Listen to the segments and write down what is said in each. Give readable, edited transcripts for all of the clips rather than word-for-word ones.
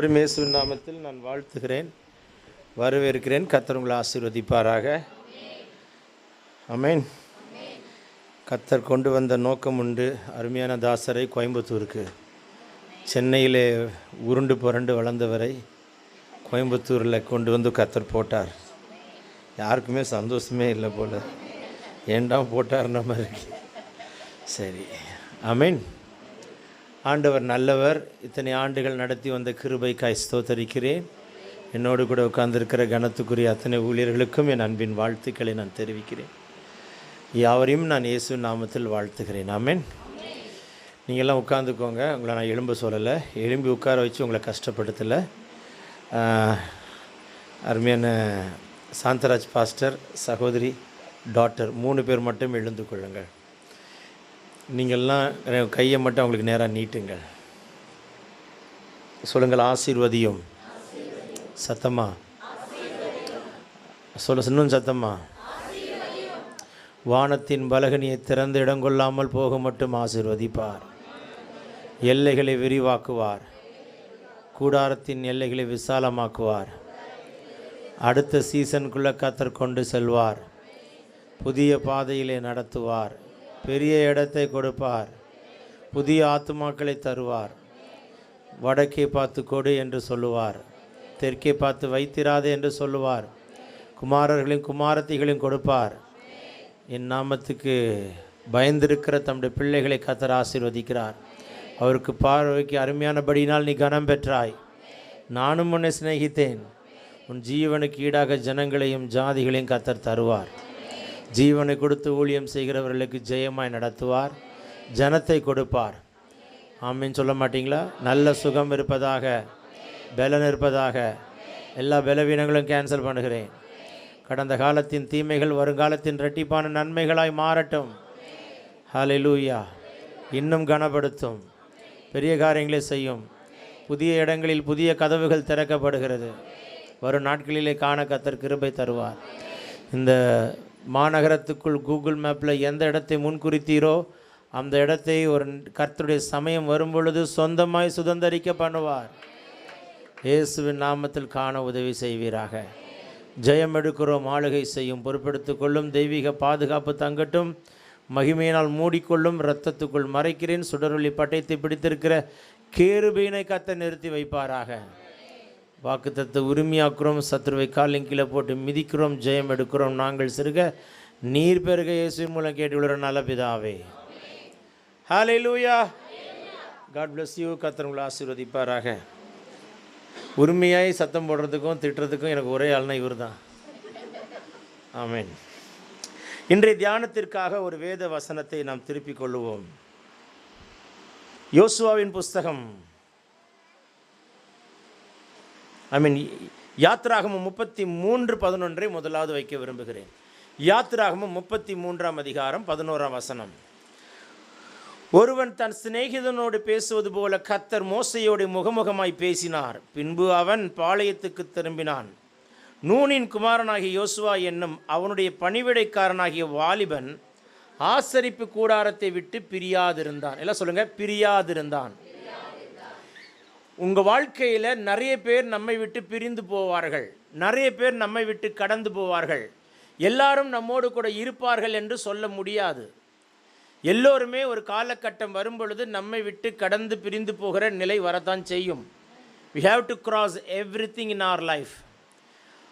இயேசுவின் நாமத்தில் நான் வாழ்த்துகிறேன், வரவேற்கிறேன். கர்த்தர் உங்களை ஆசீர்வதிப்பாராக. ஆமென். கர்த்தர் கொண்டு வந்த நோக்கம் உண்டு. அருமையான தாசரை கோயம்புத்தூருக்கு, சென்னையிலே உருண்டு புரண்டு வளர்ந்தவரை கோயம்புத்தூரில் கொண்டு வந்து கர்த்தர் போட்டார். யாருக்குமே சந்தோஷமே இல்லை போல், ஏண்டா போட்டார்ன்ற மாதிரி. சரி, ஆமென். ஆண்டவர் நல்லவர். இத்தனை ஆண்டுகள் நடத்தி வந்த கிருபைக்காய் ஸ்தோத்தரிக்கிறேன். என்னோடு கூட உட்கார்ந்திருக்கிற கனத்துக்குரிய அத்தனை ஊழியர்களுக்கும் என் அன்பின் வாழ்த்துக்களை நான் தெரிவிக்கிறேன். யாவரையும் நான் இயேசு நாமத்தில் வாழ்த்துகிறேன். ஆமென். நீங்கள்லாம் உட்காந்துக்கோங்க. உங்களை நான் எழும்ப சொல்லலை, எழும்பி உட்கார வச்சு உங்களை கஷ்டப்படுத்தலை. அருமையான சாந்தராஜ் பாஸ்டர், சகோதரி, டாக்டர் 3 பேர் மட்டும் எழுந்து கொள்ளுங்கள். நீங்கள்லாம் கையை மட்டும் அவங்களுக்கு நேராக நீட்டுங்கள். சொல்லுங்கள், ஆசீர்வதியும். சத்தமா சொல்ல, இன்னும் சத்தமா. வானத்தின் பலகனியை திறந்து இடங்கொள்ளாமல் போக மட்டும் ஆசீர்வதிப்பார். எல்லைகளை விரிவாக்குவார். கூடாரத்தின் எல்லைகளை விசாலமாக்குவார். அடுத்த சீசனுக்குள்ளே கர்த்தர் கொண்டு செல்வார். புதிய பாதையிலே நடத்துவார். பெரிய இடத்தை கொடுப்பார். புதிய ஆத்துமாக்களை தருவார். வடக்கே பார்த்து கொடு என்று சொல்லுவார். தெற்கே பார்த்து வைத்திராதே என்று சொல்லுவார். குமாரர்களையும் குமாரத்திகளையும் கொடுப்பார். என் நாமத்துக்கு பயந்திருக்கிற தம்முடைய பிள்ளைகளை கர்த்தர் ஆசீர்வதிக்கிறார். அவருக்கு பார்வைக்கு அருமையானபடியினால் நீ கனம் பெற்றாய். நானும் உன்னை சிநேகித்தேன். உன் ஜீவனுக்கு ஈடாக ஜனங்களையும் ஜாதிகளையும் கர்த்தர் தருவார். ஜீவனை கொடுத்து ஊழியம் செய்கிறவர்களுக்கு ஜெயமாய் நடத்துவார். ஜனத்தை கொடுப்பார். ஆமீன் சொல்ல மாட்டிங்களா? நல்ல சுகம் இருப்பதாக, பலன் இருப்பதாக. எல்லா பலவீனங்களும் கேன்சல் பண்ணுகிறேன். கடந்த காலத்தின் தீமைகள் வருங்காலத்தின் இரட்டிப்பான நன்மைகளாய் மாறட்டும். ஹல்லேலூயா. இன்னும் கனப்படுத்தும். பெரிய காரியங்களை செய்யும். புதிய இடங்களில் புதிய கதவுகள் திறக்கப்படுகிறது. வரும் நாட்களிலே காண கர்த்தர் கிருபை தருவார். இந்த மாநகரத்துக்குள் கூகுள் மேப்பில் எந்த இடத்தை முன்குறித்தீரோ அந்த இடத்தை ஒரு கர்த்தருடைய சமயம் வரும்பொழுது சொந்தமாய் சுதந்தரிக்க பண்ணுவார். இயேசுவின் நாமத்தில் காண உதவி செய்வீராக. ஜெயம் எடுக்கிறோம், ஆளுகை செய்யும், பொறுப்பெடுத்து கொள்ளும். தெய்வீக பாதுகாப்பு தங்கட்டும். மகிமையினால் மூடிக்கொள்ளும். இரத்தத்துக்குள் மறைக்கிறேன். சுடரொளி பட்டயத்தை பிடித்திருக்கிற கேருபீனை கர்த்தர் நிறுத்தி வைப்பாராக. வாக்குத்தத்தை உரிமையாக்குறோம். சத்துருவை காலின் கீழே போட்டு மிதிக்கிறோம். ஜெயம் எடுக்கிறோம். நாங்கள் சிறுக நீர் பெருக இயேசுவின் மூலம் கேட்டுள்ள நல்ல பிதாவே. ஹல்லேலூயா. God bless you. கர்த்தர் உங்களை ஆசீர்வதிப்பாராக. உரிமையாய் சத்தம் போடுறதுக்கும் திட்டுறதுக்கும் எனக்கு ஒரே ஆள்னா இவர் தான். ஆமென். இன்றைய தியானத்திற்காக ஒரு வேத வசனத்தை நாம் திருப்பிக் கொள்ளுவோம். யோசுவாவின் புஸ்தகம், யாத்திராகமம் 33:11 முதலாவது வைக்க விரும்புகிறேன். யாத்திராகமம் 33ஆம் அதிகாரம் 11ஆம் வசனம். ஒருவன் தன் சிநேகிதனோடு பேசுவது போல கர்த்தர் மோசேயோடு முகமுகமாய் பேசினார். பின்பு அவன் பாளையத்துக்கு திரும்பினான். நூனின் குமாரனாகிய யோசுவா என்னும் அவனுடைய பணிவிடைக்காரனாகிய வாலிபன் ஆசரிப்பு கூடாரத்தை விட்டு பிரியாதிருந்தான். எல்லாம் சொல்லுங்க, பிரியாதிருந்தான். உங்கள் வாழ்க்கையில் நிறைய பேர் நம்மை விட்டு பிரிந்து போவார்கள். நிறைய பேர் நம்மை விட்டு கடந்து போவார்கள். எல்லாரும் நம்மோடு கூட இருப்பார்கள் என்று சொல்ல முடியாது. எல்லோருமே ஒரு காலகட்டம் வரும்பொழுது நம்மை விட்டு கடந்து பிரிந்து போகிற நிலை வரத்தான் செய்யும். we have to cross everything in our life.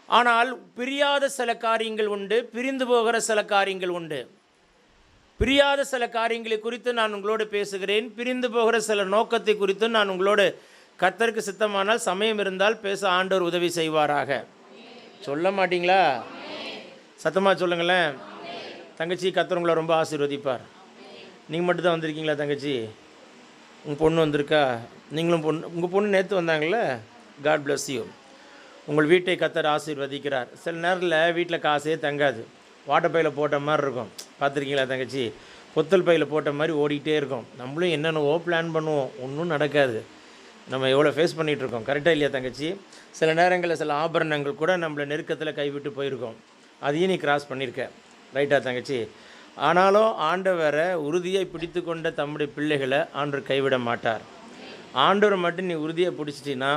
ஆனால் பிரியாத சில காரியங்கள் உண்டு, பிரிந்து போகிற சில காரியங்கள் உண்டு. பிரியாத சில காரியங்களை குறித்து நான் உங்களோடு பேசுகிறேன். பிரிந்து போகிற சில நோக்கத்தை குறித்து நான் உங்களோடு, கர்த்தருக்கு சித்தமானால் சமயம் இருந்தால் பேச ஆண்டவர் உதவி செய்வாராக. சொல்ல மாட்டிங்களா? சத்தமாக சொல்லுங்களேன். தங்கச்சி, கர்த்தர் உங்களை ரொம்ப ஆசீர்வதிப்பார். நீங்கள் மட்டும் தான் வந்திருக்கீங்களா தங்கச்சி? உங்கள் பொண்ணு வந்திருக்கா? நீங்களும் உங்கள் பொண்ணு நேற்று வந்தாங்களே. God bless you. உங்கள் வீட்டை கர்த்தர் ஆசீர்வதிக்கிறார். சில நேரத்தில் வீட்டில் காசே தங்காது. வாட்டர் பையில் போட்ட மாதிரி இருக்கும். பார்த்துருக்கீங்களா தங்கச்சி? பொத்தல் பையில் போட்ட மாதிரி ஓடிக்கிட்டே இருக்கும். நம்மளும் என்னென்னவோ பிளான் பண்ணுவோம், ஒன்றும் நடக்காது. நம்ம எவ்வளோ ஃபேஸ் பண்ணிகிட்ருக்கோம். கரெக்டாக இல்லையா தங்கச்சி? சில நேரங்களில் சில ஆபரணங்கள் கூட நம்மளை நெருக்கத்தில் கைவிட்டு போயிருக்கோம். அதையும் நீ கிராஸ் பண்ணியிருக்க. ரைட்டா தங்கச்சி? ஆனாலும் ஆண்டவரை உறுதியை பிடித்து கொண்ட தம்முடைய பிள்ளைகளை ஆண்டவர் கைவிட மாட்டார். ஆண்டவரை மட்டும் நீ உறுதியை பிடிச்சிட்டின்னா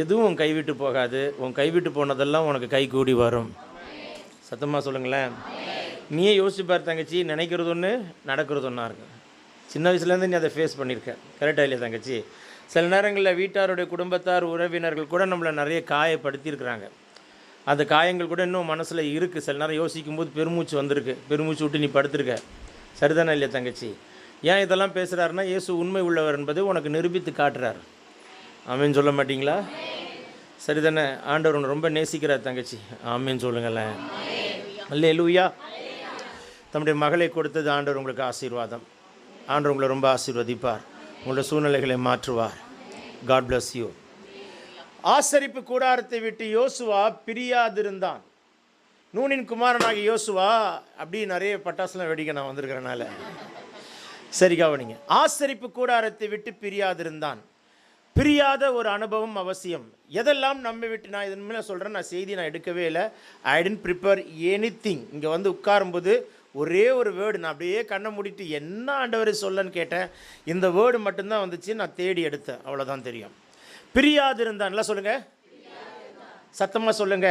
எதுவும் உன் கைவிட்டு போகாது. உன் கைவிட்டு போனதெல்லாம் உனக்கு கை கூடி வரும். சத்தமாக சொல்லுங்களேன். நீயே யோசிச்சு பாரு தங்கச்சி, நினைக்கிறது ஒன்று நடக்கிறது ஒன்றா இருக்கு. சின்ன வயசுலேருந்து நீ அதை ஃபேஸ் பண்ணியிருக்க. கரெக்டாக இல்லையா தங்கச்சி? சில நேரங்களில் வீட்டாருடைய குடும்பத்தார் உறவினர்கள் கூட நம்மளை நிறைய காயப்படுத்தியிருக்கிறாங்க. அந்த காயங்கள் கூட இன்னும் மனசில் இருக்குது. சில நேரம் யோசிக்கும் போது பெருமூச்சு வந்திருக்கு. பெருமூச்சு விட்டு நீ படுத்திருக்க. சரிதானே இல்லையா தங்கச்சி? ஏன் இதெல்லாம் பேசுகிறாருன்னா, இயேசு உண்மை உள்ளவர் என்பது உனக்கு நிரூபித்து காட்டுறார். ஆமேன்னு சொல்ல மாட்டிங்களா? சரிதானே? ஆண்டவர் உன்னை ரொம்ப நேசிக்கிறார் தங்கச்சி. ஆமேன்னு சொல்லுங்களேன். அல்லேலூயா. தம்முடைய மகளை கொடுத்தது ஆண்டவர் உங்களுக்கு ஆசீர்வாதம். ஆண்டவர் உங்களை ரொம்ப ஆசீர்வதிப்பார். உங்களோட சூழ்நிலைகளை மாற்றுவார். God bless you. ஆசரிப்பு கூடாரத்தை விட்டு யோசுவா பிரியாதிருந்தான். நூனின் குமாரனாகிய யோசுவா, அப்படி நிறைய பட்டாசுலாம் வெடிக்க நான் வந்திருக்கிறனால சரி கவனிங்க. ஆசரிப்பு கூடாரத்தை விட்டு பிரியாதிருந்தான். பிரியாத ஒரு அனுபவம் அவசியம். எதெல்லாம் நம்ம விட்டு, நான் இதன் மேலே சொல்கிறேன், நான் செய்தி நான் எடுக்கவே இல்லை. ஐ டென்ட் ப்ரிப்பேர் எனிதிங். இங்கே வந்து உட்காரும்போது ஒரே ஒரு வேர்டு, நான் அப்படியே கண்ணை மூடிட்டு என்ன ஆண்டவரை சொல்லன்னு கேட்டேன். இந்த வேர்டு மட்டும்தான் வந்துச்சு, நான் தேடி எடுத்தேன். அவ்வளோதான் தெரியும். பிரியாதிருந்தான்ல சொல்லுங்க, சத்தமாக சொல்லுங்க.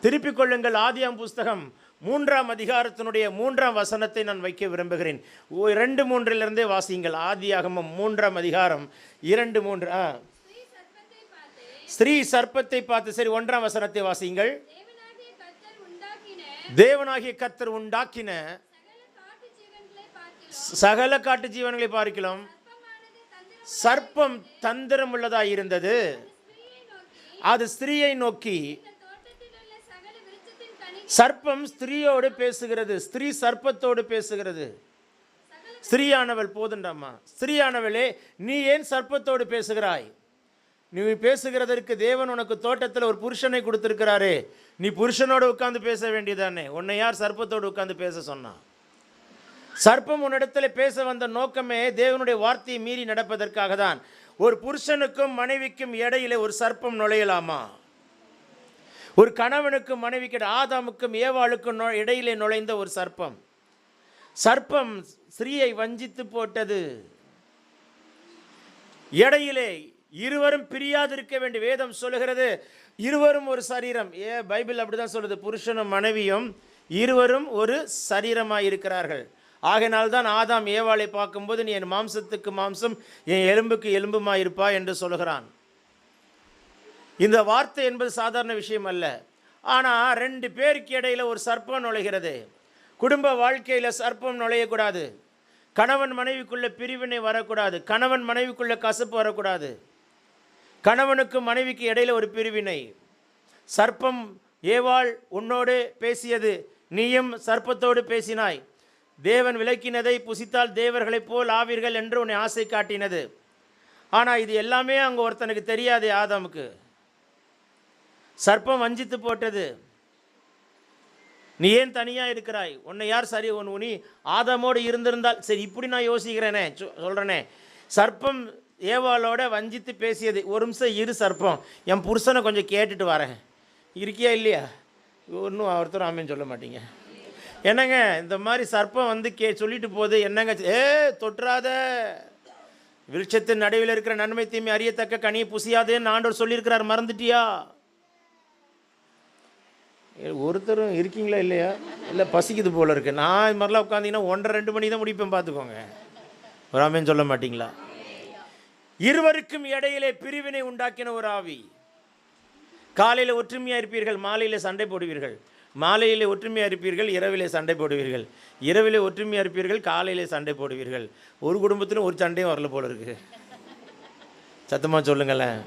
திருப்பிக் கொள்ளுங்கள். ஆதியாம் புஸ்தகம் 3ஆம் அதிகாரத்தினுடைய 3ஆம் வசனத்தை நான் வைக்க விரும்புகிறேன். 2:3 வாசியுங்கள். ஆதியாகமம் 3ஆம் அதிகாரம் 2:3. ஸ்திரீ சர்ப்பத்தை பார்த்து, சரி 1ஆம் வசனத்தை வாசியுங்கள். தேவனாகிய கர்த்தர் உண்டாக்கின சகல காட்டு ஜீவன்களை பார்க்கலாம் சர்ப்பம் தந்திரம் உள்ளதாய் இருந்தது. அது ஸ்திரீயை நோக்கி, சர்ப்பம் ஸ்திரீயோடு பேசுகிறது, ஸ்திரீ சர்ப்பத்தோடு பேசுகிறது. ஸ்திரீயானவள் போதுண்டாமா, ஸ்திரீயானவளே நீ ஏன் சர்ப்பத்தோடு பேசுகிறாய்? நீ பேசுகிறதற்கு தேவன் உனக்கு தோட்டத்தில் ஒரு புருஷனை கொடுத்திருக்கிறாரே, நீ புருஷனோடு உட்கார்ந்து பேச வேண்டியதானே. உன்னை யார் சர்ப்பத்தோடு உட்கார்ந்து பேச சொன்னா? சர்ப்பம் உன்னிடத்தில் பேச வந்த நோக்கமே தேவனுடைய வார்த்தையை மீறி நடப்பதற்காக தான். ஒரு புருஷனுக்கும் மனைவிக்கும் இடையிலே ஒரு சர்ப்பம் நுழையலாமா? ஒரு கணவனுக்கும் மனைவிக்கு, ஆதாமுக்கும் ஏவாளுக்கும் இடையிலே நுழைந்த ஒரு சர்ப்பம். சர்ப்பம் ஸ்திரீயை வஞ்சித்து போட்டது. இடையிலே இருவரும் பிரியாதிருக்க வேண்டிய வேதம் சொல்லுகிறது. இருவரும் ஒரு சரீரம். பைபிள் அப்படிதான் சொல்லுது. புருஷனும் மனைவியும் இருவரும் ஒரு சரீரமாய் இருக்கிறார்கள். ஆகையினால்தான் ஆதாம் ஏவாளை பார்க்கும்போது நீ என் மாம்சத்துக்கு மாம்சம், என் எலும்புக்கு எலும்புமாய் இருப்பா என்று சொல்லுகிறான். இந்த வார்த்தை என்பது சாதாரண விஷயம் அல்ல. ஆனால் 2 பேருக்கு இடையில ஒரு சர்ப்பம் நுழைகிறது. குடும்ப வாழ்க்கையில் சர்ப்பம் நுழையக்கூடாது. கணவன் மனைவிக்குள்ள பிரிவினை வரக்கூடாது. கணவன் மனைவிக்குள்ள கசப்பு வரக்கூடாது. கணவனுக்கு மனைவிக்கு இடையில ஒரு பிரிவினை. சர்ப்பம் ஏவாள் உன்னோடு பேசியது, நீயும் சர்ப்பத்தோடு பேசினாய். தேவன் விலக்கினதை புசித்தால் தேவர்களைப் போல் ஆவீர்கள் என்று உன்னை ஆசை காட்டினது. ஆனால் இது எல்லாமே அங்கே ஒருத்தனுக்கு தெரியாது. ஆதாமுக்கு சர்ப்பம் வஞ்சித்து போட்டது. நீ ஏன் தனியாக இருக்கிறாய்? உன்னை யார் சரி, நீ ஆதாமோடு இருந்திருந்தால் சரி. இப்படி நான் யோசிக்கிறேனே, சொல்கிறேனே. சர்ப்பம் ஏவாளோட வஞ்சித்து பேசியது. ஒரு நிமிஷம் இரு சர்ப்பம், என் புருஷனை கொஞ்சம் கேட்டுட்டு வரேன். இருக்கியா இல்லையா? ஒன்றும் ஒருத்தரும் ஆமேன்னு சொல்ல மாட்டீங்க. என்னங்க இந்த மாதிரி சர்ப்பம் வந்து சொல்லிட்டு போகுது. என்னங்க, தொற்றாத, விருட்சத்தின் நடுவில் இருக்கிற நன்மை தீமை அறியத்தக்க கனியை புசியாதேன்னு ஆண்டவர் சொல்லியிருக்கிறார். மறந்துட்டியா? ஒருத்தரும் இருக்கீங்களா இல்லையா? இல்லை பசிக்குது போல இருக்கு. நான் இது மாதிரிலாம் உட்காந்தீங்கன்னா 1:30-2 மணி தான் முடிப்பேன், பார்த்துக்கோங்க. ஒரு ஆமேன்னு சொல்ல மாட்டிங்களா? இருவருக்கும் இடையிலே பிரிவினை உண்டாக்கின ஒரு ஆவி. காலையில் ஒற்றுமையாக இருப்பீர்கள், மாலையில் சண்டை போடுவீர்கள். மாலையில் ஒற்றுமையாக இருப்பீர்கள், இரவிலே சண்டை போடுவீர்கள். இரவிலே ஒற்றுமையாக இருப்பீர்கள், காலையிலே சண்டை போடுவீர்கள். ஒரு குடும்பத்திலும் ஒரு சண்டையும் வரல போல இருக்கு. சத்தமாக சொல்லுங்களேன்.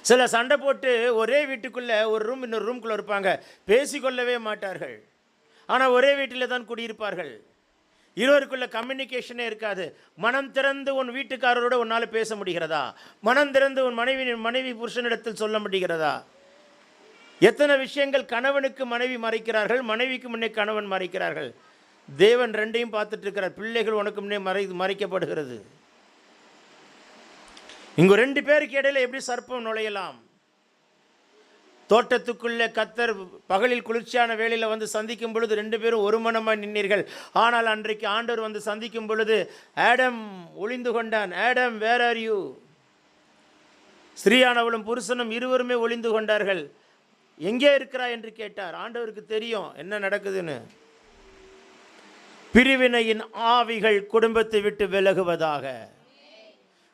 சில சண்டை போட்டு ஒரே வீட்டுக்குள்ளே ஒரு ரூம் இன்னொரு ரூம்குள்ளே இருப்பாங்க, பேசிக்கொள்ளவே மாட்டார்கள். ஆனால் ஒரே வீட்டில் தான் குடியிருப்பார்கள். இருவருக்குள்ள கம்யூனிகேஷனே இருக்காது. மனம் திறந்து உன் வீட்டுக்காரரோட உன்னால் பேச முடிகிறதா? மனம் திறந்து உன் மனைவி புருஷனிடத்தில் சொல்ல முடிகிறதா? எத்தனை விஷயங்கள் கணவனுக்கு மனைவி மறைக்கிறார்கள், மனைவிக்கு முன்னே கணவன் மறைக்கிறார்கள். தேவன் 2ஐயும் பார்த்துட்டு இருக்கிறார். பிள்ளைகள் உனக்கு முன்னே மறைக்கப்படுகிறது. இங்கு 2 பேருக்கு இடையில எப்படி சர்ப்பம் நுழையலாம்? தோட்டத்துக்குள்ளே கர்த்தர் பகலில் குளிர்ச்சியான வேளையில் வந்து சந்திக்கும் பொழுது 2 பேரும் ஒரு மனமாய் நின்றீர்கள். ஆனால் அன்றைக்கு ஆண்டவர் வந்து சந்திக்கும் பொழுது ஆடம் ஒளிந்து கொண்டான். Adam where are you? ஸ்திரீயானவளும் புருஷனும் இருவருமே ஒளிந்து கொண்டார்கள். எங்கே இருக்கிறாய் என்று கேட்டார். ஆண்டவருக்கு தெரியும் என்ன நடக்குதுன்னு. பிரிவினையின் ஆவிகள் குடும்பத்தை விட்டு விலகுவதாக,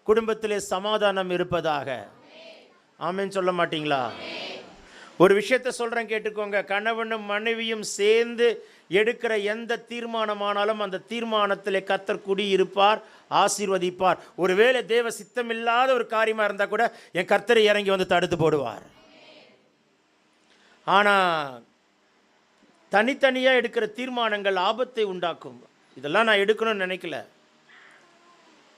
குடும்பத்திலே சமாதானம் இருப்பதாக. ஆமென் சொல்ல மாட்டீங்களா? ஒரு விஷயத்தை சொல்கிறேன் கேட்டுக்கோங்க. கணவனும் மனைவியும் சேர்ந்து எடுக்கிற எந்த தீர்மானமானாலும் அந்த தீர்மானத்திலே கர்த்தர் குடியிருப்பார், ஆசீர்வதிப்பார். ஒருவேளை தேவ சித்தமில்லாத ஒரு காரியமாக இருந்தால் கூட என் கர்த்தரை இறங்கி வந்து தடுத்து போடுவார். ஆனால் தனித்தனியாக எடுக்கிற தீர்மானங்கள் ஆபத்தை உண்டாக்கும். இதெல்லாம் நான் எடுக்கணும்னு நினைக்கல.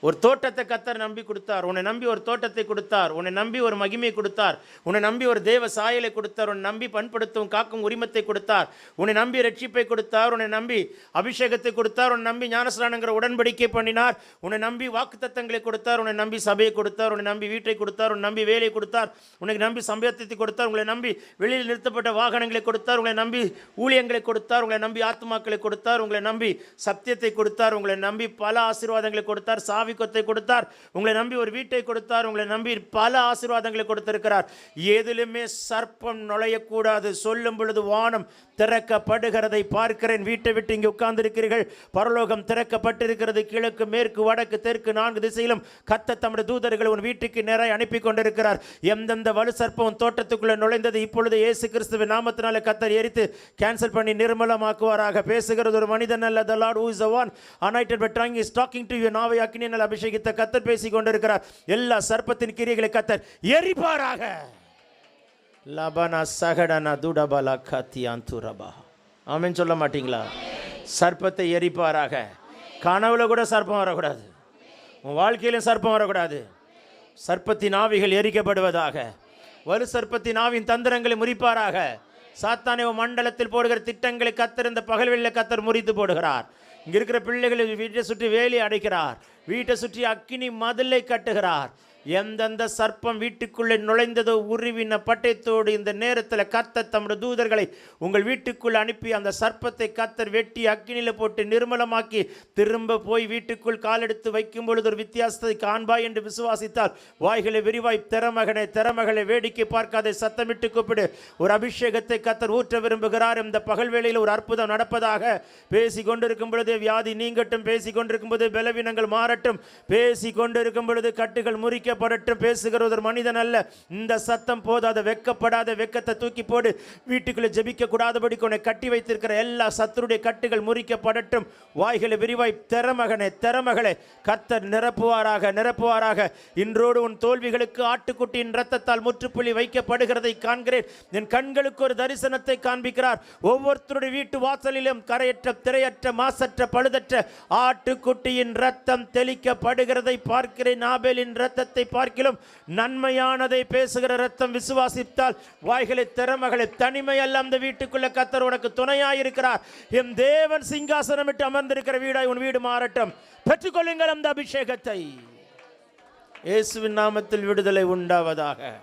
ஒரு தோட்டத்தை கர்த்தர் நம்பி கொடுத்தார். உன்னை நம்பி ஒரு தோட்டத்தை கொடுத்தார். உன்னை நம்பி ஒரு மகிமையை கொடுத்தார். உன்னை நம்பி ஒரு தேவ சாயலை கொடுத்தார். உன்னை நம்பி பண்படுத்தும் காக்கும் உரிமத்தை கொடுத்தார். உன்னை நம்பி ரட்சிப்பை கொடுத்தார். உன்னை நம்பி அபிஷேகத்தை கொடுத்தார். உன்னை நம்பி ஞானஸ்நானங்கிற உடன்படிக்கை பண்ணினார். உன்னை நம்பி வாக்குத்தத்தங்களை கொடுத்தார். உன்னை நம்பி சபையை கொடுத்தார். உன்னை நம்பி வீட்டை கொடுத்தார். உன்னை நம்பி வேலையை கொடுத்தார். உனக்கு நம்பி சம்பளத்தை கொடுத்தார். உங்களை நம்பி வெளியில் நிறுத்தப்பட்ட வாகனங்களை கொடுத்தார். உங்களை நம்பி ஊழியங்களை கொடுத்தார். உங்களை நம்பி ஆத்துமாக்களை கொடுத்தார். உங்களை நம்பி சத்தியத்தை கொடுத்தார். உங்களை நம்பி பல ஆசீர்வாதங்களை கொடுத்தார். சாவி கொத்தை கொடுத்தார். உங்களை நம்பி ஒரு வீட்டை கொடுத்தார். உங்களை நம்பி பல ஆசீர்வாதங்களை கொடுத்திருக்கிறார். எதிலுமே சர்ப்பம் நுழையக்கூடாது. சொல்லும் பொழுது வானம் திறக்கப்படுகிறதை பார்க்கிறேன். வீட்டை விட்டு இங்கே உட்கார்ந்து இருக்கிறீர்கள். பரலோகம் திறக்கப்பட்டிருக்கிறது. கிழக்கு மேற்கு வடக்கு தெற்கு 4 திசையிலும் கர்த்தர் தம்முடைய தூதர்களை உன் வீட்டுக்கு நேராக அனுப்பி கொண்டிருக்கிறார். எந்தெந்த வலு சர்ப்பம் தோட்டத்துக்குள்ளே நுழைந்தது இப்பொழுது இயேசு கிறிஸ்துவின் நாமத்தினாலே கர்த்தர் எரித்து கேன்சல் பண்ணி நிர்மலமாக்குவாராக. பேசுகிறது ஒரு மனிதன் அல்ல. The Lord who is the one anointed by tongue is talking to you. நாவை அக்கினியால் அபிஷேகித்த கர்த்தர் பேசிக் கொண்டிருக்கிறார். எல்லா சர்ப்பத்தின் கிரியைகளை கர்த்தர் எரிப்பாராக. லபனா சகடனா துடபலா கத்தியாந்துரபா. ஆமென் சொல்ல மாட்டீங்களா? சர்ப்பத்தை எரிப்பாராக. கனவுல கூட சர்ப்பம் வரக்கூடாது. உன் வாழ்க்கையிலும் சர்ப்பம் வரக்கூடாது. சர்ப்பத்தின் ஆவிகள் எரிக்கப்படுவதாக. வலு சர்ப்பத்தின் ஆவின் தந்திரங்களை முறிப்பாராக. சாத்தானே மண்டலத்தில் போடுகிற திட்டங்களை கர்த்தர் இந்த பகல்வெளியில் கர்த்தர் முறித்து போடுகிறார். இங்கே இருக்கிற பிள்ளைகளை வீட்டை சுற்றி வேலி அடைக்கிறார். வீட்டை சுற்றி அக்கினி மதிலை கட்டுகிறார். எந்தெந்த சர்ப்பம் வீட்டுக்குள்ளே நுழைந்ததோ உருவின பட்டயத்தோடு இந்த நேரத்தில் கர்த்தர் தம்முடைய தூதர்களை உங்கள் வீட்டுக்குள் அனுப்பி அந்த சர்ப்பத்தை கர்த்தர் வெட்டி அக்கினியில் போட்டு நிர்மலமாக்கி திரும்ப போய் வீட்டுக்குள் காலெடுத்து வைக்கும் பொழுது ஒரு வித்தியாசத்தை காண்பாய் என்று விசுவாசித்தால் வாய்களை விரிவாய் திறமகனை திறமகளை வேடிக்கை பார்க்காத சத்தமிட்டு கூப்பிடு. ஒரு அபிஷேகத்தை கர்த்தர் ஊற்ற விரும்புகிறார். இந்த பகல் வேளையில் ஒரு அற்புதம் நடப்பதாக. பேசி கொண்டிருக்கும் பொழுது வியாதி நீங்கட்டும். பேசி கொண்டிருக்கும் போது பலவீனங்கள் மாறட்டும். பேசி கொண்டிருக்கும் பொழுது கட்டுகள் முறிக்க படட்டும். பேசுகிற ஒரு மனிதன் அல்ல. இந்த சத்தம் போதாத வெக்கப்படாத வெக்கத்தை தூக்கி போடு. வீட்டுக்குள்ளே ஜெபிக்க கூடாதபடி உன்னை கட்டி வைத்திருக்கிற எல்லா சத்துருடைய கட்டுகள் முறிக்கப்படட்டும். வாய்களை விரிவாய் திறமகனே திறமகளை கர்த்தர் நிரப்புவாராக நிரப்புவாராக. இன்றோடு உன் தோல்விகளுக்கு ஆட்டுக்குட்டியின் இரத்தத்தால் முற்றுப்புள்ளி வைக்கப்படுகிறதை காண்கிறேன். என் கண்களுக்கு ஒரு தரிசனத்தை காண்பிக்கிறார். ஒவ்வொருத்தருடைய வீட்டு வாசலிலும் கரையற்ற திரையற்ற மாசற்ற பழுதற்ற ஆட்டுக்குட்டியின் இரத்தம் தெளிக்கப்படுகிறதை பார்க்கிறேன். ஆபேலின் இரத்தத்தை பார்க்கிலும் நன்மையானதை பேசுகிற ரத்தம் விசுவாசித்தால் வாய்களை திறமகளை தனிமை அல்ல. அந்த வீட்டுக்குள்ள கர்த்தர் உனக்கு துணையாயிருக்கிறார். என் தேவன் சிங்காசனம் விட்டு அமர்ந்திருக்கிற வீடாய் உன் வீடு மாறட்டும். பெற்றுக்கொள்ளுங்கள் அந்த அபிஷேகத்தை. இயேசுவின் நாமத்தில் விடுதலை உண்டாவதாக.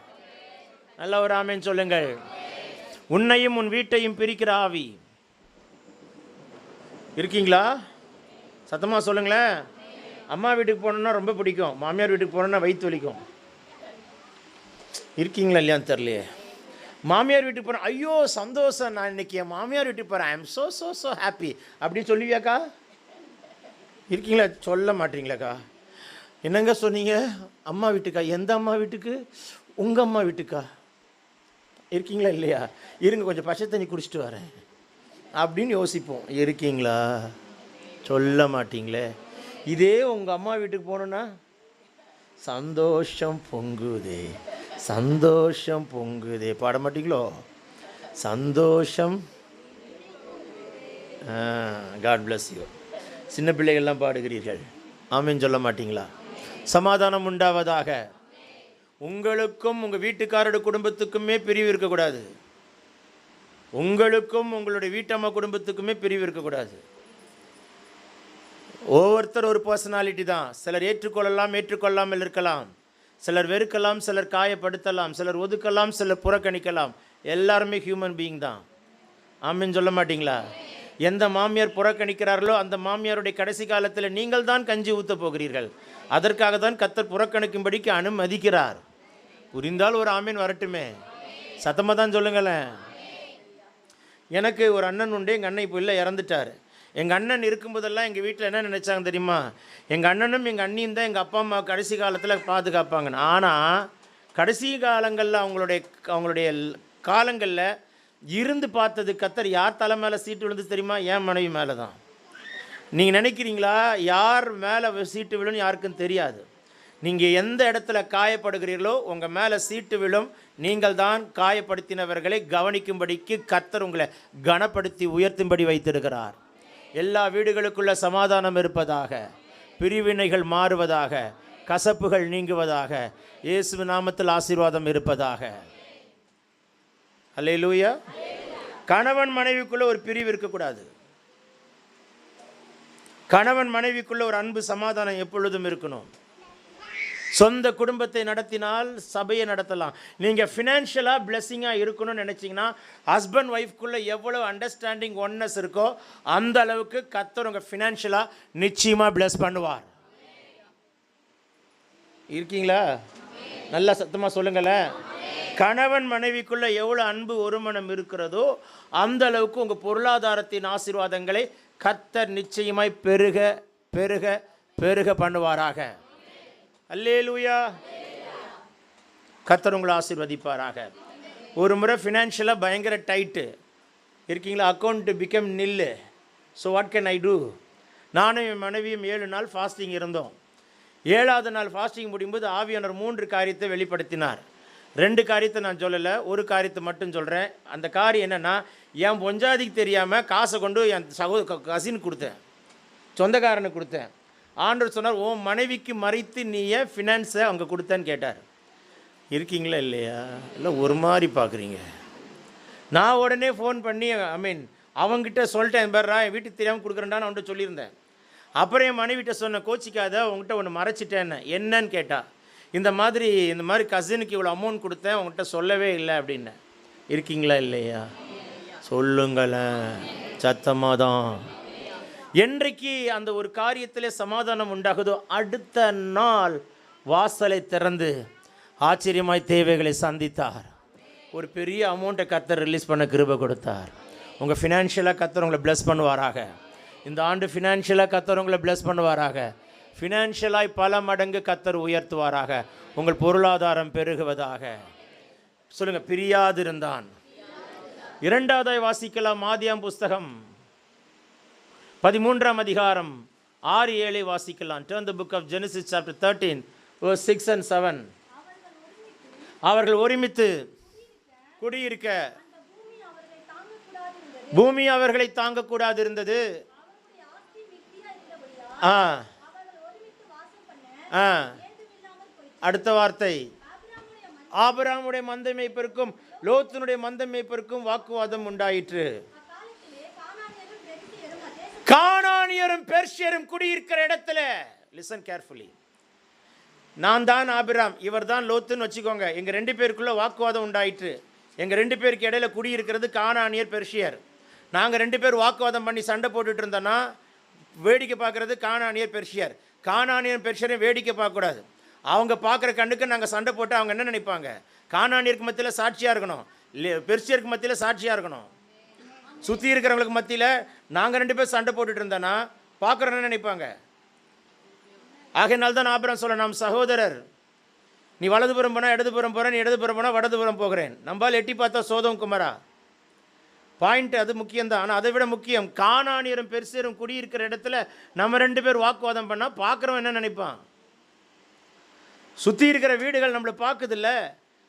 நல்ல ஒரு ஆமென் சொல்லுங்கள். உன்னையும் உன் வீட்டையும் பிரிக்கிற ஆவி இருக்கீங்களா? சத்தமா சொல்லுங்களேன். அம்மா வீட்டுக்கு போனோன்னா ரொம்ப பிடிக்கும். மாமியார் வீட்டுக்கு போனோன்னா வயிற்று வலிக்கும். இருக்கீங்களா இல்லையான்னு தெரியலையே. மாமியார் வீட்டுக்கு போகிறேன், ஐயோ சந்தோஷம், நான் இன்னைக்கு என் மாமியார் வீட்டுக்கு போகிறேன், I am so so so happy அப்படின்னு சொல்லுவியாக்கா? இருக்கீங்களா? சொல்ல மாட்டீங்களாக்கா? என்னங்க சொன்னீங்க? அம்மா வீட்டுக்கா? எந்த அம்மா வீட்டுக்கு? உங்கள் அம்மா வீட்டுக்கா? இருக்கீங்களா இல்லையா? இருங்க கொஞ்சம் பச்சை தண்ணி குடிச்சிட்டு வரேன் அப்படின்னு யோசிப்போம். இருக்கீங்களா? சொல்ல மாட்டீங்களே. இதே உங்கள் அம்மா வீட்டுக்கு போகணுன்னா சந்தோஷம் பொங்குதே சந்தோஷம் பொங்குதே பாட மாட்டீங்களோ? சந்தோஷம். God bless you. சின்ன பிள்ளைகள்லாம் பாடுகிறீர்கள். ஆமென் சொல்ல மாட்டீங்களா? சமாதானம் உண்டாவதாக. உங்களுக்கும் உங்கள் வீட்டுக்காரோட குடும்பத்துக்குமே பிரிவு இருக்கக்கூடாது. உங்களுக்கும் உங்களுடைய வீட்டம்மா குடும்பத்துக்குமே பிரிவு இருக்கக்கூடாது. ஒவ்வொருத்தர் ஒரு பர்சனாலிட்டி தான். சிலர் ஏற்றுக்கொள்ளலாம், ஏற்றுக்கொள்ளாமல் இருக்கலாம். சிலர் வெறுக்கலாம், சிலர் காயப்படுத்தலாம், சிலர் ஒதுக்கலாம், சிலர் புறக்கணிக்கலாம். எல்லாருமே ஹியூமன் பீயிங் தான். ஆமென் சொல்ல மாட்டீங்களா? எந்த மாமியார் புறக்கணிக்கிறார்களோ அந்த மாமியாருடைய கடைசி காலத்தில் நீங்கள் தான் கஞ்சி ஊற்ற போகிறீர்கள். அதற்காக தான் கர்த்தர் புறக்கணிக்கும்படிக்கு அனுமதிக்கிறார். புரிந்தால் ஒரு ஆமீன் வரட்டுமே. சத்தமாக தான் சொல்லுங்களேன். எனக்கு ஒரு அண்ணன் உண்டு. எங்கள் அண்ணன் இப்போ இல்லை, இறந்துட்டார். எங்கள் அண்ணன் இருக்கும்போதெல்லாம் எங்கள் வீட்டில் என்ன நினச்சாங்க தெரியுமா? எங்கள் அண்ணனும் எங்கள் அண்ணியும் தான் எங்கள் அப்பா அம்மா கடைசி காலத்தில் பாதுகாப்பாங்க. ஆனால் கடைசி காலங்களில் அவங்களுடைய காலங்களில் இருந்து பார்த்தது கத்தர் யார் தலை மேலே சீட்டு விழுந்து தெரியுமா? என் மனைவி மேலே தான். நீங்கள் நினைக்கிறீங்களா யார் மேலே சீட்டு விழுன்னு யாருக்கும் தெரியாது. நீங்கள் எந்த இடத்துல காயப்படுகிறீர்களோ உங்கள் மேலே சீட்டு விழும். நீங்கள் தான் காயப்படுத்தினவர்களை கவனிக்கும்படிக்கு கத்தர் உங்களை கனப்படுத்தி உயர்த்தும்படி வைத்திருக்கிறார். எல்லா வீடுகளுக்குள்ள சமாதானம் இருப்பதாக, பிரிவினைகள் மாறுவதாக, கசப்புகள் நீங்குவதாக, இயேசு நாமத்தில் ஆசீர்வாதம் இருப்பதாக. அல்லேலூயா. கணவன் மனைவிக்குள்ள ஒரு பிரிவு இருக்கக்கூடாது. கணவன் மனைவிக்குள்ள ஒரு அன்பு சமாதானம் எப்பொழுதும் இருக்கணும். சொந்த குடும்பத்தை நடத்தினால் சபையை நடத்தலாம். நீங்கள் ஃபினான்ஷியலாக பிளெஸ்ஸிங்காக இருக்கணும்னு நினச்சிங்கன்னா ஹஸ்பண்ட் ஒய்ஃப்குள்ளே எவ்வளோ அண்டர்ஸ்டாண்டிங் ஒன்னஸ் இருக்கோ அந்த அளவுக்கு கர்த்தர் உங்கள் ஃபினான்ஷியலாக நிச்சயமாக பிளெஸ் பண்ணுவார். இருக்கீங்களா? நல்லா சத்தமாக சொல்லுங்களேன். கணவன் மனைவிக்குள்ளே எவ்வளோ அன்பு ஒருமனம் இருக்கிறதோ அந்த அளவுக்கு உங்கள் பொருளாதாரத்தின் ஆசீர்வாதங்களை கர்த்தர் நிச்சயமாய் பெருக பெருக பெருக பண்ணுவாராக. அல்லேலூயா. கர்த்தர் உங்களை ஆசீர்வதிப்பாராக. ஒரு முறை ஃபினான்ஷியலாக பயங்கர டைட்டு இருக்கீங்களா? Account become nil. So what can I do? நானும் என் மனைவியும் 7 நாள் ஃபாஸ்டிங் இருந்தோம். 7ஆவது நாள் ஃபாஸ்டிங் முடியும்போது ஆவியானவர் 3 காரியத்தை வெளிப்படுத்தினார். 2 காரியத்தை நான் சொல்லலை, ஒரு காரியத்தை மட்டும் சொல்கிறேன். அந்த காரியம் என்னென்னா, என் பொஞ்சாதிக்கு தெரியாமல் காசை கொண்டு என் கசின் கொடுத்தேன், சொந்தக்காரனுக்கு கொடுத்தேன். ஆண்டவர் சொன்னார், ஓ மனைவிக்கு மறைத்து நீ ஏன் ஃபினான்ஸை அங்கே கொடுத்தேன்னு கேட்டார். இருக்கீங்களா இல்லையா? இல்லை ஒரு மாதிரி பார்க்குறீங்க. நான் உடனே ஃபோன் பண்ணி அவங்ககிட்ட சொல்லிட்டேன், பேர்ரா என் வீட்டுக்கு தெரியாமல் கொடுக்குறேன்டான்னு அவன்கிட்ட சொல்லியிருந்தேன். அப்புறம் என் மனைவிட்ட சொன்னேன், கோச்சிக்காத உங்கள்கிட்ட ஒன்று மறைச்சிட்டேன்னு. என்னன்னு கேட்டா, இந்த மாதிரி கசினுக்கு இவ்வளோ அமௌண்ட் கொடுத்தேன் உங்கள்கிட்ட சொல்லவே இல்லை அப்படின்னு. இருக்கீங்களா இல்லையா? சொல்லுங்களேன் சத்தமாக தான். என்றைக்கு அந்த ஒரு காரியத்திலே சமாதானம் உண்டாகுதோ அடுத்த நாள் வாசலை திறந்து ஆச்சரியமாய் தேவைகளை சந்தித்தார். ஒரு பெரிய அமௌண்ட்டை கர்த்தர் ரிலீஸ் பண்ண கிருபை கொடுத்தார். உங்கள் ஃபினான்ஷியலாக கர்த்தர் உங்களை பிளஸ் பண்ணுவாராக. இந்த ஆண்டு ஃபினான்ஷியலாக கர்த்தர் உங்களை பிளஸ் பண்ணுவாராக. ஃபினான்ஷியலாய் பல மடங்கு கர்த்தர் உயர்த்துவாராக. உங்கள் பொருளாதாரம் பெருகுவதாக. சொல்லுங்கள், பிரியாதிருந்தான். 2ஆவதாய் வாசிக்கலாம். ஆதியாம் புஸ்தகம் 13ஆம் அதிகாரம் 6-7 வாசிக்கலாம். Turn the book of Genesis chapter 13 verse 6 and 7. அவர்கள் ஒருமித்து குடியிருக்க பூமி அவர்களை தாங்கக்கூடாது இருந்தது. அடுத்த வார்த்தை, ஆபிரகாமுடைய மந்தை மேய்ப்பருக்கும் லோத்தினுடைய மந்தை மேய்ப்பருக்கும் வாக்குவாதம் உண்டாயிற்று. கானானியரும் பெர்ஷியரும் குடியிருக்கிற இடத்துல, லிசன் கேர்ஃபுல்லி, நான் தான் ஆபிரகாம், இவர் தான் லோத்துன்னு வச்சுக்கோங்க. எங்கள் 2 பேருக்குள்ள வாக்குவாதம் உண்டாயிற்று. எங்கள் 2 பேருக்கு இடையில குடியிருக்கிறது கானானியர் பெர்ஷியர். நாங்கள் 2 பேர் வாக்குவாதம் பண்ணி சண்டை போட்டுட்டு இருந்தோன்னா வேடிக்கை பார்க்குறது கானானியர் பெர்ஷியர். கானானியர் பெர்ஷியரையும் வேடிக்கை பார்க்கக்கூடாது. அவங்க பார்க்குற கண்ணுக்கு நாங்கள் சண்டை போட்டு அவங்க என்ன நினைப்பாங்க? கானானியருக்கு மத்தியில் சாட்சியாக இருக்கணும், பெர்ஷியருக்கு மத்தியில் சாட்சியாக இருக்கணும். சுற்றி இருக்கிறவங்களுக்கு மத்தியில் நாங்கள் 2 பேர் சண்டை போட்டுட்டு இருந்தோன்னா பார்க்குறோன்னு நினைப்பாங்க. ஆகையினால்தான் ஆபிரகாம் சொல்ல, நாம் சகோதரர், நீ வலதுபுறம் போனால் இடதுபுறம் போகிறேன், நீ இடதுபுறம் போனால் வடதுபுறம் போகிறேன். நம்மால் எட்டி பார்த்தா சோதம் குமரா. பாயிண்ட் அது முக்கியம்தான். ஆனால் அதை விட முக்கியம், கானானியரும் பெர்ஷியரும் குடியிருக்கிற இடத்துல நம்ம 2 பேர் வாக்குவாதம் பண்ணால் பார்க்குறவன் என்ன நினைப்பான்? சுற்றி இருக்கிற வீடுகள் நம்மளை பார்க்குதில்ல.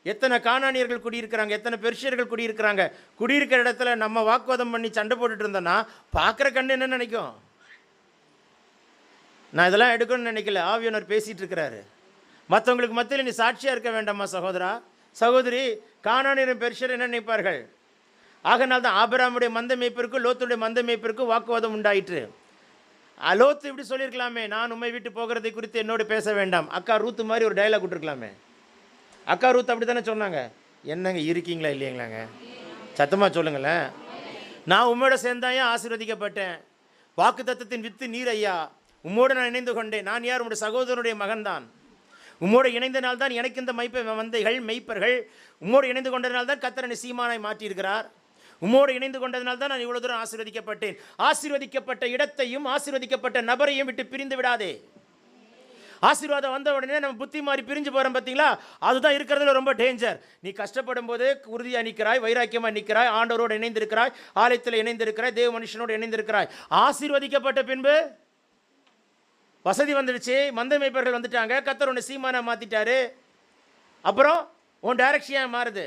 எத்தனை கானானியர்கள் குடியிருக்கிறாங்க, எத்தனை பெர்ஷியர்கள் குடியிருக்கிறாங்க. குடியிருக்கிற இடத்துல நம்ம வாக்குவாதம் பண்ணி சண்டை போட்டுட்டு இருந்தோன்னா பார்க்குற கண்டு என்ன நினைக்கும்? நான் இதெல்லாம் எடுக்கணும்னு நினைக்கல, ஆவியானவர் பேசிகிட்டு இருக்கிறாரு. மற்றவங்களுக்கு மத்தியில் நீ சாட்சியாக இருக்க வேண்டாமா சகோதரா சகோதரி? கானானியரும் பெர்ஷியர் என்ன நினைப்பார்கள்? ஆகனால் தான் ஆபிரகாமுடைய மந்தை மேய்ப்பிற்கும் லோத்துடைய மந்தை மேய்ப்பிற்கும் வாக்குவாதம் உண்டாயிற்று. லோத்து இப்படி சொல்லியிருக்கலாமே, நான் உண்மை விட்டு போகிறதை குறித்து என்னோடு பேச வேண்டாம். அக்கா ரூத்து மாதிரி ஒரு டைலாக் விட்டுருக்கலாமே. அக்கா ரூத் அப்படி தானே சொன்னாங்க. என்னங்க இருக்கீங்களா இல்லைங்களாங்க? சத்தமாக சொல்லுங்களேன். நான் உம்மோட சேர்ந்தாயா ஆசீர்வதிக்கப்பட்டேன். வாக்கு தத்தத்தின் வித்து நீர் ஐயா, உம்மோடு நான் இணைந்து கொண்டேன். நான் யார்? உங்களுடைய சகோதரனுடைய மகன்தான். உம்மோடு இணைந்தனால் தான் எனக்கு இந்த மந்தைகள் மெய்ப்பர்கள். உம்மோடு இணைந்து கொண்டதனால் தான் கர்த்தர் என்னை சீமானாய் மாற்றியிருக்கிறார். உம்மோடு இணைந்து கொண்டதனால் தான் நான் இவ்வளவு தூரம் ஆசீர்வதிக்கப்பட்டேன். ஆசீர்வதிக்கப்பட்ட இடத்தையும் ஆசீர்வதிக்கப்பட்ட நபரையும் விட்டு பிரிந்து விடாதே. ஆசீர்வாதம் வந்த உடனே நம்ம புத்தி மாறி பிரிஞ்சு போகிறோம் பார்த்தீங்களா? அதுதான் இருக்கிறதுல ரொம்ப டேஞ்சர். நீ கஷ்டப்படும் போது உறுதியாக நிற்கிறாய், வைராக்கியமாக நிற்கிறாய், ஆண்டவரோடு இணைந்திருக்கிறாய், ஆலயத்தில் இணைந்திருக்கிறாய், தேவ மனுஷனோடு இணைந்திருக்கிறாய். ஆசீர்வதிக்கப்பட்ட பின்பு வசதி வந்துடுச்சு, மந்தை மேய்ப்பர்கள் வந்துட்டாங்க, கர்த்தர் உன்னை சீமானா மாற்றிட்டாரு. அப்புறம் உன் டைரக்ஷன் மாறுது.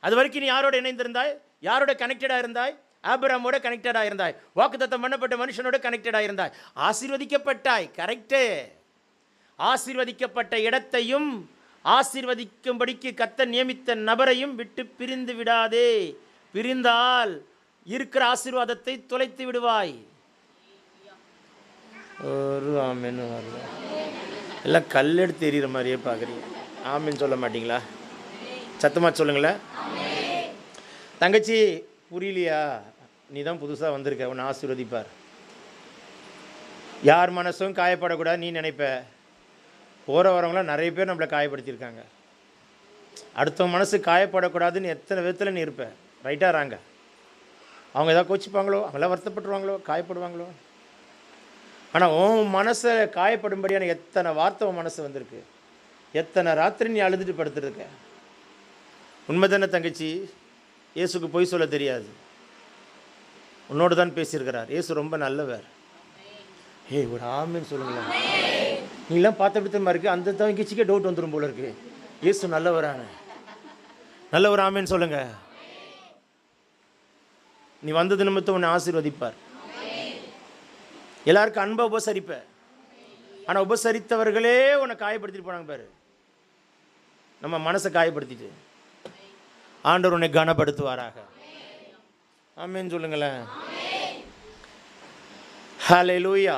அது வரைக்கும் நீ யாரோட இணைந்திருந்தாய்? யாரோட கனெக்டடாக இருந்தாய்? ஆபிரகாமோட கனெக்டடாக இருந்தாய். வாக்குத்தத்தம் பண்ணப்பட்ட மனுஷனோட கனெக்டடாக இருந்தாய். ஆசீர்வதிக்கப்பட்டாய். கரெக்டு. ஆசீர்வதிக்கப்பட்ட இடத்தையும் ஆசீர்வதிக்கும்படிக்கு கர்த்தர் நியமித்த நபரையும் விட்டு பிரிந்து விடாதே. பிரிந்தால் இருக்கிற ஆசீர்வாதத்தை தொலைத்து விடுவாய். ஒரு ஆமீன் வரல. எல்லாம் கல்லெடுத்து எறிகிற மாதிரியே பார்க்குறீங்க. ஆமீன் சொல்ல மாட்டிங்களா? சத்தமாக சொல்லுங்களேன். தங்கச்சி புரியலையா? நீ தான் புதுசாக வந்திருக்க, உன்னை ஆசீர்வதிப்பார். யார் மனசும் காயப்படக்கூடாது நீ நினைப்ப. போகிற வரவங்களாம் நிறைய பேர் நம்மளை காயப்படுத்தியிருக்காங்க. அடுத்தவங்க மனசு காயப்படக்கூடாதுன்னு எத்தனை விதத்தில் நீ இருப்ப. ரைட்டாக ராங்க? அவங்க எதாவது கோச்சிப்பாங்களோ, அவங்களாம் வருத்தப்பட்டுருவாங்களோ, காயப்படுவாங்களோ. ஆனால் உன் மனசை காயப்படும்படியான எத்தனை வார்த்தை உன் மனசு வந்திருக்கு. எத்தனை ராத்திரி நீ அழுதுட்டு படுத்துருக்க. உண்மை தானே தங்கச்சி? இயேசுக்கு பொய் சொல்ல தெரியாது. உன்னோடு தான் பேசியிருக்கிறார். இயேசு ரொம்ப நல்லவர். ஏய் ஒரு ஆமீன் சொல்லுங்களேன். நீலாம் பார்த்த பிடித்தமா இருக்குது. அந்த தங்கச்சிக்கே டவுட் வந்துடும் போல இருக்கு. இயேசு நல்லவரான நல்ல ஒரு ஆமீன் சொல்லுங்க. நீ வந்தது நிமித்தம் உன்னை ஆசீர்வதிப்பார். எல்லாருக்கும் அன்பை உபசரிப்ப. ஆனால் உபசரித்தவர்களே உன்னை காயப்படுத்திட்டு போனாங்க பாரு. நம்ம மனசை காயப்படுத்திட்டு ஆண்டவர் உன்னை கனப்படுத்துவாராக. ஆமீன் சொல்லுங்களேன். ஹல்லேலூயா.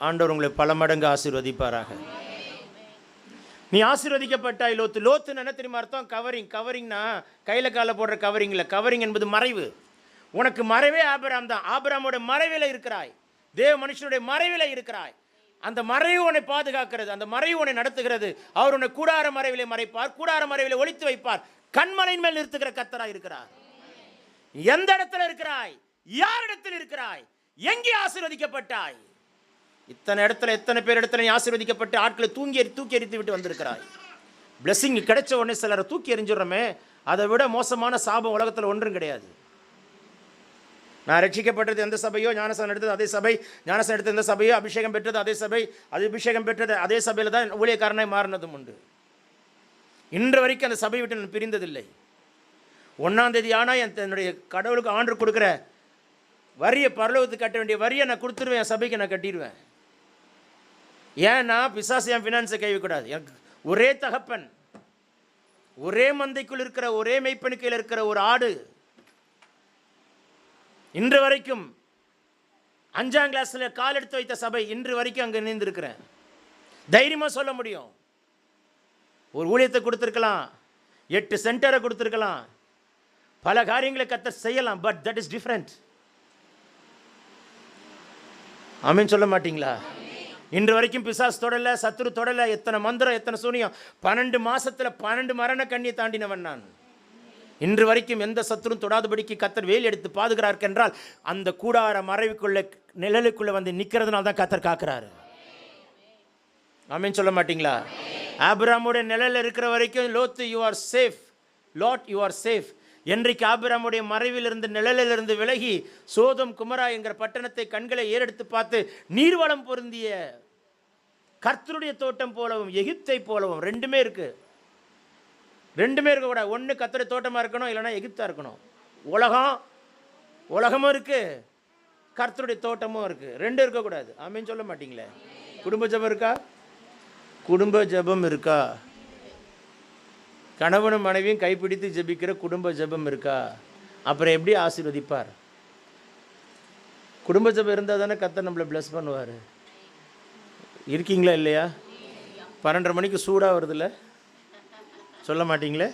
ஆண்டவர் உங்களை பல மடங்கு ஆசீர்வதிப்பாராக. நீ ஆசீர்வதிக்கப்பட்டாய். லோத்து என்ன தெரியுமா அர்த்தம்? கவரிங்னா கையில் காலை போடுற கவரிங் இல்லை. கவரிங் என்பது மறைவு. உனக்கு மறைவே ஆபிரகாம் தான். ஆபிரகாமோட மறைவில் இருக்கிறாய். தேவ மனுஷனுடைய மறைவில் இருக்கிறாய். அந்த மறைவு உன்னை பாதுகாக்கிறது. அந்த மறைவு உன்னை நடத்துகிறது. அவர் உன்னை கூடார மறைவிலே மறைப்பார், கூடார மறைவிலே ஒளித்து வைப்பார். கண்மலையின் மேல் நிறுத்துகிற கர்த்தராய் இருக்கிறார். எந்த இடத்துல இருக்கிறாய்? யாரிடத்தில் இருக்கிறாய்? எங்கே ஆசீர்வதிக்கப்பட்டாய்? இத்தனை இடத்துல எத்தனை பேர் இடத்துல நீ ஆசீர்வதிக்கப்பட்டு ஆட்களை தூக்கி எரித்து விட்டு வந்திருக்கிறாய். பிளெஸிங் கிடைச்ச உடனே சிலரை தூக்கி எறிஞ்சிடுறோமே, அதை விட மோசமான சாபம் உலகத்தில் ஒன்றும் கிடையாது. நான் ரட்சிக்கப்பட்டது எந்த சபையோ, ஞானஸ்நானம் எடுத்தது அதே சபை, ஞானஸ்நானம் எடுத்தது எந்த சபையோ, அபிஷேகம் பெற்றது அதே சபை, அது அபிஷேகம் பெற்றது அதே சபையில் தான் ஊழியக்காரனாய் மாறினதும் உண்டு. இன்று வரைக்கும் அந்த சபை விட்டு நான் பிரிந்ததில்லை. 1ஆம் தேதி ஆனால் என்னுடைய கடவுளுக்கு ஆண்டு கொடுக்குற வரியை, பரலோகத்துக்கு கட்ட வேண்டிய வரியை நான் கொடுத்துருவேன். என் சபைக்கு நான் கட்டிடுவேன். ஏன்னா பிசாசு என் ஃபினான்ஸை கைவிக்கூடாது. எனக்கு ஒரே தகப்பன், ஒரே மந்தைக்குள் இருக்கிற ஒரே மெய்ப்பனுக்கையில் இருக்கிற ஒரு ஆடு. இன்று வரைக்கும் 5ஆம் கிளாஸில் கால் எடுத்து வைத்த சபை இன்று வரைக்கும் அங்கே இணைந்திருக்கிறேன். தைரியமாக சொல்ல முடியும். ஒரு ஊழியத்தை கொடுத்துருக்கலாம், 8 சென்டரை கொடுத்துருக்கலாம், பல காரியங்களை கர்த்தர் செய்யலாம். But that is different. ஆமீன் சொல்ல மாட்டீங்களா? இன்று வரைக்கும் பிசாசு தொடலை, சத்துரு தொடலை. எத்தனை மந்திரம், எத்தனை சூனியம். 12 மாசத்துல 12 மரண கண்ணியை தாண்டினவன் நான். இன்று வரைக்கும் எந்த சத்துரும் தொடாதபடிக்கு கர்த்தர் வேலி எடுத்து பாதுகிறார் என்றால் அந்த கூடார மறைவுக்குள்ள நிழலுக்குள்ள வந்து நிற்கிறதுனால தான் கர்த்தர் காக்கிறாரு. ஆமீன் சொல்ல மாட்டீங்களா? ஆபிரகாமுடைய நிழல் இருக்கிற வரைக்கும் லோத்து you are safe, Lot you are safe. என்றைக்கு ஆபிரகாமுடைய மறைவிலிருந்து நிழலிலிருந்து விலகி சோதம் குமரா என்கிற பட்டணத்தை கண்களை ஏறெடுத்து பார்த்து நீர்வளம் பொருந்திய கர்த்தருடைய தோட்டம் போலவும் எகிப்தை போலவும் ரெண்டுமே இருக்கு. ரெண்டுமே இருக்கக்கூடாது. ஒன்று கர்த்தருடைய தோட்டமாக இருக்கணும், இல்லைன்னா எகிப்தா இருக்கணும். உலகமும் இருக்கு, கர்த்தருடைய தோட்டமும் இருக்கு. ரெண்டு இருக்கக்கூடாது. ஆமீன் சொல்ல மாட்டீங்களே? குடும்ப ஜெபம் இருக்கா? குடும்ப ஜெபம் இருக்கா? கணவனும் மனைவியும் கைப்பிடித்து ஜெபிக்கிற குடும்ப ஜெபம் இருக்கா? அப்புறம் எப்படி ஆசீர்வதிப்பார்? குடும்ப ஜெபம் இருந்தால் தானே கர்த்தர் நம்மளை பிளஸ் பண்ணுவார். இருக்கீங்களா இல்லையா? 12:30 மணிக்கு சூடாக வருதுல்ல, சொல்ல மாட்டீங்களே?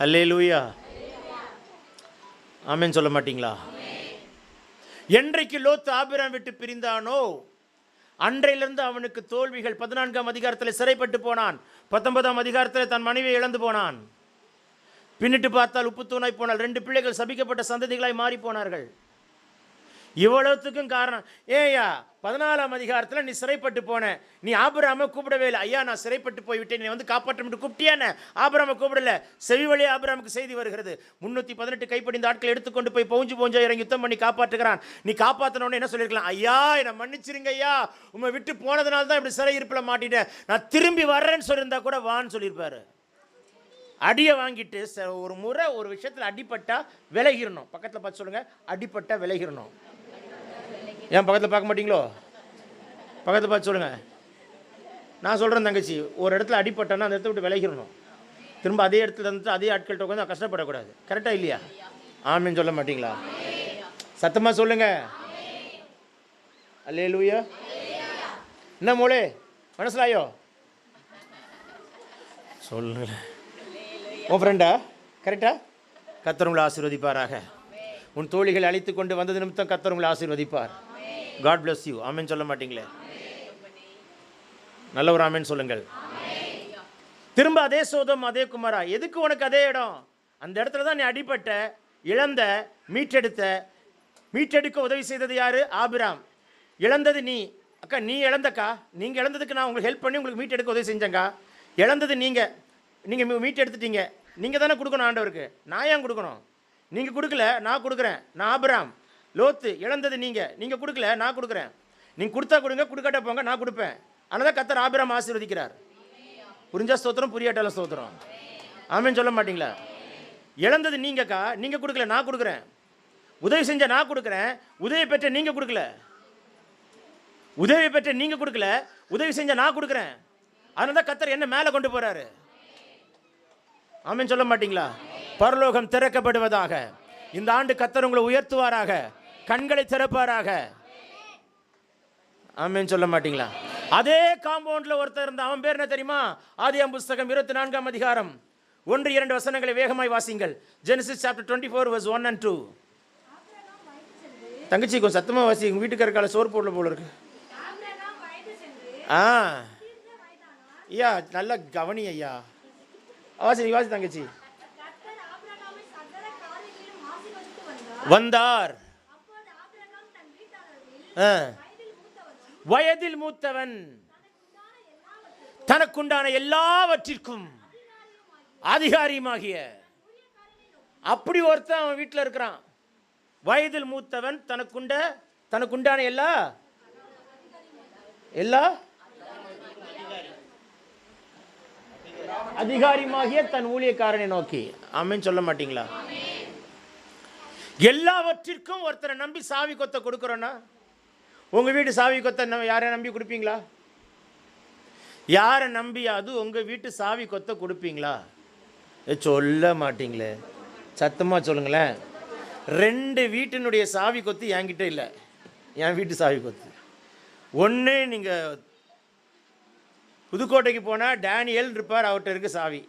அல்லேலூயா. ஆமீன் சொல்ல மாட்டீங்களா? என்றைக்கு லோத்து ஆபிரகாம் விட்டு பிரிந்தானோ அன்றையிலிருந்து அவனுக்கு தோல்விகள். 14ஆம் அதிகாரத்தில் சிறைப்பட்டு போனான். 19ஆம் அதிகாரத்தில் தன் மனைவியை இழந்து போனான். பின்னிட்டு பார்த்தால் உப்பு தூணாய் போனால். 2 பிள்ளைகள் சபிக்கப்பட்ட சந்ததிகளாய் மாறி போனார்கள். இவ்வளவுத்துக்கும் காரணம் ஏயா 14ஆம் அதிகாரத்தில் நீ சிறைப்பட்டு போன, நீ ஆபிரகாமை கூப்பிடவே இல்லை. ஐயா நான் சிறைப்பட்டு போய்விட்டேன், நீ வந்து காப்பாற்ற கூப்பிட்டியானே. ஆபிரகாமை கூப்பிடல. செவி வழியே ஆபிரகாமுக்கு செய்தி வருகிறது. 318 கைப்படிந்த ஆட்கள் எடுத்துக்கொண்டு போய் பவுஞ்சா இறங்கி யுத்தம் பண்ணி காப்பாற்றுகிறான். நீ காப்பாற்றினோன்னு என்ன சொல்லியிருக்கலாம்? ஐயா என்னை மன்னிச்சிருங்க ஐயா, உண்மை விட்டு போனதுனால தான் இப்படி சிறை இருப்பில் மாட்டிட்டேன், நான் திரும்பி வர்றேன்னு சொல்லியிருந்தா கூட வான்னு சொல்லியிருப்பாரு. அடியை வாங்கிட்டு ஒரு முறை ஒரு விஷயத்தில் அடிப்பட்டா விலகிடணும். பக்கத்தில் பார்த்து சொல்லுங்க, அடிப்பட்டா விலகிடணும். ஏன் பக்கத்தில் பார்க்க மாட்டீங்களோ? பக்கத்தில் பார்த்து சொல்லுங்கள். நான் சொல்கிறேன் தங்கச்சி, ஒரு இடத்துல அடிப்பட்டேன்னா அந்த இடத்த விட்டு விலகிடணும். திரும்ப அதே இடத்துல இருந்துட்டு அதே ஆட்கள்கிட்ட உட்காந்து கஷ்டப்படக்கூடாது. கரெக்டாக இல்லையா? ஆமின்னு சொல்ல மாட்டீங்களா? சத்தமாக சொல்லுங்க. அல்லேலூயா. என்ன மூளை மனசிலாயோ சொல்லுங்க. உன் ஃப்ரெண்டா? கரெக்டா? கர்த்தர் உங்களை ஆசீர்வதிப்பாராக. உன் தோழிகளை அழைத்து கொண்டு வந்தது நிமித்தம் கர்த்தர் உங்களை ஆசீர்வதிப்பார். God bless you. ஆமென் சொல்ல மாட்டீங்களே? நல்ல ஒரு ஆமென் சொல்லுங்கள். திரும்ப அதே சோதம் அதே குமாரா. எதுக்கு உனக்கு அதே இடம்? அந்த இடத்துல தான் நீ அடிபட்ட, இழந்த, மீட்டெடுக்க உதவி செய்தது யாரு? ஆபிராம். இழந்தது நீ. அக்கா நீ இழந்தக்கா, நீங்கள் இழந்ததுக்கு நான் உங்களுக்கு ஹெல்ப் பண்ணி உங்களுக்கு மீட்டெடுக்க உதவி செஞ்சேங்க்கா. இழந்தது நீங்கள் மீட்டெடுத்துட்டீங்க. நீங்கள் தானே கொடுக்கணும் ஆண்டவருக்கு. நான் ஏன் கொடுக்கணும்? நீங்கள் கொடுக்கல, நான் கொடுக்குறேன். நான் ஆபிராம். லோத்து இழந்தது நீங்கள் கொடுக்கல, நான் கொடுக்குறேன். நீங்கள் கொடுத்தா கொடுங்க, கொடுக்காட்ட போங்க, நான் கொடுப்பேன். அதனால தான் கர்த்தர் ஆபிராம் ஆசீர்வதிக்கிறார். புரிஞ்சா ஸ்தோத்திரம், புரியாட்டாலும் ஸ்தோத்திரம். ஆமென் சொல்ல மாட்டீங்களா? இழந்தது நீங்கக்கா, நீங்கள் கொடுக்கல, நான் கொடுக்குறேன். உதவி செஞ்ச நான் கொடுக்குறேன், உதவி பெற்ற நீங்கள் கொடுக்கல. உதவி பெற்ற நீங்கள் கொடுக்கல, உதவி செஞ்ச நான் கொடுக்குறேன். அதனால தான் கர்த்தர் என்ன மேலே கொண்டு போகிறாரு. ஆமென் சொல்ல மாட்டீங்களா? பரலோகம் திறக்கப்படுவதாக. இந்த ஆண்டு கர்த்தர் உங்களை உயர்த்துவாராக, கண்களை திறப்பாராக. ஆமென் சொல்ல மாட்டீங்களா? அதே காம்பவுண்டில் ஒருத்தர் இருந்த, அவன் பேர் என்ன தெரியுமா? ஆதியாகமம் புஸ்தகம் 24ஆம் அதிகாரம் 1-2 வசனங்களை வேகமாய் வாசிங்கள். Genesis chapter 24 verse 1 and 2. தங்கச்சி கொஞ்சம் சத்தமாக வாசி, உங்கள் வீட்டுக்கார சோறு போடல போல இருக்கு. ஐயா நல்லா கவனி ஐயா. வாசி தங்கச்சி. வந்தார். வயதில் மூத்தவன், தனக்குண்டான எல்லாவற்றிற்கும் அதிகாரியுமாகிய. அப்படி ஒருத்தன் அவன் வீட்டில் இருக்கிறான். வயதில் மூத்தவன், தனக்குண்டான எல்லா அதிகாரியுமாகிய தன் ஊழியக்காரனை நோக்கி. ஆமென் சொல்ல மாட்டீங்களா? எல்லாவற்றிற்கும் ஒருத்தரை நம்பி சாவி கொத்த கொடுக்குறோன்னா, உங்கள் வீட்டு சாவி கொத்த யாரை நம்பி கொடுப்பீங்களா? யாரை நம்பி அது உங்கள் வீட்டு சாவி கொத்த கொடுப்பீங்களா? சொல்ல மாட்டீங்களே, சத்தமாக சொல்லுங்களேன். 2 வீட்டினுடைய சாவி கொத்து என்கிட்ட இல்லை. என் வீட்டு சாவி கொத்து ஒன்று. நீங்கள் புதுக்கோட்டைக்கு போனால் டேனியல் இருப்பார், அவர்கிட்ட இருக்குது சாவி.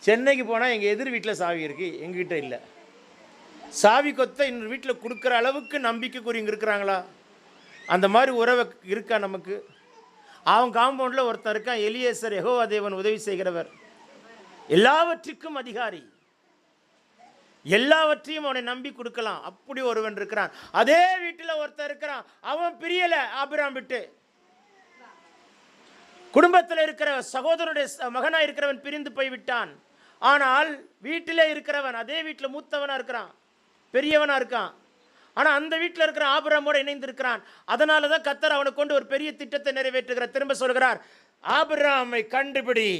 சென்னைக்கு போனால் எங்கள் எதிர் வீட்டில் சாவி இருக்குது, எங்ககிட்ட இல்லை. சாவி கொத்த இன்னொரு வீட்டில் கொடுக்குற அளவுக்கு நம்பிக்கைக்குரியவங்க இருக்கிறாங்களா? அந்த மாதிரி உறவு இருக்கா நமக்கு? அவன் காம்பவுண்டில் ஒருத்தர் இருக்கான், எலியேசர், யெகோவா தேவன் உதவி செய்கிறவர், எல்லாவற்றுக்கும் அதிகாரி. எல்லாவற்றையும் அவனை நம்பி கொடுக்கலாம். அப்படி ஒருவன் இருக்கிறான். அதே வீட்டில் ஒருத்தர் இருக்கிறான், அவன் பிரியலை ஆபிராம் விட்டு. குடும்பத்தில் இருக்கிற சகோதரனுடைய மகனாக இருக்கிறவன் பிரிந்து போய்விட்டான். ஆனால் வீட்டிலே இருக்கிறவன் அதே வீட்டில் மூத்தவனாக இருக்கிறான், பெரியவனாக இருக்கான். ஆனால் அந்த வீட்டில் இருக்கிற ஆபிரகாமோடு இணைந்திருக்கிறான். அதனால தான் கர்த்தர் அவனை கொண்டு ஒரு பெரிய திட்டத்தை நிறைவேற்றுகிறார். திரும்ப சொல்கிறார், ஆபிரகாமை கண்டுபிடி,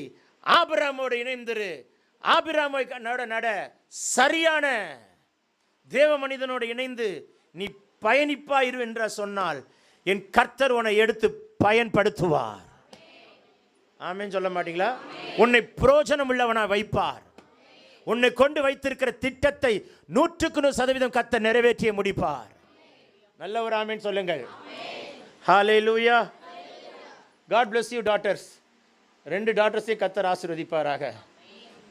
ஆபிரகாமோடு இணைந்திரு, ஆபிரகாமை நட. சரியான தேவ மனிதனோடு இணைந்து நீ பயணிப்பாயிரு என்று சொன்னால் என் கர்த்தர் உன்னை எடுத்து பயன்படுத்துவார். ஆமென் சொல்ல மாட்டீங்களா? உன்னை பிரயோஜனம் உள்ளவனா வைப்பார். உன்னை கொண்டு வைத்திருக்கிற திட்டத்தை 100% கர்த்தர் நிறைவேற்றிய முடிப்பார். நல்ல ஒரு ஆமென் சொல்லுங்கள். ஹalleluya. God bless you daughters. 2 டாட்டர்ஸையும் கர்த்தர் ஆசீர்வதிப்பாராக.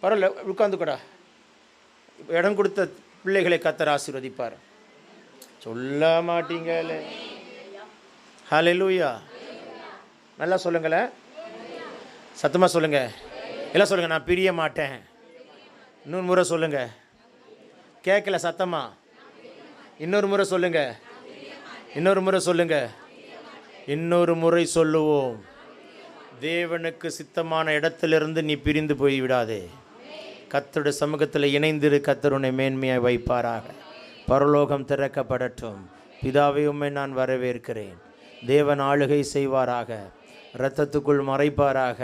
பரவாயில்ல, உட்கார்ந்து கூட. இடம் கொடுத்த பிள்ளைகளை கர்த்தர் ஆசீர்வதிப்பார். சொல்ல மாட்டீங்களே. ஹல்லேலூயா. நல்லா சொல்லுங்களேன், சத்தமாக சொல்லுங்க, எல்லாம் சொல்லுங்க. நான் பிரிய மாட்டேன். இன்னொரு முறை சொல்லுங்க, கேட்கல சத்தமா. இன்னொரு முறை சொல்லுங்க, இன்னொரு முறை சொல்லுங்க, இன்னொரு முறை சொல்லுவோம். தேவனுக்கு சித்தமான இடத்திலிருந்து நீ பிரிந்து போய் விடாதே. கர்த்தருடைய சமூகத்தில் இணைந்திரு. கர்த்தர் உன்னை மேன்மையாக வைப்பாராக. பரலோகம் திறக்கப்படட்டும். பிதாவே, உம்மை நான் வரவேற்கிறேன். தேவன் ஆளுகை செய்வாராக. இரத்தத்துக்குள் மறைப்பாராக.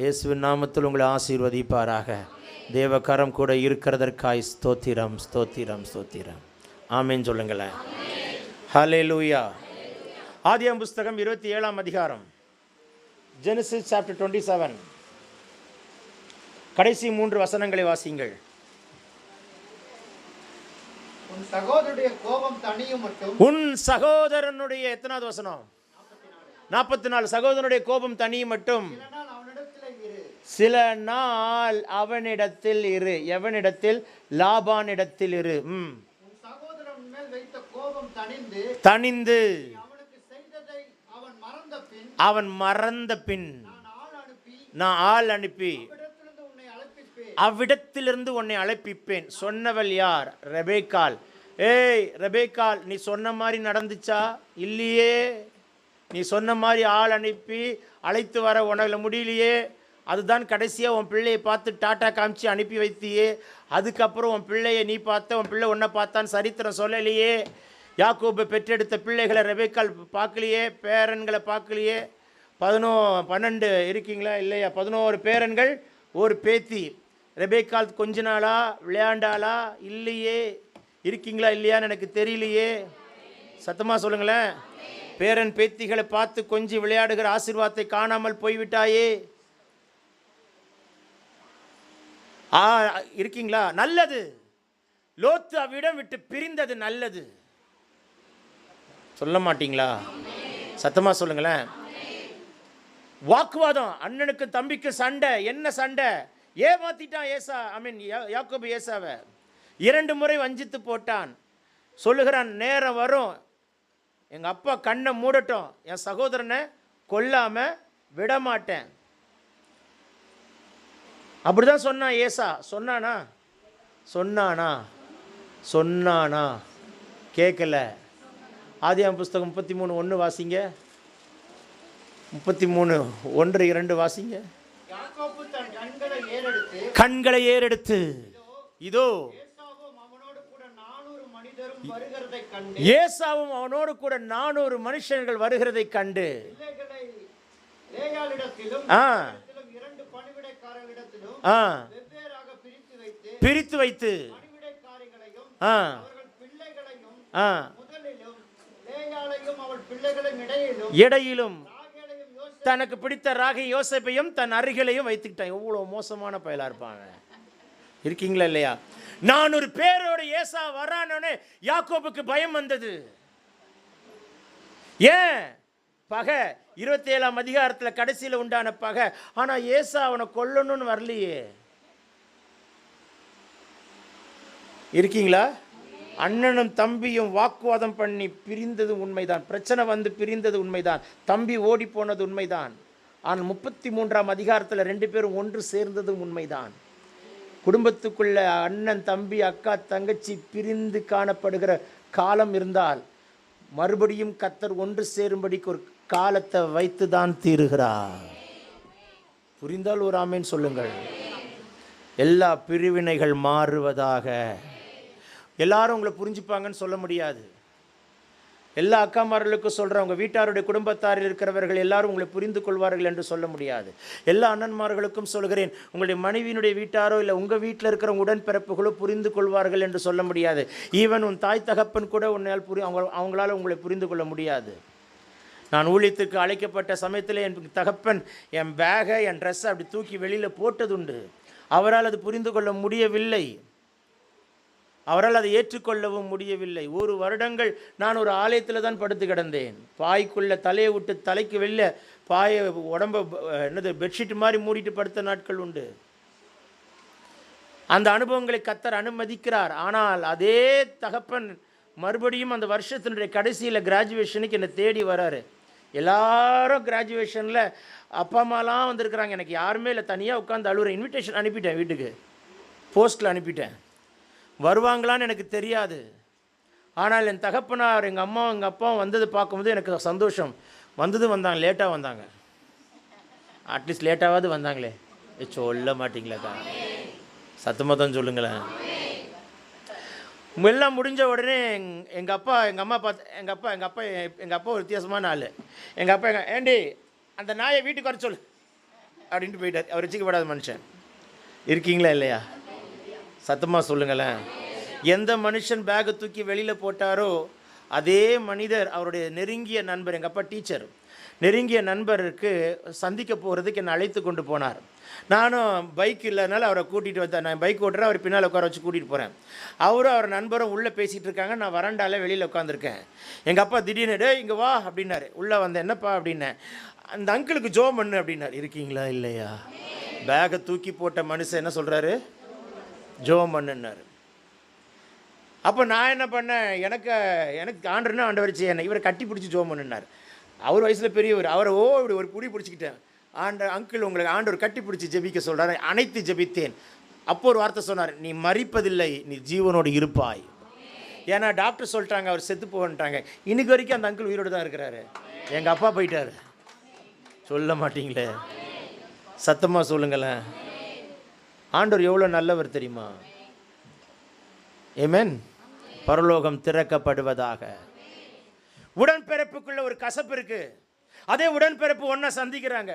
இயேசுவின் நாமத்தில் உங்களை ஆசீர்வதிப்பாராக. தேவ கரம் கூட இருக்கிறதற்காய் ஸ்தோத்திரம், ஸ்தோத்திரம், ஸ்தோத்திரம். ஆமேன் சொல்லுங்களேன். ஹல்லேலூயா. ஆதியாகமம் புஸ்தகம் 27ஆம் அதிகாரம், ஜெனசிஸ் சாப்டர் 27, கடைசி 3 வசனங்களை வாசிங்கள். உன் சகோதரனுடைய கோபம் தணியும் மட்டும். உன் சகோதரனுடைய எத்தனாவது வசனம்? 44. சகோதரனுடைய கோபம் தணியும் மட்டும் சில நாள் அவனிடத்தில் இரு. எவனிடத்தில்? லாபானிடத்தில் இரு. உன் சகோதரன் மேல் வைத்த கோபம் தணிந்து அவன் மறந்த பின் நான் ஆள் அனுப்பி அவ்விடத்திலிருந்து உன்னை அழைப்பிப்பேன். சொன்னவள் யார்? ரெபேக்காள். ஏய் ரெபேக்காள், நீ சொன்ன மாதிரி நடந்துச்சா? இல்லையே. நீ சொன்ன மாதிரி ஆள் அனுப்பி அழைத்து வர உனக்கு முடியலையே. அதுதான் கடைசியாக உன் பிள்ளையை பார்த்து டாட்டா காமிச்சு அனுப்பி வைத்தியே. அதுக்கப்புறம் உன் பிள்ளையை நீ பார்த்த, உன் பிள்ளை உன்னை பார்த்தான்னு சரித்திரம் சொல்லலையே. யாக்கோபு பெற்றெடுத்த பிள்ளைகளை ரெபேக்காள் பார்க்கலையே, பேரன்களை பார்க்கலையே. 12 இருக்கீங்களா? இல்லையா? 11 பேரன்கள், ஒரு பேத்தி. ரெபேக்காள் கொஞ்ச நாளா விளையாண்டாளா? இல்லையே. இருக்கீங்களா இல்லையான்னு எனக்கு தெரியலையே. சத்தமாக சொல்லுங்களேன். பேரன் பேத்திகளை பார்த்து கொஞ்சம் விளையாடுகிற ஆசீர்வாதத்தை காணாமல் போய்விட்டாயே. இருக்கீங்களா? நல்லது. லோத்து அவ்விடம் விட்டு பிரிந்தது நல்லது. சொல்ல மாட்டீங்களா? சத்தமா சொல்லுங்களேன். வாக்குவாதம், அண்ணனுக்கு தம்பிக்கு சண்டை. என்ன சண்டை? ஏமாத்திட்டான் யாக்கோபு ஏசாவை 2 முறை வஞ்சித்து போட்டான். சொல்லுகிறான், நேரம் வரும், எங்கள் அப்பா கண்ணை மூடட்டும், என் சகோதரனை கொல்லாம விடமாட்டேன். அப்படிதான் சொன்னான் ஏசா. சொன்னானா? சொன்னானா? சொன்னானா? கேட்கல. ஆதியாகமம் புஸ்தகம் 33:1 வாசிங்க. 33:1-2 வாசிங்க. கண்களை ஏறெடுத்து இதோ ஏசாவும் அவனோடு கூட 400 மனுஷர்கள் வருகிறதை கண்டு பிரித்து வைத்து இடையிலும் தனக்கு பிடித்த ராகை யோசேப்பையும் தன் அருகிலையும் வைத்துக்கிட்டான். எவ்வளவு மோசமான பயலா இருப்பாங்க. இருக்கீங்களா இல்லையா? 400 பேரோடு ஏசா வரானே யாக்கோபுக்கு பயம் வந்தது. ஏன்? பகை. 27ஆம் அதிகாரத்தில் கடைசியில் உண்டான பகை. ஆனா ஏசா அவனை கொல்லணும்னு வரலையே. இருக்கீங்களா? அண்ணனும் தம்பியும் வாக்குவாதம் பண்ணி பிரிந்தது உண்மைதான். பிரச்சனை வந்து பிரிந்தது உண்மைதான். தம்பி ஓடி போனது உண்மைதான். ஆனால் 33ஆம் அதிகாரத்தில் 2 பேரும் ஒன்று சேர்ந்ததும் உண்மைதான். குடும்பத்துக்குள்ள அண்ணன் தம்பி அக்கா தங்கச்சி பிரிந்து காணப்படுகிற காலம் இருந்தால் மறுபடியும் கர்த்தர் ஒன்று சேரும்படிக்கு ஒரு காலத்தை வைத்து தான் தீருகிறார். புரிந்தால் ஒரு ஆமேன் சொல்லுங்கள். எல்லா பிரிவினைகள் மாறுவதாக. எல்லாரும் உங்களை புரிஞ்சுப்பாங்கன்னு சொல்ல முடியாது. எல்லா அக்காமார்களுக்கும் சொல்கிறேன், உங்கள் வீட்டாருடைய குடும்பத்தாரில் இருக்கிறவர்கள் எல்லாரும் உங்களை புரிந்து கொள்வார்கள் என்று சொல்ல முடியாது. எல்லா அண்ணன்மார்களுக்கும் சொல்கிறேன், உங்களுடைய மனைவியினுடைய வீட்டாரோ இல்லை உங்கள் வீட்டில் இருக்கிற உடன்பிறப்புகளோ புரிந்து கொள்வார்கள் என்று சொல்ல முடியாது. ஈவன் உன் தாய் தகப்பன் கூட உன்னால் அவங்களால உங்களை புரிந்து கொள்ள முடியாது. நான் ஊழியத்துக்கு அழைக்கப்பட்ட சமயத்தில் என் தகப்பன் என் பேகை என் ட்ரெஸ்ஸை அப்படி தூக்கி வெளியில் போட்டதுண்டு. அவரால் அது புரிந்து கொள்ள முடியவில்லை. அவரால் அதை ஏற்றுக்கொள்ளவும் முடியவில்லை. 1 வருடங்கள் நான் ஒரு ஆலயத்தில் தான் படுத்து கிடந்தேன். பாய்க்குள்ளே தலையை விட்டு தலைக்கு வெளில பாயை உடம்ப பெட்ஷீட் மாதிரி மூடிட்டு படுத்த நாட்கள் உண்டு. அந்த அனுபவங்களை கர்த்தர் அனுமதிக்கிறார். ஆனால் அதே தகப்பன் மறுபடியும் அந்த வருஷத்தினுடைய கடைசியில் கிராஜுவேஷனுக்கு என்னை தேடி வராரு. எல்லாரும் கிராஜுவேஷனில் அப்பா அம்மாலாம் வந்திருக்கிறாங்க, எனக்கு யாருமே இல்லை, தனியாக உட்காந்து அழுகுறேன். இன்விடேஷன் அனுப்பிட்டேன், வீட்டுக்கு போஸ்ட்டில் அனுப்பிட்டேன். வருவாங்களான்னு எனக்கு தெரியாது. ஆனால் என் தகப்பனார், எங்கள் அம்மாவும் எங்கள் அப்பாவும் வந்தது பார்க்கும்போது எனக்கு சந்தோஷம். வந்தாங்க, லேட்டாக வந்தாங்க. அட்லீஸ்ட் லேட்டாவது வந்தாங்களே. சொல்ல மாட்டிங்களாக்கா? சத்தமாக தான் சொல்லுங்களேன். எல்லாம் முடிஞ்ச உடனே எங்கள் அப்பா எங்கள் அம்மா பார்த்து எங்கள் அப்பா ஒரு வித்தியாசமான ஆள். எங்கள் அப்பா ஏண்டி அந்த நாயை வீட்டுக்கு வர சொல்லு அப்படின்ட்டு போயிட்டார். அவர் வச்சுக்கப்படாத மனுஷன். இருக்கீங்களா இல்லையா? சத்தமாக சொல்லுங்களேன். எந்த மனுஷன் பேக்கை தூக்கி வெளியில் போட்டாரோ அதே மனிதர் அவருடைய நெருங்கிய நண்பர், எங்கள் அப்பா டீச்சர், நெருங்கிய நண்பருக்கு சந்திக்க போகிறதுக்கு என்னை அழைத்து கொண்டு போனார். நானும் பைக் இல்லைனால அவரை கூட்டிகிட்டு வந்தேன். நான் பைக் ஓட்டுறேன், அவர் பின்னால் உட்கார வச்சு கூட்டிகிட்டு போகிறேன். அவரும் அவர் நண்பரும் உள்ளே பேசிகிட்டு இருக்காங்க, நான் வராண்டால வெளியில் உட்காந்துருக்கேன். எங்கள் அப்பா திடீர்னு டே இங்கே வா அப்படின்னாரு. உள்ளே வந்தேன். என்னப்பா அப்படின்னேன். அந்த அங்கிளுக்கு ஜோம் பண்ணு அப்படின்னாரு. இருக்கீங்களா இல்லையா? பேக்கை தூக்கி போட்ட மனுஷன் என்ன சொல்கிறாரு? ஜோம் பண்ணுன்னாரு. அப்போ நான் என்ன பண்ணேன், எனக்கு ஆண்டர்னா ஆண்டவர் செய்ய இவரை கட்டி பிடிச்சி ஜோம் பண்ணுனார். அவர் வயசில் பெரியவர். அவரை இப்படி ஒரு புடி பிடிச்சிக்கிட்டேன். அங்கிள் உங்களுக்கு ஆண்டவர் கட்டி பிடிச்சி ஜெபிக்க சொல்கிறார். அனைத்து ஜெபித்தேன். அப்போ ஒரு வார்த்தை சொன்னார், நீ மரிப்பதில்லை, நீ ஜீவனோடு இருப்பாய். ஏன்னா டாக்டர் சொல்லிட்டாங்க அவர் செத்து போன்ட்டாங்க. இன்னைக்கு வரைக்கும் அந்த அங்கிள் உயிரோடு தான் இருக்கிறாரு. எங்கள் அப்பா போயிட்டார். சொல்ல மாட்டீங்களே? சத்தமாக சொல்லுங்களேன். ஆண்டவர் எவ்வளோ நல்லவர் தெரியுமா? ஆமென். பரலோகம் திறக்கப்படுவதாக. உடன்பிறப்புக்குள்ள ஒரு கசப்பு இருக்கு. அதே உடன்பிறப்பு ஒன்னா சந்திக்கிறாங்க.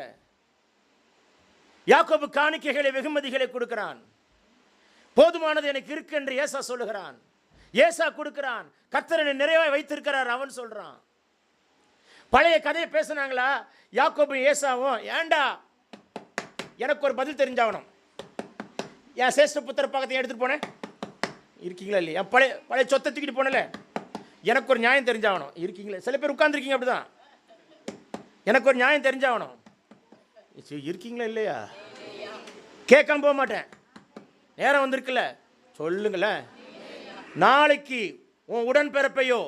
யாக்கோபு காணிக்கைகளை வெகுமதிகளை கொடுக்கிறான். போதுமானது எனக்கு இருக்கு என்று ஏசா சொல்லுகிறான். ஏசா கொடுக்கிறான். கர்த்தர் நிறைவாய் வைத்திருக்கிறார் அவன் சொல்றான். பழைய கதையை பேசினாங்களா யாக்கோபு ஏசாவும்? ஏண்டா எனக்கு ஒரு பதில் தெரிஞ்சாகணும். என் சேஷ்ட புத்திர பக்கத்தை எடுத்துட்டு போனேன். இருக்கீங்களா இல்லையா? பழைய சொத்தை தூக்கிட்டு போனல, எனக்கு ஒரு நியாயம் தெரிஞ்சாகணும். இருக்கீங்களா? சில பேர் உட்கார்ந்துருக்கீங்க அப்படிதான். எனக்கு ஒரு நியாயம் தெரிஞ்சாகணும். இருக்கீங்களா இல்லையா? கேட்காம போக மாட்டேன். நேரம் வந்திருக்குல்ல, சொல்லுங்களேன். நாளைக்கு உன் உடன்பிறப்பையோ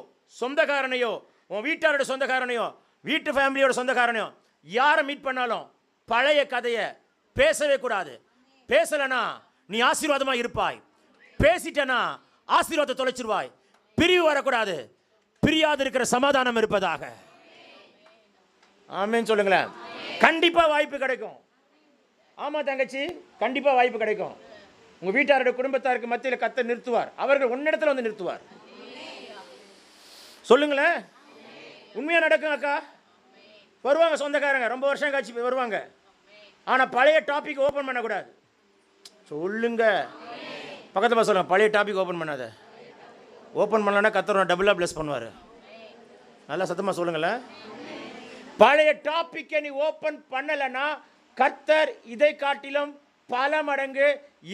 சொந்தக்காரனையோ உன் வீட்டாரோட சொந்தக்காரனையோ வீட்டு ஃபேமிலியோட சொந்தக்காரனையோ யாரை மீட் பண்ணாலும் பழைய கதையை பேசவே கூடாது. பேசலனா நீ ஆசீர்வாதமாக இருப்பாய். பேசிட்டனா ஆசீர்வாதத்தை தொலைச்சிருவாய். பிரிவு வரக்கூடாது. பிரியாது இருக்கிற சமாதானம் இருப்பதாக. ஆமென் சொல்லுங்களேன். கண்டிப்பா வாய்ப்பு கிடைக்கும். ஆமா தங்கச்சி, கண்டிப்பா வாய்ப்பு கிடைக்கும். உங்க வீட்டாரோட குடும்பத்தாருக்கு மத்தியில் கர்த்தர் நிறுத்துவார். அவர்கள் உன்னிடத்துல வந்து நிறுத்துவார். சொல்லுங்களேன். உண்மையா நடக்கும் அக்கா. வருவாங்க சொந்தக்காரங்க, ரொம்ப வருஷம் கழிச்சு வருவாங்க. ஆனா பழைய டாபிக் ஓபன் பண்ணக்கூடாது. சொல்லுங்க. பக்கத்தில் சொல்லுங்க, பழைய டாபிக் ஓப்பன் பண்ணாத. ஓப்பன் பண்ணலன்னா கர்த்தர் டபுளாக பிளஸ் பண்ணுவார். நல்லா சத்தமாக சொல்லுங்களேன். பழைய டாப்பிக்கை நீ ஓப்பன் பண்ணலைன்னா கர்த்தர் இதை காட்டிலும் பல மடங்கு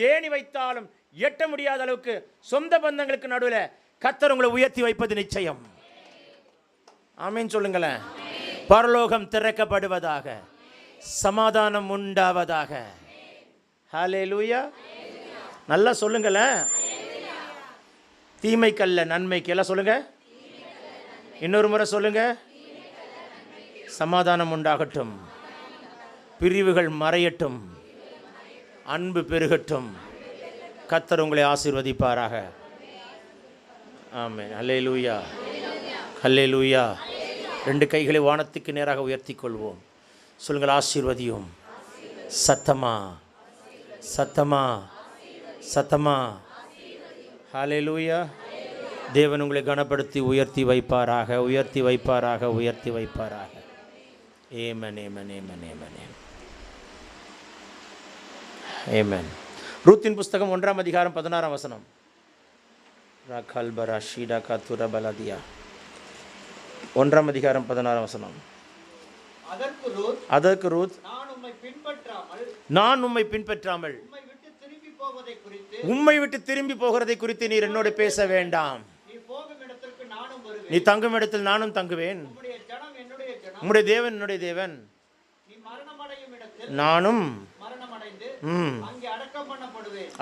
ஏணி வைத்தாலும் எட்ட முடியாத அளவுக்கு சொந்த பந்தங்களுக்கு நடுவில் கர்த்தர் உங்களை உயர்த்தி வைப்பது நிச்சயம். ஆமென் சொல்லுங்களேன். பரலோகம் திறக்கப்படுவதாக. சமாதானம் உண்டாவதாக. ஹல்லேலூயா. நல்லா சொல்லுங்களேன். தீமைக்கல்ல நன்மைக்கு. எல்லாம் சொல்லுங்க. இன்னொரு முறை சொல்லுங்க. சமாதானம் உண்டாகட்டும். பிரிவுகள் மறையட்டும். அன்பு பெருகட்டும். கர்த்தர் உங்களை ஆசீர்வதிப்பாராக. ஆமென். ஹல்லேலூயா. ஹல்லேலூயா. ரெண்டு கைகளை வானத்துக்கு நேராக உயர்த்தி கொள்வோம். சொல்லுங்கள், ஆசீர்வதியும். சத்தமா சத்தமா சத்தமா. ஹல்லேலூயா. தேவன் உங்களை கனப்படுத்தி உயர்த்தி வைப்பாராக, உயர்த்தி வைப்பாராக, உயர்த்தி வைப்பாராக. ஆமென், ஆமென், ஆமென், ஆமென், ஆமென். ரூத்தின் புஸ்தகம் 1ஆம் அதிகாரம் 16ஆம் வசனம். ராகல்பரா ஷீடா காத்துரா பலதியா. 1ஆம் அதிகாரம் 16ஆம் வசனம். அதற்கு ரூத், நான் உம்மை பின்பற்றாமல் உம்மை விட்டு திரும்பி போகிறதை குறித்து நீர் என்னோடு பேச வேண்டாம். நீ தங்கும் இடத்தில் நானும் தங்குவேன். உம்முடைய தேவன் என்னுடைய தேவன். நானும்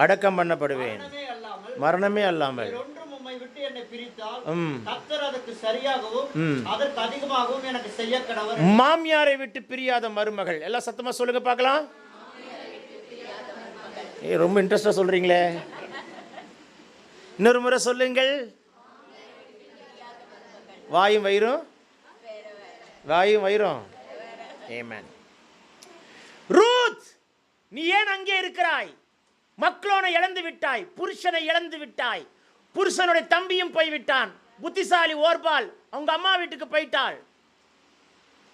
அடக்கம் பண்ணப்படுவேன். மரணமே அல்லாமல் பிரித்தால் கர்த்தர் அதுக்கு சரியாகவும் அதற்கு அதிகமாகவும் எனக்கு செய்ய கடவர். மாமியாரை விட்டு பிரியாத மருமகள். எல்லாம் சத்தமா சொல்லுங்க பார்க்கலாம். ரொம்ப இன்ட்ரெஸ்டா சொல்றீங்களே, இன்னொரு முறை சொல்லுங்கள். வாயும் வயிறும் வாயும் வயிறும். ஆமென். ரூத், நீ ஏன் அங்கே இருக்கிறாய்? மக்களோனை இழந்து விட்டாய், புருஷனை இழந்து விட்டாய், புருஷனுடைய தம்பியும் போய்விட்டான், புத்திசாலி ஓர்பால் அவங்க அம்மா வீட்டுக்கு போயிட்டாள்.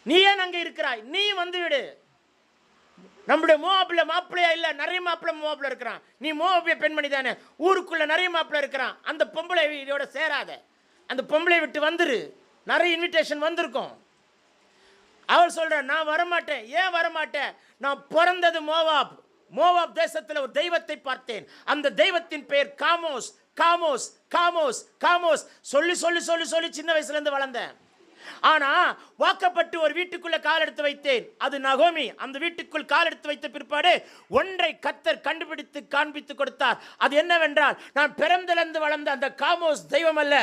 நீ ஏன் அங்கே இருக்கிறாய்? நீ வந்து விடு. நம்முடைய மோவாபில மாப்பிள்ளையா இல்ல, நிறைய மாப்பிள்ளை மோவாபில இருக்கிறான். நீ மோவாபிய பெண்மணி தானே, ஊருக்குள்ள நிறைய மாப்பிள்ளை இருக்கிறான். அந்த பொம்பளை இதோட சேராத, அந்த பொம்பளை விட்டு வந்துரு. நிறைய இன்விடேஷன் வந்திருக்கும். அவள் சொல்ற, நான் வரமாட்டேன். ஏன் வரமாட்டேன்? நான் பிறந்தது மோவாப். மோவாப் தேசத்தில் ஒரு தெய்வத்தை பார்த்தேன். அந்த தெய்வத்தின் பெயர் காமோஸ். காமோஸ் காமோஸ் காமோஸ் சொல்லி சொல்லி சொல்லி சொல்லி சின்ன வயசுல இருந்து வளர்ந்தேன். ஆனா வாக்கப்பட்டு ஒரு வீட்டுக்குள்ள கால் எடுத்து வைத்தேன். அது நகோமி. அந்த வீட்டுக்குள் கால் எடுத்து வைத்த பிற்பாடு ஒன்றை கர்த்தர் கண்டுபிடித்து காண்பித்து கொடுத்தார். அது என்னவென்றால், நான் பிறந்திலிருந்து வளர்ந்த அந்த காமோஸ் தெய்வம் அல்ல,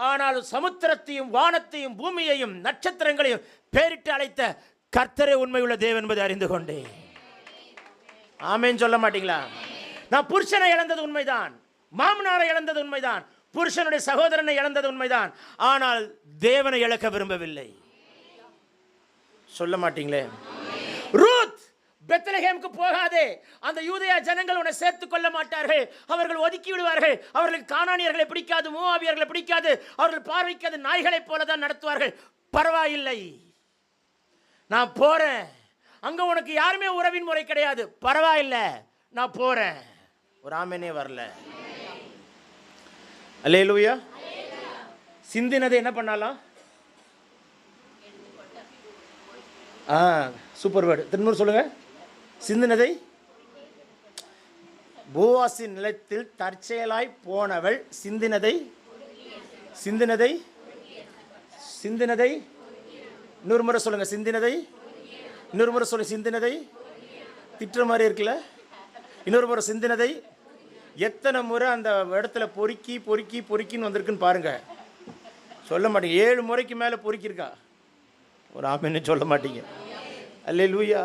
ஆனால் சமுத்திரத்தையும் வானத்தையும் பூமியையும் நட்சத்திரங்களையும் பேரிட்டு அழைத்த கர்த்தரே உண்மையுள்ள தேவன் என்பதை அறிந்து கொண்டேன். ஆமென் சொல்ல மாட்டீங்களா? நான் புருஷனை இழந்தது உண்மைதான், மாமனாரை இழந்தது உண்மைதான், புருஷனுடைய சகோதரனை இழந்தது உண்மைதான், ஆனால் தேவனை இழக்க விரும்பவில்லை. சொல்ல மாட்டீங்களே? ரூத், பெத்லகேமுக்கு போகாதே. அந்த யூதேயா ஜனங்கள் உன்னை சேர்த்துக் கொள்ள மாட்டார்கள். அவர்கள் ஒதுக்கி விடுவார்கள். அவர்களுக்கு கானானியர்களை பிடிக்காது, மோவாபியர்களை பிடிக்காது. அவர்கள் பார்வைக்காது நாய்களைப் போல தான் நடத்துவார்கள். பரவாயில்லை, நான் போறேன். அங்க உனக்கு யாருமே உறவின் முறை கிடையாது. பரவாயில்லை, நான் போறேன். ஒரு ஆமெனே வரல. அல்லேலூயா. சிந்தினதை என்ன பண்ணலாம்? Super word. திரும்ப சொல்லுங்க. சிந்தினதை. போவாசின் நிலத்தில் தற்செயலாய் போனவள் சிந்தினதை சிந்தினதை சிந்தினதை இன்னொரு முறை சொல்லுங்க. சிந்தினதை. இன்னொரு முறை சொல்லுங்க. சிந்தினதை. திட்டுற மாதிரி இருக்குல்ல? இன்னொரு முறை சிந்தினதை. எத்தனை முறை அந்த இடத்துல பொறுக்கி பொறுக்கி பொறுக்கின்னு வந்திருக்குன்னு பாருங்க. சொல்ல மாட்டீங்க. 7 முறைக்கு மேலே பொறுக்கியிருக்கா. ஒரு ஆமென்னு சொல்ல மாட்டீங்க. அல்லேலூயா.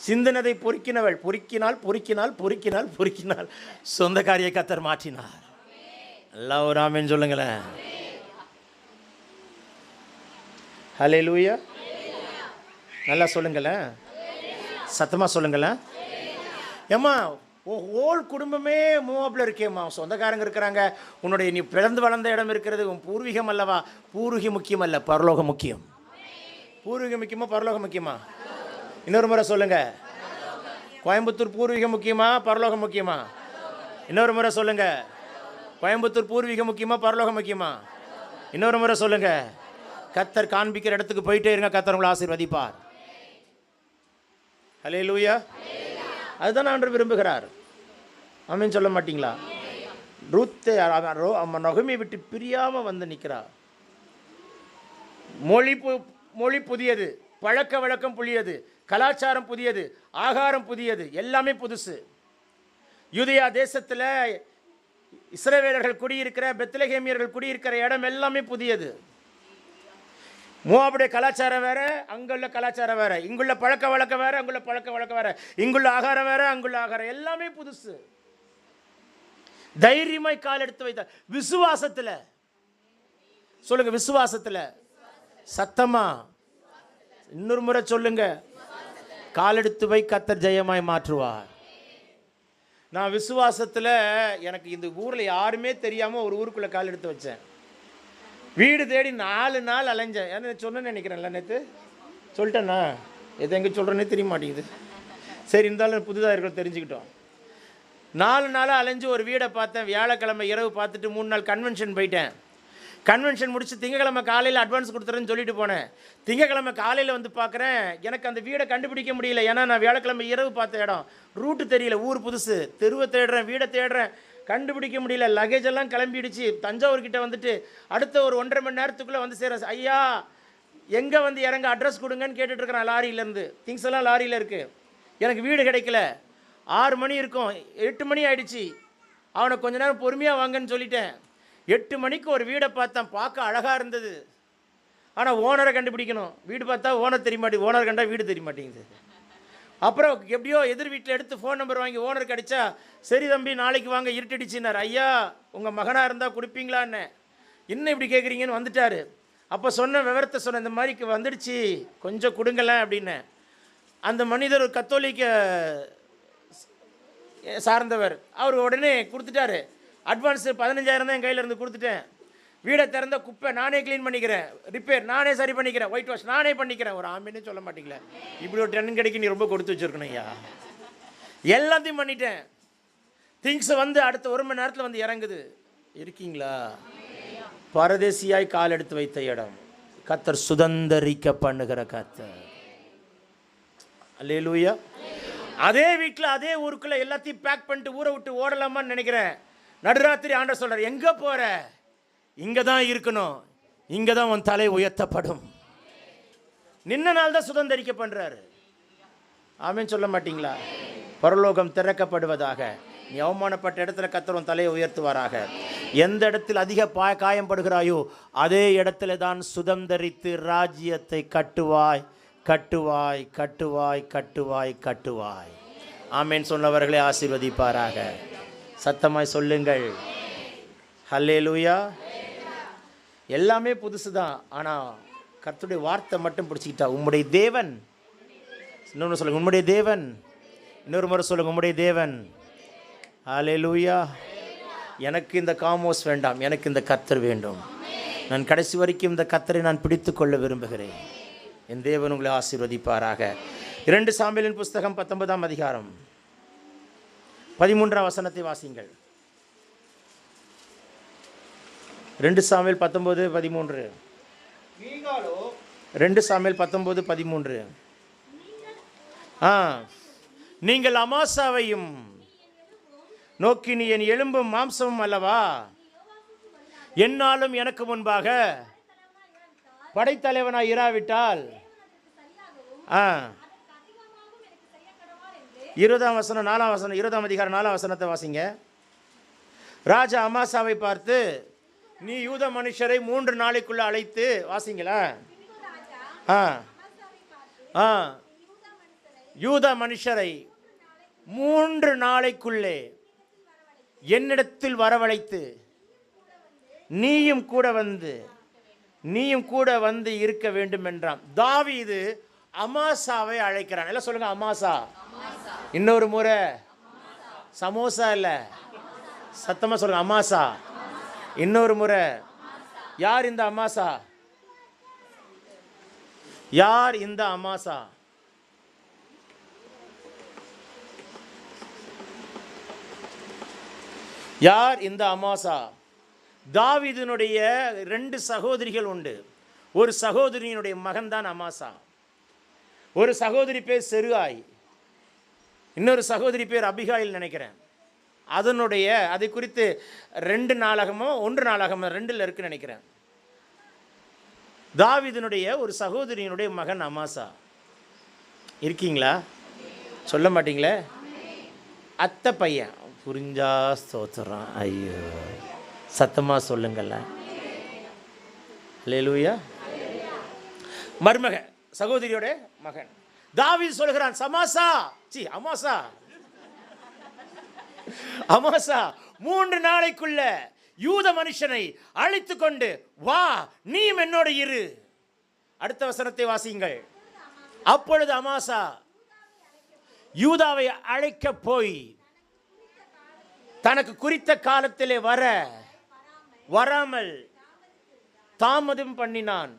சிந்தனதை பொறுக்கினவள். பொறுக்கினால் பொறுக்கினால் பொறுக்கினால் பொறுக்கினால் சொந்தக்காரியை கர்த்தர் மாற்றினார். எல்லாம் ஒரு ஆமென்னு சொல்லுங்களேன். அல்லேலூயா. நல்லா சொல்லுங்களேன், சத்தமாக சொல்லுங்களேன். ஏம்மா, உன் ஹோல் குடும்பமே மோவாபில் இருக்கேம்மா, சொந்தக்காரங்க இருக்கிறாங்க, உன்னுடைய நீ பிறந்து வளர்ந்த இடம் இருக்கிறது, உன் பூர்வீகம் அல்லவா? பூர்வீகம் முக்கியம் அல்ல, பரலோகம் முக்கியம். பூர்வீகம் முக்கியமா, பரலோகம் முக்கியமா? இன்னொரு முறை சொல்லுங்க. கோயம்புத்தூர் பூர்வீகம் முக்கியமா, பரலோகம் முக்கியமா? இன்னொரு முறை சொல்லுங்க. கோயம்புத்தூர் பூர்வீகம் முக்கியமா, பரலோகம் முக்கியமா? இன்னொரு முறை சொல்லுங்க. கர்த்தர் காண்பிக்கிற இடத்துக்கு போயிட்டே இருங்க, கர்த்தர் உங்களை ஆசீர்வதிப்பார். அல்லேலூயா. அதுதான் ஆண்டவர் விரும்புகிறார். ஆமென் சொல்ல மாட்டீங்களா? ரூத் நகோமியை விட்டு பிரியாம வந்து நிற்கிறா. மொழி புதியது, பழக்க வழக்கம் புதியது, கலாச்சாரம் புதியது, ஆகாரம் புதியது, எல்லாமே புதுசு. யூதேயா தேசத்தில் இஸ்ரவேலர்கள் குடியிருக்கிற, பெத்லகேமியர்கள் குடியிருக்கிற இடம் எல்லாமே புதியது. மோவாபுடைய கலாச்சாரம் வேற, அங்குள்ள கலாச்சாரம் வேற, இங்குள்ள பழக்க வழக்கம் வேற, அங்குள்ள பழக்க வழக்கம் வேற, இங்குள்ள ஆகாரம் வேற, அங்குள்ள ஆகாரம், எல்லாமே புதுசு. தைரியமாய் கால் எடுத்து வைத்தார். விசுவாசத்துல சொல்லுங்க. விசுவாசத்துல. சத்தமா இன்னொரு முறை சொல்லுங்க. கால் எடுத்து வை, கர்த்தர் ஜெயமாய் மாற்றுவார். நான் விசுவாசத்துல, எனக்கு இந்த ஊர்ல யாருமே தெரியாம ஒரு ஊருக்குள்ள கால் எடுத்து வச்சேன். வீடு தேடி 4 நாள் அலைஞ்சேன். ஏன்னா சொன்னேன்னு நினைக்கிறேன்ல, நேற்று சொல்லிட்டேண்ணா, எது எங்கே சொல்கிறேன்னே தெரிய மாட்டேங்குது. சரி, இருந்தாலும் புதுதாக இருக்கிற தெரிஞ்சுக்கிட்டோம். 4 நாளாக அலைஞ்சு ஒரு வீடை பார்த்தேன். வியாழக்கிழமை இரவு பார்த்துட்டு 3 நாள் கன்வென்ஷன் போயிட்டேன். கன்வென்ஷன் முடிச்சு திங்கக்கிழமை காலையில் அட்வான்ஸ் கொடுத்துறேன்னு சொல்லிட்டு போனேன். திங்கக்கிழமை காலையில் வந்து பார்க்குறேன், எனக்கு அந்த வீடை கண்டுபிடிக்க முடியல. ஏன்னா நான் வியாழக்கிழமை இரவு பார்த்த இடம், ரூட்டு தெரியல, ஊர் புதுசு, தெருவை தேடுறேன், வீடை தேடுறேன், கண்டுபிடிக்க முடியல. லக்கேஜ் எல்லாம் கிளம்பிடுச்சு. தஞ்சாவூர்கிட்ட வந்துட்டு அடுத்த ஒரு 1.5 மணி நேரத்துக்குள்ளே வந்து சேர. ஐயா, எங்கே வந்து இறங்க, அட்ரஸ் கொடுங்கன்னு கேட்டுட்ருக்கிறேன். லாரியிலேருந்து திங்ஸ் எல்லாம் லாரியில் இருக்குது. எனக்கு வீடு கிடைக்கல. 6 மணி இருக்கும், 8 மணி ஆயிடுச்சு. அவனை கொஞ்ச நேரம் பொறுமையாக வாங்கன்னு சொல்லிட்டேன். 8 மணிக்கு ஒரு வீடை பார்த்தேன், பார்க்க அழகாக இருந்தது. ஆனால் ஓனரை கண்டுபிடிக்கணும். வீடு பார்த்தா ஓனர் தெரிய மாட்டேங்குது, ஓனர் கண்டா வீடு தெரிய மாட்டேங்குது. அப்புறம் எப்படியோ எதிர் வீட்டில் எடுத்து ஃபோன் நம்பர் வாங்கி ஓனருக்கு அடித்தா, சரி தம்பி நாளைக்கு வாங்க இருட்டடிச்சினார். ஐயா உங்கள் மகனாக இருந்தால் கொடுப்பீங்களான்னு. இன்னும் இப்படி கேட்குறீங்கன்னு வந்துட்டார். அப்போ சொன்ன விவரத்தை சொன்ன, இந்த மாதிரிக்கு வந்துடுச்சு கொஞ்சம் கொடுங்களேன் அப்படின்னு. அந்த மனிதர் ஒரு கத்தோலிக்க சார்ந்தவர். அவர் உடனே கொடுத்துட்டாரு. அட்வான்ஸு 15,000 தான் என் கையில் இருந்து கொடுத்துட்டேன். வீடை திறந்த குப்பை நானே க்ளீன் பண்ணிக்கிறேன், ரிப்பேர் நானே சரி பண்ணிக்கிறேன், ஒயிட் வாஷ் நானே பண்ணிக்கிறேன். ஒரு ஆம்பின்னு சொல்ல மாட்டீங்களே, இப்படி ஒரு டென் கிடைக்கு நீ ரொம்ப கொடுத்து வச்சுருக்கணும் ஐயா. எல்லாத்தையும் பண்ணிட்டேன். திங்ஸ் வந்து அடுத்த 1 மணி நேரத்தில் வந்து இறங்குது. இருக்கீங்களா? பரதேசியாய் கால் எடுத்து வைத்த இடம் கர்த்தர் சுதந்தரிக்க பண்ணுகிற கர்த்தர். அல்லேலூயா. அதே வீட்டில் அதே ஊருக்குள்ளே எல்லாத்தையும் பேக் பண்ணிட்டு ஊரை விட்டு ஓடலாமான்னு நினைக்கிறேன். நடுராத்திரி ஆண்டவர் சொல்கிறார், எங்கே போகிற? இங்கே தான் இருக்கணும், இங்கே தான் உன் தலை உயர்த்தப்படும். நின்ன நாள் தான் சுதந்தரிக்க பண்ணுறாரு. ஆமேன்னு சொல்ல மாட்டீங்களா? பரலோகம் திறக்கப்படுவதாக. நீ அவமானப்பட்ட இடத்துல கர்த்தர் உன் தலையை உயர்த்துவாராக. எந்த இடத்தில் அதிக காயப்படுகிறாயோ அதே இடத்துல தான் சுதந்தரித்து ராஜ்யத்தை கட்டுவாய், கட்டுவாய், கட்டுவாய், கட்டுவாய், கட்டுவாய். ஆமேன் சொன்னவர்களே ஆசீர்வதிப்பாராக. சத்தமாய் சொல்லுங்கள் ஹல்லேலூயா. எல்லாமே புதுசு தான், ஆனால் கர்த்தருடைய வார்த்தை மட்டும் பிடிச்சிக்கிட்டா. உம்முடைய தேவன், இன்னொன்று சொல்லுங்கள், உம்முடைய தேவன். இன்னொரு முறை சொல்லுங்கள், உம்முடைய தேவன். ஹல்லேலூயா. எனக்கு இந்த காமோஸ் வேண்டாம், எனக்கு இந்த கர்த்தர் வேண்டும். நான் கடைசி வரைக்கும் இந்த கர்த்தரை நான் பிடித்து கொள்ள விரும்புகிறேன். என் தேவன் உங்களை ஆசீர்வதிப்பாராக. 2 சாமுவேலின் புஸ்தகம் 19ஆம் அதிகாரம் 13ஆம் வசனத்தை வாசிங்கள். 2 சாமுவேல் 19:13. 2 சாமுவேல் 19:13. நீங்கள் அமாசாவையும் நோக்கி நீ என் எலும்பும் மாம்சமும் அல்லவா, என்னாலும் எனக்கு முன்பாக படைத்தலைவனாய் இராவிட்டால் 20ஆம் வசனம் 4ஆம் வசனம் 20ஆம் அதிகாரம் 4ஆம் வசனத்தை வாசிங்க. ராஜா அமாசாவை பார்த்து, நீ யூத மனுஷரை 3 நாளைக்குள்ள அழைத்து, வாசிங்களா? யூத மனுஷரை 3 நாளைக்குள்ளே என்னிடத்தில் வரவழைத்து நீயும் கூட வந்து இருக்க வேண்டும் என்றான். தாவீது அமாசாவை அழைக்கிறான். எல்லாம் சொல்லுங்க, அமாசா. இன்னொரு முறை, சமோசா இல்ல, சத்தமா சொல்லுங்க, அமாசா. இன்னொரு முறை. யார் இந்த அமாசா? யார் இந்த அமாசா? யார் இந்த அமாசா? தாவீதினுடைய 2 சகோதரிகள் உண்டு. ஒரு சகோதரியினுடைய மகன் தான் அமாசா. ஒரு சகோதரி பேர் செருகாய், இன்னொரு சகோதரி பேர் அபிகாயில் நினைக்கிறேன். அதை குறித்து 2 நாளாகமோ 1 நாளாகமோ 2ல் இருக்குன்னு நினைக்கிறேன். தாவீதினுடைய ஒரு சகோதரியினுடைய மகன் அமாசா. இருக்கீங்களா? சொல்ல மாட்டீங்களே. அத்தை பையன். புரிஞ்சா ஸ்தோத்திரம். ஐயோ, சத்தமாக சொல்லுங்கள்ல. அல்லேலூயா. மருமக, சகோதரியோட மகன். தாவீது சொல்கிறான், அமாசா 3 நாளைக்குள்ள யூத மனுஷனை அழைத்து கொண்டு வா, நீயும் என்னோட இரு. அடுத்த வசனத்தை வாசியுங்கள். அப்பொழுது அமாசா யூதாவை அழைக்க போய் தனக்கு குறித்த காலத்திலே வராமல் தாமதம் பண்ணினான்.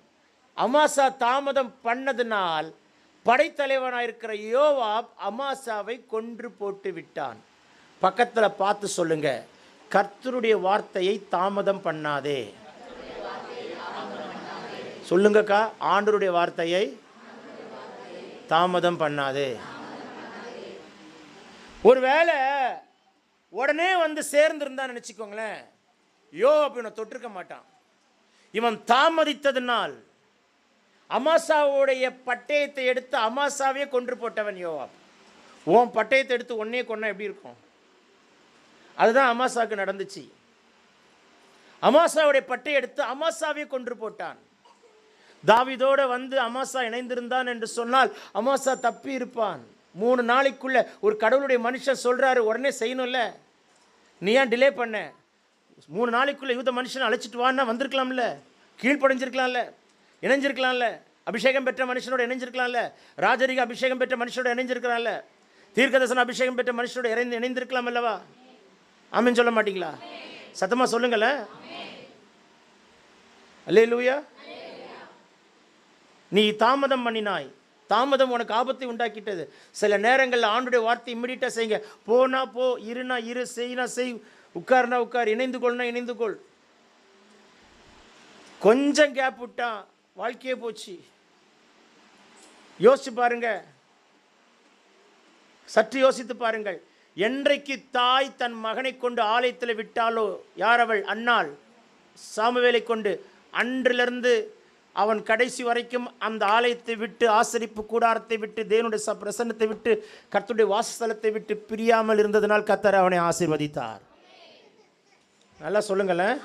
அமாசா தாமதம் பண்ணதினால் படைத்தலைவனாயிருக்கிற யோவாப் அமாசாவை கொன்று போட்டு விட்டான். பக்கத்தில் பார்த்து சொல்லுங்க, கர்த்தருடைய வார்த்தையை தாமதம் பண்ணாதே. சொல்லுங்கக்கா, ஆண்டவருடைய வார்த்தையை தாமதம் பண்ணாதே. ஒருவேளை உடனே வந்து சேர்ந்திருந்தான்னு நினச்சிக்கோங்களேன், யோவாப் இவனை தொட்டிருக்க மாட்டான். இவன் தாமதித்ததினால் அமாசாவுடைய பட்டயத்தை எடுத்து அமாசாவே கொன்று போட்டவன் யோவாப். உன் பட்டயத்தை எடுத்து ஒன்னே கொன்னா எப்படி இருக்கும்? அதுதான் அமாசாவுக்கு நடந்துச்சு. அமாசாவுடைய பட்டை எடுத்து அமாசாவை கொன்று போட்டான். தாவீதோடு வந்து அமாசா இணைந்திருந்தான் என்று சொன்னால் அமாசா தப்பி இருப்பான். 3 நாளைக்குள்ள ஒரு கடவுளுடைய மனுஷன் சொல்றாரு, உடனே செய்யணும்ல, நீ ஏன் டிலே பண்ண? 3 நாளைக்குள்ள யூத மனுஷனை அழைச்சிட்டு வான்னா வந்திருக்கலாம்ல, கீழ்ப்படைஞ்சிருக்கலாம்ல, இணைஞ்சிருக்கலாம்ல, அபிஷேகம் பெற்ற மனுஷனோட இணைஞ்சிருக்கலாம்ல, ராஜரிக அபிஷேகம் பெற்ற மனுஷனோட இணைஞ்சிருக்கலாம்ல, தீர்க்கதரிசன அபிஷேகம் பெற்ற மனுஷனோட இணைந்திருக்கலாம் அல்லவா? ஆமென் சொல்ல மாட்டீங்களா? சத்தமா சொல்லுங்கள. அல்லேலூயா. நீ தாமதம் பண்ணினாய், தாமதம் உனக்கு ஆபத்தை உண்டாக்கிட்டது. சில நேரங்களில் ஆண்டுடைய வார்த்தை இம்மிடியட்டாக செய்யுங்க. போனா போ, இருனா இரு, செய்யினா செய், உட்கார்னா உட்கார், இணைந்து கொள்னா இணைந்து கொள். கொஞ்சம் கேப் விட்டா வாழ்க்கையே போச்சு. யோசிச்சு பாருங்க, சற்று யோசித்து பாருங்கள். என்றைக்கு தாய் தன் மகனை கொண்டு ஆலயத்தில் விட்டாலோ, யார் அவள்? அன்னாள். சாமுவேலை கொண்டு அன்றிலிருந்து அவன் கடைசி வரைக்கும் அந்த ஆலயத்தை விட்டு, ஆசரிப்பு கூடாரத்தை விட்டு, தேவனுடைய பிரசன்னத்தை விட்டு, கர்த்தருடைய வாசஸ்தலத்தை விட்டு பிரியாமல் இருந்ததனால் கர்த்தர் அவனை ஆசீர்வதித்தார். நல்லா சொல்லுங்களேன்.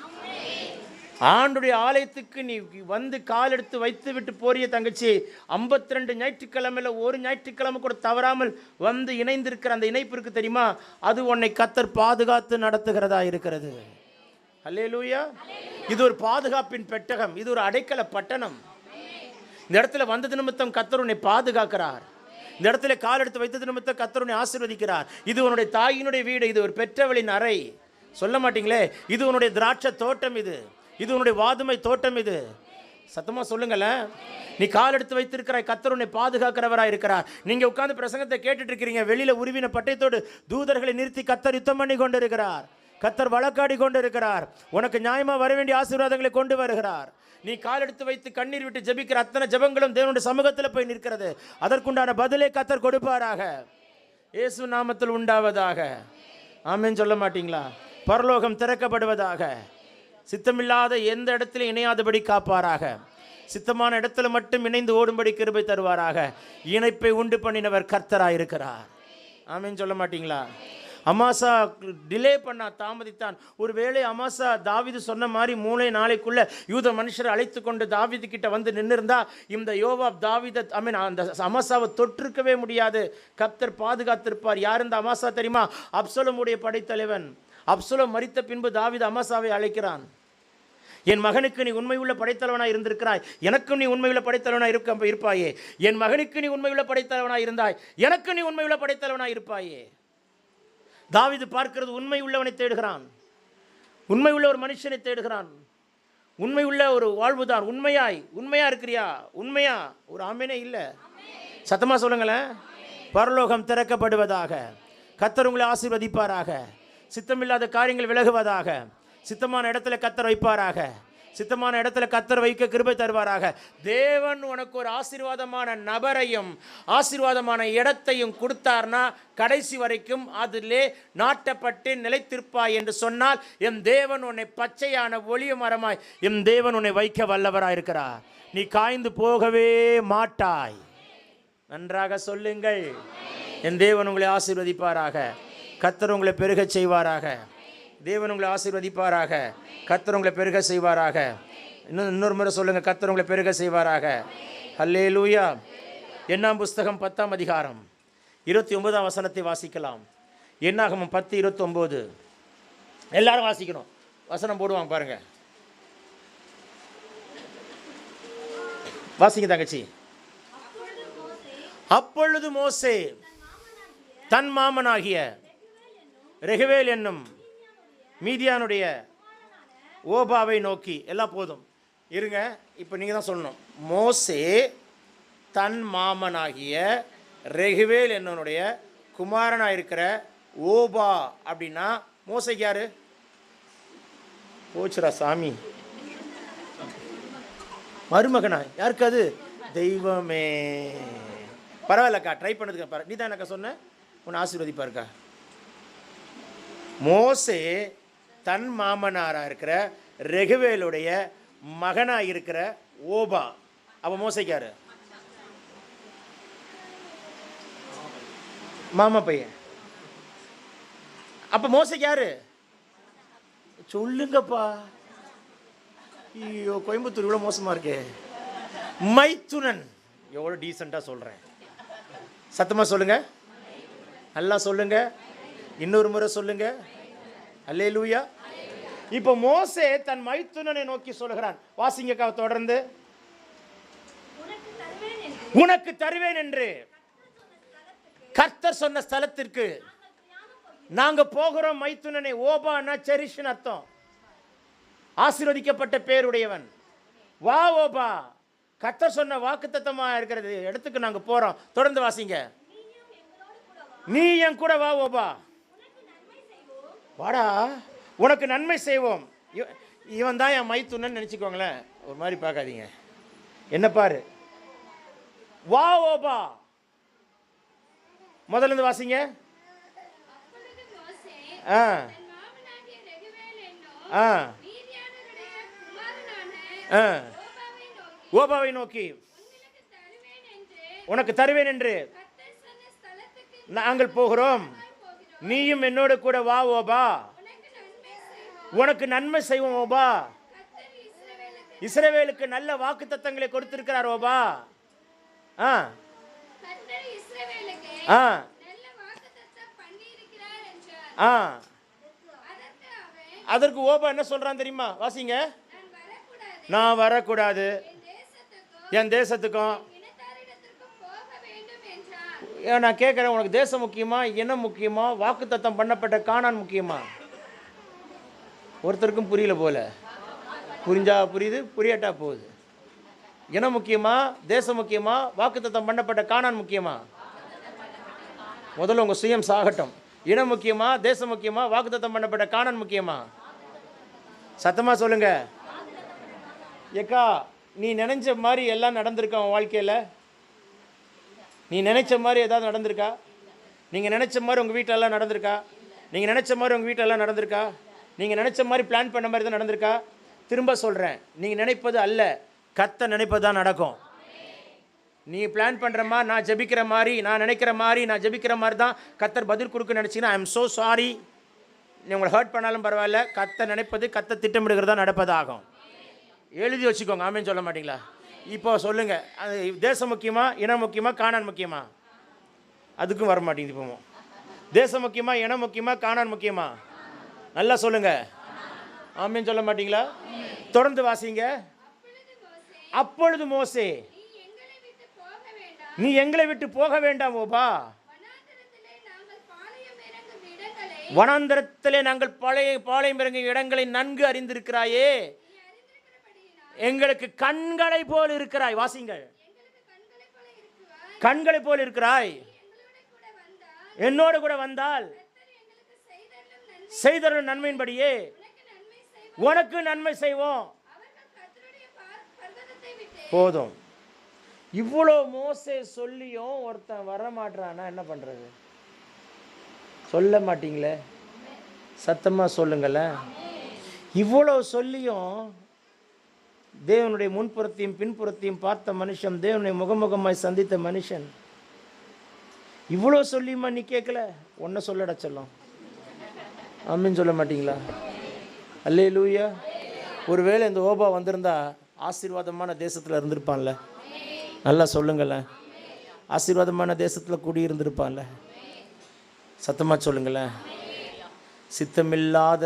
ஆண்டுடைய ஆலயத்துக்கு நீ வந்து கால் எடுத்து வைத்து விட்டு போறிய தங்கச்சி, 52 ஞாயிற்றுக்கிழமையில் ஒரு ஞாயிற்றுக்கிழமை கூட தவறாமல் வந்து இணைந்திருக்கிற அந்த இணைப்பு இருக்கு தெரியுமா? அது உன்னை கர்த்தர் பாதுகாத்து நடத்துகிறதா இருக்கிறது. அல்லேலூயா. இது ஒரு பாதுகாப்பின் பெட்டகம், இது ஒரு அடைக்கல பட்டணம். இந்த இடத்துல வந்தது நிமித்தம் கர்த்தர் உன்னை பாதுகாக்கிறார். இந்த இடத்துல கால் எடுத்து வைத்தது நிமித்தம் கர்த்தர் உன்னை ஆசீர்வதிக்கிறார். இது உன்னுடைய தாயினுடைய வீடு, இது ஒரு பெற்றவளின் அறை. சொல்ல மாட்டீங்களே, இது உன்னுடைய திராட்சை தோட்டம், இது உன்னுடைய வாதுமை தோட்டம். இது சத்தமா சொல்லுங்களேன். நீ கால் எடுத்து வைத்திருக்கிறாய், கர்த்தர் உன்னை பாதுகாக்கிறவராக இருக்கிறார். நீங்க உட்கார்ந்து பிரசங்கத்தை கேட்டுட்டு இருக்கிறீங்க, வெளியில உருவின பட்டயத்தோடு தூதர்களை நிறுத்தி கர்த்தர் யுத்தம் பண்ணி கொண்டு இருக்கிறார். கர்த்தர் வழக்காடி கொண்டு இருக்கிறார். உனக்கு நியாயமா வர வேண்டிய ஆசீர்வாதங்களை கொண்டு வருகிறார். நீ கால் எடுத்து வைத்து கண்ணீர் விட்டு ஜெபிக்கிற அத்தனை ஜெபங்களும் தேவனுடைய சமூகத்தில் போய் நிற்கிறது. அதற்குண்டான பதிலை கர்த்தர் கொடுப்பாராக. இயேசு நாமத்தில் உண்டாவதாக. ஆமென் சொல்ல மாட்டீங்களா? பரலோகம் திறக்கப்படுவதாக. சித்தமில்லாத எந்த இடத்துல இணையாதபடி காப்பாராக. சித்தமான இடத்துல மட்டும் இணைந்து ஓடும்படி கிருபை தருவாராக. இணைப்பை உண்டு பண்ணினவர் கர்த்தராயிருக்கிறார். ஆமென் சொல்ல மாட்டீங்களா? அமாசா டிலே பண்ணா, தாமதித்தான். ஒருவேளை அமாசா தாவீது சொன்ன மாதிரி 3 நாளைக்குள்ள யூத மனுஷரை அழைத்து கொண்டு தாவீது கிட்ட வந்து நின்றுருந்தா, இந்த யோவாப் தாவீதை அந்த அமாசாவை தொற்றிருக்கவே முடியாது. கர்த்தர் பாதுகாத்திருப்பார். யார் இந்த அமாசா தெரியுமா? அப்சலோமுடைய படைத்தலைவன். அப்சலோம் மரித்த பின்பு தாவீது அமாசாவை அழைக்கிறான். என் மகனுக்கு நீ உண்மையுள்ள படைத்தலைவனாய் இருந்திருக்கிறாய், எனக்கும் நீ உண்மையுள்ள படைத்தலைவனாய் இருப்பாயே. என் மகனுக்கு நீ உண்மையுள்ள படைத்தலைவனாய் இருந்தாய், எனக்கு நீ உண்மையுள்ள படைத்தலைவனாய் இருப்பாயே. தாவீது பார்க்கிறது உண்மை உள்ளவனை தேடுகிறான், உண்மை உள்ள ஒரு மனுஷனை தேடுகிறான், உண்மை உள்ள ஒரு வாழ்வுதான். உண்மையா இருக்கிறியா? உண்மையா? ஒரு ஆமேனே இல்லை. சத்தமா சொல்லுங்களேன். பரலோகம் திறக்கப்படுவதாக. கர்த்தர் உங்களை ஆசீர்வதிப்பாராக. சித்தமில்லாத காரியங்கள் விலகுவதாக. சித்தமான இடத்துல கர்த்தர் வைப்பாராக. சித்தமான இடத்துல கர்த்தர் வைக்க கிருபை தருவாராக. தேவன் உனக்கு ஒரு ஆசீர்வாதமான நபரையும் ஆசீர்வாதமான இடத்தையும் கொடுத்தார்னா கடைசி வரைக்கும் அதிலே நாட்டப்பட்டு நிலைத்திருப்பாய் என்று சொன்னால், என் தேவன் உன்னை பச்சையான ஒளிய மரமாய் என் தேவன் உன்னை வைக்க வல்லவராயிருக்கிறார். நீ காய்ந்து போகவே மாட்டாய். நன்றாக சொல்லுங்கள். என் தேவன் உங்களை ஆசீர்வதிப்பாராக. கர்த்தர் உங்களை பெருகச் செய்வாராக. தேவன் உங்களை ஆசீர்வதிப்பாராக. கர்த்தர் உங்களை பெருக செய்வாராக. இன்னொரு முறை சொல்லுங்க, கர்த்தர் உங்களை பெருக செய்வாராக. அல்லேலூயா. எண்ணாம் புஸ்தகம் 10ஆம் அதிகாரம் 29ஆம் வசனத்தை வாசிக்கலாம். என்னாகமம் 10:29. எல்லாரும் வாசிக்கணும். வசனம் போடுவாங்க பாருங்க. வாசிங்க தங்கச்சி. அப்பொழுது மோசே தன் மாமனாகிய ரெகுவேல் என்னும் மீதியானுடைய ஓபாவை நோக்கி, எல்லாம் போதும் இருங்க, இப்போ நீங்கள் தான் சொல்லணும். மோசே தன் மாமனாகிய ரெகுவேல் என்னுடைய குமாரனாக இருக்கிற ஓபா அப்படின்னா மோசைக்கு யாரு? போச்சுரா சாமி, மருமகனா? யாருக்கு அது? தெய்வமே. பரவாயில்லக்கா, ட்ரை பண்ணதுக்கு நீ தான் எனக்கா சொன்ன, உன்னை ஆசீர்வதிப்பாருக்கா. மோசே தன் மாமனாராக இருக்கிற ரெகுவேலுடைய மகனாக இருக்கிற ஓபா, அவன் மோசைக்காரு மாமா பையன். அப்ப மோசைக்கு யாரு? சொல்லுங்கப்பா. ஐயோ, கோயம்புத்தூர் இவ்வளோ மோசமாக இருக்கே. மைத்துனன், எவ்வளோ டீசெண்டாக சொல்கிறேன். சத்தமாக சொல்லுங்க, நல்லா சொல்லுங்க, இன்னொரு முறை சொல்லுங்க. அல்லேலூயா. இப்போ மோசே தன் மைத்துனனை நோக்கி சொல்லுகிறான். வாசிங்கக்கா தொடர்ந்து. உனக்கு தருவேன் என்று கர்த்தர் சொன்ன ஸ்தலத்திற்கு நாங்க போகிறோம். மைத்துனனை, ஓபானா செரிஷன் அர்த்தம், ஆசீர்வதிக்கப்பட்ட பேருடையவன். வா ஓபா, கர்த்தர் சொன்ன வாக்குத்தத்தமா இருக்கிறது இடத்துக்கு நாங்க போறோம். தொடர்ந்து வாசிங்க. நீ என் கூட வா ஓபா, வாடா, உனக்கு நன்மை செய்வோம். இவன் தான் என் மைத்துனன் நினைச்சுக்கோங்களேன், ஒரு மாதிரி பார்க்காதீங்க. என்ன பாரு, வா ஓபா. முதல்ல இருந்து வாசிங்க. ஓபாவை நோக்கி உனக்கு தருவேன் என்று நாங்கள் போகிறோம். நீயும் என்னோடு கூட வா ஓபா, உனக்கு நன்மை செய்வோம் ஓபா. இஸ்ரவேலுக்கு நல்ல வாக்குத்தத்தங்களை கொடுத்திருக்கிறார் ஓபா. அதற்கு ஓபா என்ன சொல்றான் தெரியுமா? வாசிங்க. நான் வரக்கூடாது, என் தேசத்துக்கும். நான் கேட்கிறேன், உனக்கு தேசம் முக்கியமா, இனம் முக்கியமா, வாக்குத்தத்தம் பண்ணப்பட்ட கானான் முக்கியமா? ஒருத்தருக்கும் புரியல போல. புரிஞ்சா புரியுது, புரியாட்டா போகுது. இனம் முக்கியமா, தேசம் முக்கியமா, வாக்குத்தத்தம் பண்ணப்பட்ட கானான் முக்கியமா? முதல்ல உங்க சுயம் சாகட்டும். இனம் முக்கியமா, தேசம் முக்கியமா, வாக்குத்தத்தம் பண்ணப்பட்ட கானான் முக்கியமா? சத்தமா சொல்லுங்க. ஏக்கா, நீ நினைச்ச மாதிரி எல்லாம் நடந்திருக்கா உன் வாழ்க்கையில்? நீ நினைச்ச மாதிரி ஏதாவது நடந்திருக்கா? நீங்கள் நினைச்ச மாதிரி உங்கள் வீட்டிலலாம் நடந்திருக்கா? நீங்கள் நினைச்ச மாதிரி உங்கள் வீட்டிலலாம் நடந்திருக்கா? நீங்கள் நினைச்ச மாதிரி பிளான் பண்ண மாதிரி தான் நடந்திருக்கா? திரும்ப சொல்கிறேன், நீங்கள் நினைப்பது அல்ல, கர்த்தர் நினைப்பது தான் நடக்கும். நீ பிளான் பண்ணுற மாதிரி, நான் ஜெபிக்கிற மாதிரி, நான் நினைக்கிற மாதிரி, நான் ஜெபிக்கிற மாதிரி தான் கர்த்தர் பதில் கொடுக்க நினச்சிங்கன்னா ஐ எம் ஸோ சாரி. நீ உங்களை ஹர்ட் பண்ணாலும் பரவாயில்ல, கர்த்தர் நினைப்பது, கர்த்தர் திட்டமிடுகிறதா நடப்பதாகும். எழுதி வச்சுக்கோங்க. ஆமேன்னு சொல்ல மாட்டீங்களா? இப்போ சொல்லுங்கள், அது தேசம் முக்கியமா, இனம் முக்கியமா, கானான் முக்கியமா? அதுக்கும் வர மாட்டேங்குது. இப்போ தேசம் முக்கியமா, இனம் முக்கியமா, கானான் முக்கியமா? நல்லா சொல்லுங்கள். ஆமேன்னு சொல்ல மாட்டீங்களா? தொடர்ந்து வாசிங்க. அப்பொழுது மோசே, நீ எங்களை விட்டு போக வேண்டாம் ஓபா, வனாந்தரத்திலே நாங்கள் பாளையம் இறங்கும் இடங்களை நன்கு அறிந்திருக்கிறாயே, எங்களுக்கு கண்களை போல் இருக்கிறாய். வாசிங்கள். கண்களை போல் இருக்கிறாய். என்னோடு கூட வந்தால் செய்தருளும் நன்மையின்படியே உனக்கு நன்மை செய்வோம். போதும். இவ்வளோ மோசே சொல்லியும் ஒருத்தன் வர மாட்டானா என்ன பண்றது? சொல்ல மாட்டீங்களே, சத்தமா சொல்லுங்களேன். இவ்வளோ சொல்லியும் தேவனுடைய முன்புறத்தையும் பின்புறத்தையும் பார்த்த மனுஷன், தேவனுடைய முகமுகமாய் சந்தித்த மனுஷன், இவ்வளோ சொல்லியுமா நீ கேட்கல? ஒன்றை சொல்லட சொல்லும். ஆமீன் சொல்ல மாட்டீங்களா? அல்லேலூயா. ஒருவேளை இந்த ஓபா வந்திருந்தா ஆசீர்வாதமான தேசத்தில் இருந்திருப்பான்ல. நல்லா சொல்லுங்களேன். ஆசீர்வாதமான தேசத்தில் குடியிருந்திருப்பான்ல. சத்தமாக சொல்லுங்களேன். சித்தமில்லாத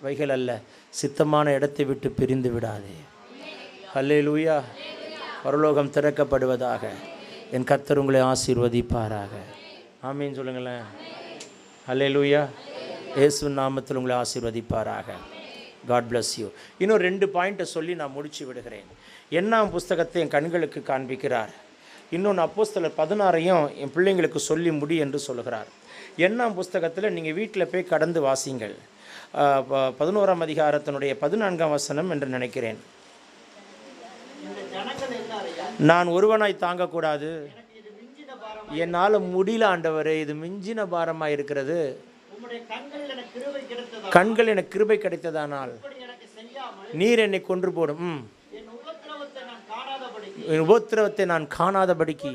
வைகள் அல்ல, சித்தமான இடத்தை விட்டு பிரிந்து விடாதே. அல்லேலூயா. பரலோகம் திறக்கப்படுவதாக. என் கர்த்தர் உங்களை ஆசீர்வதிப்பாராக. ஆமீன் சொல்லுங்களேன். அல்லேலூயா. இயேசுவின் நாமத்தில் உங்களை ஆசீர்வதிப்பாராக. God bless you. இன்னும் 2 பாயிண்ட்டை சொல்லி நான் முடிச்சு விடுகிறேன். என்னாம் புஸ்தகத்தை என் கண்களுக்கு காண்பிக்கிறார். இன்னொன்று அப்போஸ்தலர் 16ஐயும் என் பிள்ளைங்களுக்கு சொல்லி முடி என்று சொல்கிறார். என்னாம் புஸ்தகத்தில் நீங்கள் வீட்டில் போய் கடந்து வாசிங்கள். 11ஆம் அதிகாரத்தினுடைய 14ஆம் வசனம் என்று நினைக்கிறேன். நான் ஒருவனாய் தாங்கக்கூடாது, என்னால் முடியல ஆண்டவரே, இது மிஞ்சின பாரமாக இருக்கிறது. கண்கள் எனக்கு கிருபை கிடைத்ததானால் நீர் என்னை கொன்று போடும். என் உபத்திரவத்தை நான் காணாதபடிக்கு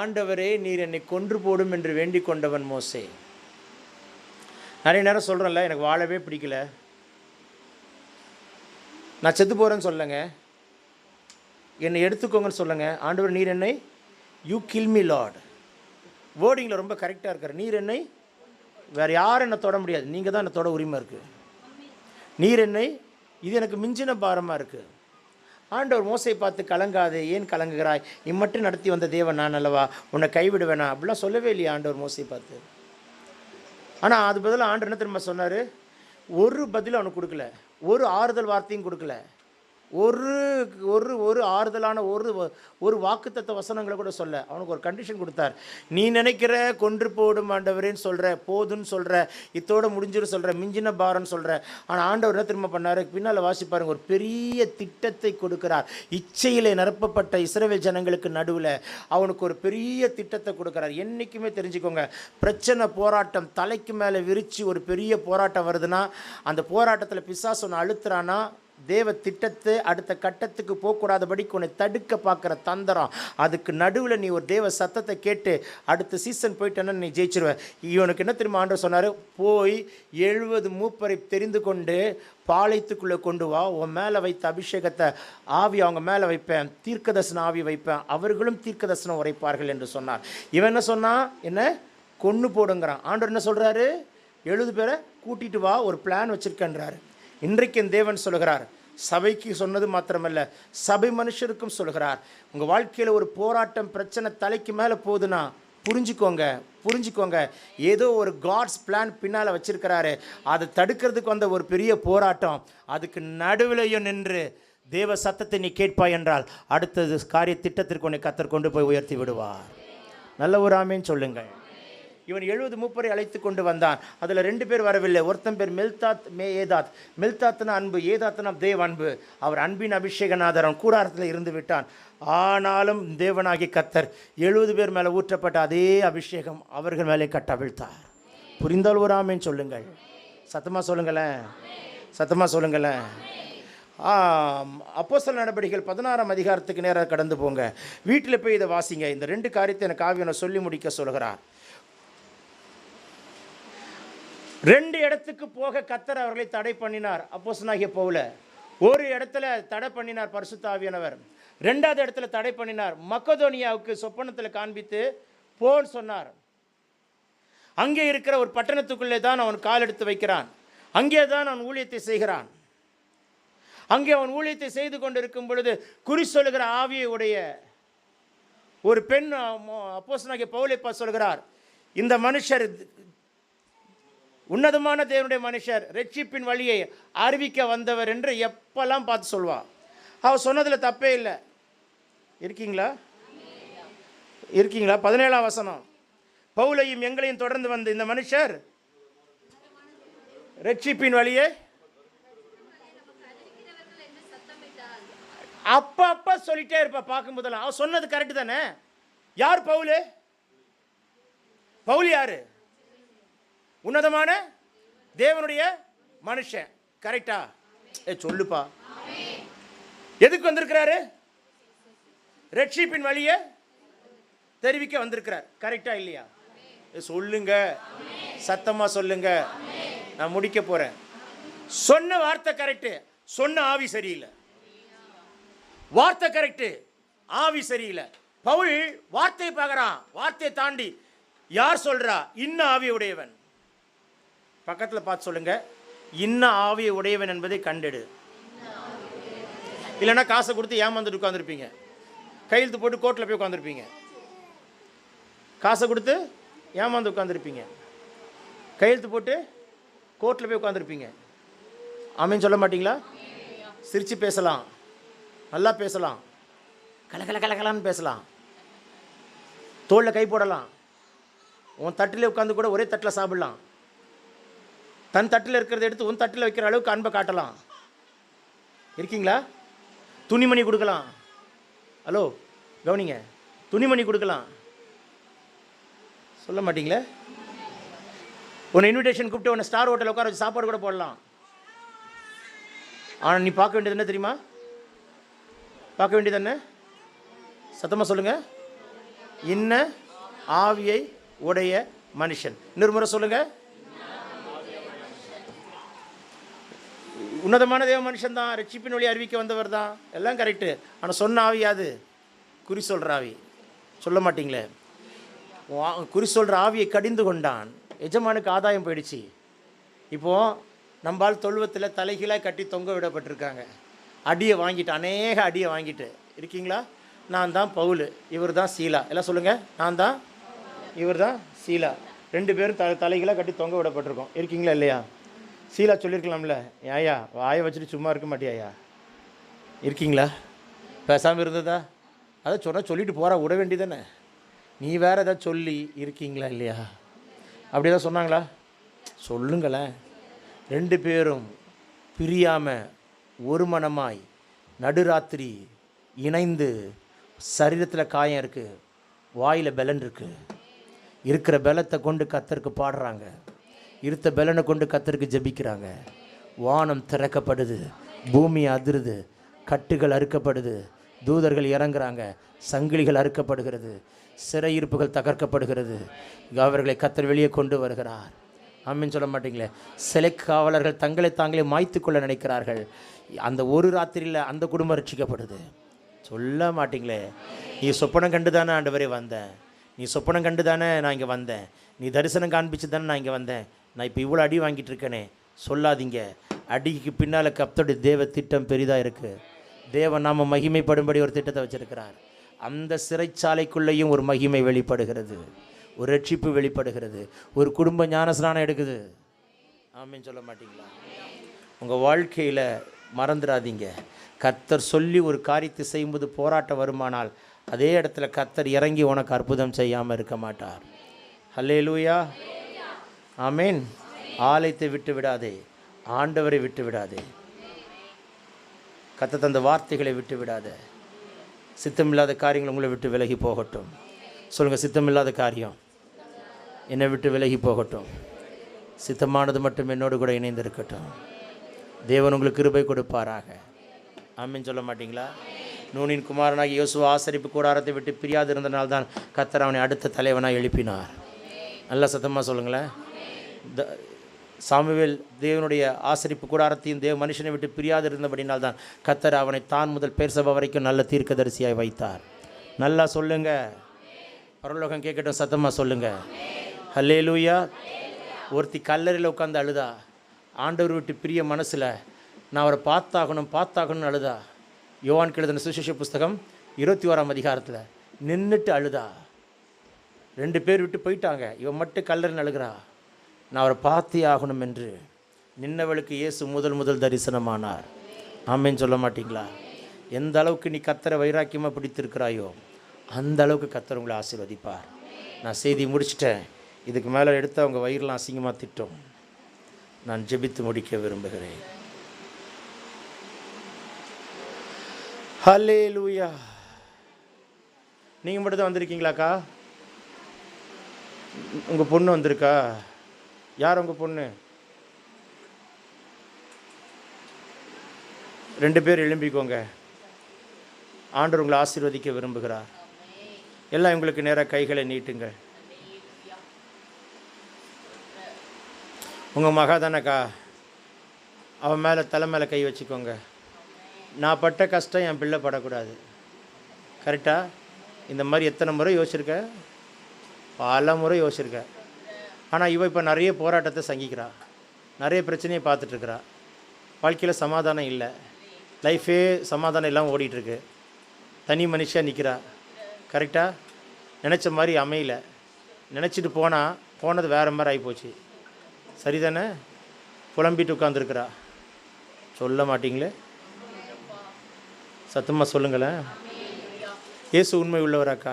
ஆண்டவரே நீர் என்னை கொன்று போடும் என்று வேண்டிக் கொண்டவன் மோசே. நிறைய நேரம் சொல்கிறேன்ல, எனக்கு வாழவே பிடிக்கல, நான் செத்து போகிறேன்னு சொல்லுங்க, என்னை எடுத்துக்கோங்கன்னு சொல்லுங்க. ஆண்டவர் நீர் என்னை யூ கில் மீ லார்ட். வேர்டிங்கில் ரொம்ப கரெக்டாக இருக்கார். நீர் என்னை, வேறு யாரும் என்னை தொட முடியாது, நீங்கள் தான் என்னை தொட உரிமை இருக்குது. நீர் என்னை, இது எனக்கு மிஞ்சின பாரமாக இருக்குது. ஆண்டவர் மோசையை பார்த்து கலங்காதே, ஏன் கலங்குகிறாய், இம்மட்டும் நடத்தி வந்த தேவன் நான் அல்லவா, உன்னை கைவிடுவேனா அப்படிலாம் சொல்லவே இல்லையா ஆண்டவர் மோசையை பார்த்து. ஆனால் அது பதிலாக ஆண்டவர் என்ன திரும்ப சொன்னார், ஒரு பதிலும் அவனுக்கு கொடுக்கல, ஒரு ஆறுதல் வார்த்தையும் கொடுக்கல, ஒரு ஒரு ஒரு ஆறுதலான ஒரு வாக்குத்தத்த வசனங்களை கூட சொல்ல. அவனுக்கு ஒரு கண்டிஷன் கொடுத்தார். நீ நினைக்கிற கொன்று போடும் ஆண்டவரேன்னு சொல்கிற, போதுன்னு சொல்கிற, இத்தோடு முடிஞ்சிடும் சொல்கிற, மிஞ்சின பாரம்னு சொல்கிற. ஆனால் ஆண்டவர் என்ன திரும்ப பண்ணார், பின்னால் வாசிப்பாருங்க, ஒரு பெரிய திட்டத்தை கொடுக்கிறார். இச்சையிலே நிரப்பப்பட்ட இஸ்ரவேல் ஜனங்களுக்கு நடுவில் அவனுக்கு ஒரு பெரிய திட்டத்தை கொடுக்குறார். என்றைக்குமே தெரிஞ்சுக்கோங்க, பிரச்சனை போராட்டம் தலைக்கு மேலே விரித்து ஒரு பெரிய போராட்டம் வருதுன்னா, அந்த போராட்டத்தில் பிசாசு ஒன்று அழுத்துறான்னா, தேவ திட்டத்தை அடுத்த கட்டத்துக்கு போகக்கூடாதபடிக்கு உன்னை தடுக்க பார்க்குற தந்திரம். அதுக்கு நடுவில் நீ ஒரு தேவ சத்தத்தை கேட்டு அடுத்த சீசன் போயிட்டேன்னா நீ ஜெயிச்சிருவ. இவனுக்கு என்ன திரும்ப ஆண்டவர் சொன்னார், போய் 70 மூப்பரை தெரிந்து கொண்டு பாளையத்துக்குள்ளே கொண்டு வா, உன் மேலே வைத்த அபிஷேகத்தை ஆவி அவங்க மேலே வைப்பேன், தீர்க்கதர்சன ஆவி வைப்பேன், அவர்களும் தீர்க்கதர்சனம் உரைப்பார்கள் என்று சொன்னார். இவன் என்ன சொன்னான், என்ன கொன்று போடுங்கிறான். ஆண்டவர் என்ன சொல்கிறாரு, 70 பேரை கூட்டிகிட்டு வா, ஒரு பிளான் வச்சுருக்கேன்றாரு. இன்றைக்கு என் தேவன் சொல்கிறார், சபைக்கு சொன்னது மாத்திரமல்ல, சபை மனுஷருக்கும் சொல்கிறார், உங்கள் வாழ்க்கையில் ஒரு போராட்டம் பிரச்சனை தலைக்கு மேலே போகுதுன்னா புரிஞ்சுக்கோங்க, ஏதோ ஒரு காட்ஸ் பிளான் பின்னால் வச்சிருக்கிறாரு. அதை தடுக்கிறதுக்கு வந்த ஒரு பெரிய போராட்டம், அதுக்கு நடுவிலையும் நின்று தேவ சத்தத்தை நீ கேட்பாய் என்றால் அடுத்தது காரிய திட்டத்திற்கு உன்னை கர்த்தர் கொண்டு போய் உயர்த்தி விடுவார். நல்ல ஒரு ஆமேன் சொல்லுங்கள். இவன் 70 மூப்பரை அழைத்து கொண்டு வந்தான். அதில் 2 பேர் வரவில்லை. ஒருத்தன் பேர் மெல்தாத், ஏதாத். மெல்தாத்னா அன்பு, ஏதாத்னா தேவ அன்பு. அவர் அன்பின் அபிஷேகநாதர். அவன் கூடாரத்தில் இருந்து விட்டான். ஆனாலும் தேவனாகி கர்த்தர் 70 பேர் மேலே ஊற்றப்பட்ட அதே அபிஷேகம் அவர்கள் மேலே கட்டவிழ்த்தார். புரிந்தால் ஒரு ஆமேன் சொல்லுங்கள். சத்தமாக சொல்லுங்களேன். அப்போஸ்தலர் நடபடிகள் 16ஆம் அதிகாரத்துக்கு நேராக கடந்து போங்க. வீட்டில் போய் இதை வாசிங்க. இந்த 2 காரியத்தை எனக்கு ஆவியனை சொல்லி முடிக்க சொல்கிறார். 2 இடத்துக்கு போக கர்த்தர் அவர்களை தடை பண்ணினார். அப்போஸ்தலனாகிய பவுல ஒரு இடத்துல தடை பண்ணினார் பரிசுத்த ஆவியானவர். 2வது இடத்துல தடை பண்ணினார். மக்கதோனியாவுக்கு சொப்பனத்தில் காண்பித்து போன்னு சொன்னார். அங்கே இருக்கிற ஒரு பட்டணத்துக்குள்ளே தான் அவன் கால் எடுத்து வைக்கிறான். அங்கே தான் அவன் ஊழியத்தை செய்கிறான். அங்கே அவன் ஊழியத்தை செய்து கொண்டிருக்கும் பொழுது குறி சொல்லுகிற ஆவியை உடைய ஒரு பெண் அப்போஸ்தலனாகிய பவுலை பார்த்து சொல்கிறார், இந்த மனுஷர் உன்னதமான தேவனுடைய மனுஷர், ரட்சிப்பின் வழியை அறிவிக்க வந்தவர் என்று எப்பெல்லாம் பார்த்து சொல்வா. அவள் சொன்னதில் தப்பே இல்லை. இருக்கீங்களா? 17ஆம் வசனம், பவுலையும் எங்களையும் தொடர்ந்து வந்த இந்த மனுஷர் ரட்சிப்பின் வழியை அப்ப சொல்லிட்டே இருப்பா. பார்க்கும் போதெல்லாம் அவ சொன்னது கரெக்ட் தானே. யார் பவுல்? பவுல் யாரு? உன்னதமான தேவனுடைய மனுஷன். கரெக்டா? சொல்லுப்பா. எதுக்கு வந்திருக்கிறாரு? ரட்சிப்பின் வழியை தெரிவிக்க வந்திருக்கிறார். கரெக்டா இல்லையா? சொல்லுங்க, சத்தமா சொல்லுங்க. நான் முடிக்க போறேன். சொன்ன வார்த்தை கரெக்ட், சொன்ன ஆவி சரியில்லை. வார்த்தை கரெக்ட், ஆவி சரியில்லை. பவுல் வார்த்தையை பார்க்கறான், வார்த்தையை தாண்டி யார் சொல்றா? இன்ன ஆவி உடையவன். பக்கத்தில் பார்த்து சொல்லுங்க, இன்ன ஆவியை உடையவன் என்பதை கண்டெடு. இல்லைன்னா காசை கொடுத்து ஏமாந்துட்டு உட்காந்துருப்பீங்க, கையெழுத்து போட்டு கோர்ட்டில் போய் உட்காந்துருப்பீங்க. காசை கொடுத்து ஏமாந்து உட்காந்துருப்பீங்க, கையெழுத்து போட்டு கோர்ட்டில் போய் உட்காந்துருப்பீங்க. ஆமேன்னு சொல்ல மாட்டீங்களா? சிரித்து பேசலாம், நல்லா பேசலாம், கலக்கலான்னு பேசலாம், தோளில் கை போடலாம், உன் தட்டில் உட்காந்து கூட ஒரே தட்டில் சாப்பிடலாம், தன் தட்டில் இருக்கிறத எடுத்து உன் தட்டில் வைக்கிற அளவுக்கு அன்பை காட்டலாம். இருக்கீங்களா? துணிமணி கொடுக்கலாம். ஹலோ கவனிங்க, துணிமணி கொடுக்கலாம். சொல்ல மாட்டீங்களே? உன்னை இன்விடேஷன் கூப்பிட்டு உன்னை ஸ்டார் ஹோட்டலில் உட்கார வச்சு சாப்பாடு கூட போடலாம். ஆனால் நீ பார்க்க வேண்டியது என்ன தெரியுமா? பார்க்க வேண்டியது என்ன? சத்தமாக சொல்லுங்க. இன்ன ஆவியை உடைய மனுஷன். இன்னொரு முறை சொல்லுங்க. உன்னதமான தேவ மனுஷன் தான், ரட்சிப்பின் வழி அறிவிக்க வந்தவர் தான், எல்லாம் கரெக்டு. ஆனால் சொன்ன ஆவியாது குறி சொல்கிற ஆவி. சொல்ல மாட்டிங்களே, குறி சொல்கிற ஆவியை கடிந்து கொண்டான். எஜமானுக்கு ஆதாயம் போயிடுச்சு. இப்போது நம்பால் தொழுவத்தில் தலைகீழாக கட்டி தொங்க விடப்பட்டிருக்காங்க. அடியை வாங்கிட்டு, அநேக அடியை வாங்கிட்டு இருக்கீங்களா? நான் தான் பவுல், இவர் தான் சீலா. எல்லாம் சொல்லுங்கள், நான் தான், இவர் தான் சீலா. 2 பேரும் தலைகீழாக கட்டி தொங்க விடப்பட்டிருக்கோம். இருக்கீங்களா இல்லையா? சீலா சொல்லியிருக்கலாம்ல, ஏயா வாயை வச்சுட்டு சும்மா இருக்க மாட்டியாயா? இருக்கீங்களா? பேசாமல் இருந்ததா? அதை சொன்னால் சொல்லிட்டு போகிறா, விட வேண்டியதானே. நீ வேறு ஏதாவது சொல்லி இருக்கீங்களா இல்லையா? அப்படி ஏதாவது சொன்னாங்களா? சொல்லுங்களேன். 2 பேரும் பிரியாமல் ஒரு மனமாய் நடுராத்திரி இணைந்து, சரீரத்தில் காயம் இருக்குது, வாயில் பலன் இருக்குது, இருக்கிற பலத்தை கொண்டு கர்த்தருக்கு பாடுறாங்க, இருத்த பலனை கொண்டு கர்த்தருக்கு ஜெபிக்கிறாங்க. வானம் திறக்கப்படுது, பூமி அதிருது, கட்டுகள் அறுக்கப்படுது, தூதர்கள் இறங்குறாங்க, சங்கிலிகள் அறுக்கப்படுகிறது, சிறையிருப்புகள் தகர்க்கப்படுகிறது. அவர்களை கர்த்தர் வெளியே கொண்டு வருகிறார். ஆமீன் சொல்ல மாட்டீங்களே? சிலை காவலர்கள் தங்களை தாங்களே மாய்த்து கொள்ள நினைக்கிறார்கள். அந்த ஒரு ராத்திரியில் அந்த குடும்பம் ரட்சிக்கப்படுது. சொல்ல மாட்டீங்களே? நீ சொப்பனம் கண்டு தானே ஆண்டவரே வந்தேன், நீ சொப்பனம் கண்டு தானே நான் இங்கே வந்தேன், நீ தரிசனம் காண்பிச்சு தானே நான் இங்கே வந்தேன், நான் இப்போ இவ்வளோ அடி வாங்கிட்டு இருக்கேனே. சொல்லாதீங்க. அடிக்கு பின்னால் கர்த்தருடைய தேவ திட்டம் பெரிதாக இருக்குது. தேவன் நாம மகிமைப்படும்படி ஒரு திட்டத்தை வச்சிருக்கிறார். அந்த சிறைச்சாலைக்குள்ளேயும் ஒரு மகிமை வெளிப்படுகிறது, ஒரு ரட்சிப்பு வெளிப்படுகிறது, ஒரு குடும்ப ஞானஸ்நானம் எடுக்குது. ஆமீன் சொல்ல மாட்டீங்களா? உங்கள் வாழ்க்கையில் மறந்துடாதீங்க, கர்த்தர் சொல்லி ஒரு காரியத்தை செய்யும்போது போராட்டம் வருமானால் அதே இடத்துல கர்த்தர் இறங்கி உனக்கு அற்புதம் செய்யாமல் இருக்க மாட்டார். ஹல்லேலூயா, ஆமீன். ஆலயத்தை விட்டு விடாதே, ஆண்டவரை விட்டு விடாதே, கர்த்தர் தந்த வார்த்தைகளை விட்டு விடாதே. சித்தமில்லாத காரியங்கள் உங்களை விட்டு விலகி போகட்டும். சொல்லுங்கள், சித்தமில்லாத காரியம் என்னை விட்டு விலகி போகட்டும், சித்தமானது மட்டும் என்னோடு கூட இணைந்திருக்கட்டும். தேவன் உங்களுக்கு கிருபை கொடுப்பாராக. ஆமீன் சொல்ல மாட்டிங்களா? நூனின் குமாரனாகி யோசுவா ஆசரிப்பு கூடாரத்தை விட்டு பிரியாது இருந்தனால்தான் கர்த்தர் அவனை அடுத்த தலைவனாக எழுப்பினார். நல்லா சத்தமாக சொல்லுங்களேன். சாமுவேல் தேவனுடைய ஆசரிப்பு கூடாரத்தையும் தேவ மனுஷனை விட்டு பிரியாது இருந்தபடினால்தான் கர்த்தர் அவனை தான் முதல் பெர்சபா வரைக்கும் நல்ல தீர்க்கதரிசியாய் வைத்தார். நல்லா சொல்லுங்க, பரலோகம் கேட்கட்டும், சத்தமாக சொல்லுங்க. ஹல்லேலூயா. ஒருத்தி கல்லறையில் உட்காந்து அழுதா, ஆண்டவர் விட்டு பிரிய மனசில் நான் அவரை பார்த்தாகணும்னு அழுதா. யோவான் எழுதின சுவிசேஷ புஸ்தகம் 21ஆம் அதிகாரத்தில் நின்றுட்டு அழுதா. 2 பேர் விட்டு போயிட்டாங்க, இவன் மட்டும் கல்லறையில் அழுகிறா. நான் அவரை பார்த்தே ஆகணும் என்று நின்னவளுக்கு இயேசு முதல் தரிசனமானார். ஆமேன்னு சொல்ல மாட்டிங்களா? எந்த அளவுக்கு நீ கர்த்தரை வைராக்கியமாக பிடித்திருக்கிறாயோ அந்த அளவுக்கு கர்த்தர் உங்களை ஆசீர்வதிப்பார். நான் செய்தி முடிச்சிட்டேன். இதுக்கு மேலே எடுத்து அவங்க வயிறுலாம் அசிங்கமாக திட்டும். நான் ஜெபித்து முடிக்க விரும்புகிறேன். ஹல்லேலூயா. நீங்கள் மட்டும் தான் வந்திருக்கீங்களாக்கா? உங்கள் பொண்ணு வந்திருக்கா? யார் உங்கள் பொண்ணு? 2 பேர் எழும்பிக்கோங்க. ஆண்டவர் உங்களை ஆசீர்வதிக்க விரும்புகிறார். எல்லாம் உங்களுக்கு நேராக கைகளை நீட்டுங்க. உங்கள் மகா தானேக்கா, அவன் மேலே தலை மேலே கை வச்சுக்கோங்க. நான் பட்ட கஷ்டம் என் பிள்ளை படக்கூடாது. கரெக்டாக? இந்த மாதிரி எத்தனை முறை யோசிச்சிருக்கேன்? பல முறை யோசிச்சிருக்கேன். ஆனால் இவ இப்போ நிறைய போராட்டத்தை சங்கிக்கிறா, நிறைய பிரச்சனையை பார்த்துட்ருக்குறா. வாழ்க்கையில் சமாதானம் இல்லை, லைஃபே சமாதானம் இல்லாமல் ஓடிட்டுருக்கு. தனி மனுஷியாக நிற்கிறா. கரெக்டாக? நினச்ச மாதிரி அமையல. நினச்சிட்டு போனது வேறு மாதிரி ஆகிப்போச்சு. சரிதானே? புலம்பிட்டு உட்காந்துருக்குறா. சொல்ல மாட்டிங்களே? சத்தமாக சொல்லுங்களேன். இயேசு உண்மை உள்ளவராக்கா?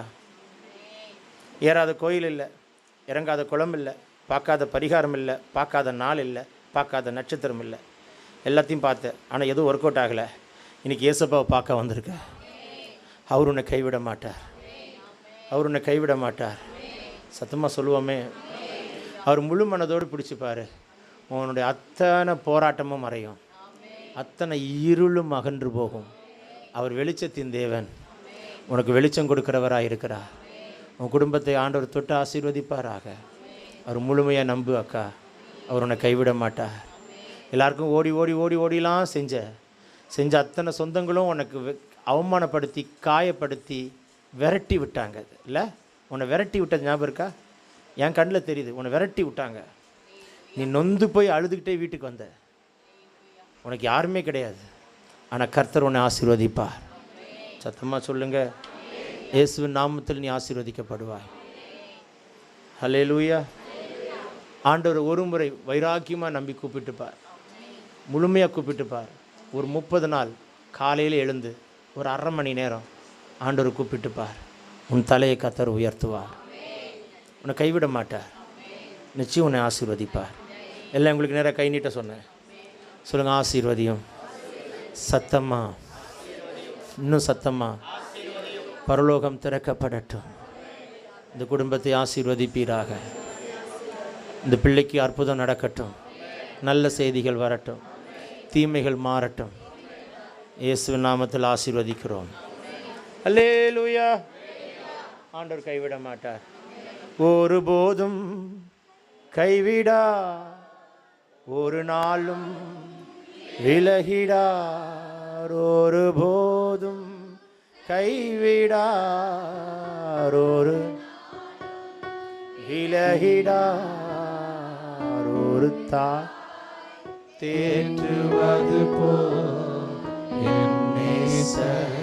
ஏறாத கோயில் இல்லை, இறங்காத குளம் இல்லை, பார்க்காத பரிகாரம் இல்லை, பார்க்காத நாள் இல்லை, பார்க்காத நட்சத்திரம் இல்லை. எல்லாத்தையும் பார்த்தேன், ஆனால் எதுவும் ஒர்க் அவுட் ஆகலை. இன்றைக்கி ஏசப்பாவை பார்க்க வந்திருக்கேன். அவர் உன்னை கைவிட மாட்டார், அவர் உன்னை கைவிட மாட்டார். சத்தமாக சொல்லுவோமே. அவர் முழு மனதோடு பிடிச்சிப்பார். உன்னுடைய அத்தனை போராட்டமும் மறையும், அத்தனை இருளும் அகன்று போகும். அவர் வெளிச்சத்தின் தேவன், உனக்கு வெளிச்சம் கொடுக்கிறவராக இருக்கிறார். உன் குடும்பத்தை ஆண்டவர் தொட்டு ஆசீர்வதிப்பாராக. அவர் முழுமையாக நம்பு அக்கா, அவர் உன்னை கைவிட மாட்டார். எல்லாருக்கும் ஓடி ஓடி ஓடி ஓடிலாம் செஞ்ச அத்தனை சொந்தங்களும் உனக்கு அவமானப்படுத்தி காயப்படுத்தி விரட்டி விட்டாங்க இல்லை? உன்னை விரட்டி விட்டது ஞாபகம் இருக்கா? என் கண்ணில் தெரியுது, உன்னை விரட்டி விட்டாங்க. நீ நொந்து போய் அழுதுகிட்டே வீட்டுக்கு வந்த. உனக்கு யாருமே கிடையாது. ஆனால் கர்த்தர் உன்னை ஆசீர்வதிப்பார். சத்தமாக சொல்லுங்க, இயேசுவின் நாமத்தில் நீ ஆசீர்வதிக்கப்படுவாய். ஹல்லேலூயா. ஆண்டவர் ஒரு முறை வைராக்கியமாக நம்பி கூப்பிட்டுப்பார், முழுமையாக கூப்பிட்டுப்பார். ஒரு 30 நாள் காலையில் எழுந்து ஒரு 1/2 மணி நேரம் ஆண்டவர் கூப்பிட்டுப்பார். உன் தலையை கர்த்தர் உயர்த்துவார். உன்னை கைவிட மாட்டார். நிச்சயம் உன்னை ஆசீர்வதிப்பார். எல்லாம் உங்களுக்கு நேராக கை நீட்ட சொன்னேன். சொல்லுங்கள், ஆசீர்வதியும். சத்தமா, இன்னும் சத்தமா. பரலோகம் திறக்கப்படட்டும். இந்த குடும்பத்தை ஆசீர்வதிப்பீராக. இந்த பிள்ளைக்கு அற்புதம் நடக்கட்டும். நல்ல செய்திகள் வரட்டும். தீமைகள் மாறட்டும். இயேசுவின் நாமத்தில் ஆசீர்வதிக்கிறோம். அல்லேலூயா. ஆண்டவர் கைவிட மாட்டார். ஒருபோதும் கைவிடா, ஒரு நாளும் விலகிடார். ஒருபோதும் கைவிடார், ஒரு விலகிடார். ஒரு தாய் தேற்றுவது போல் என் நேசர்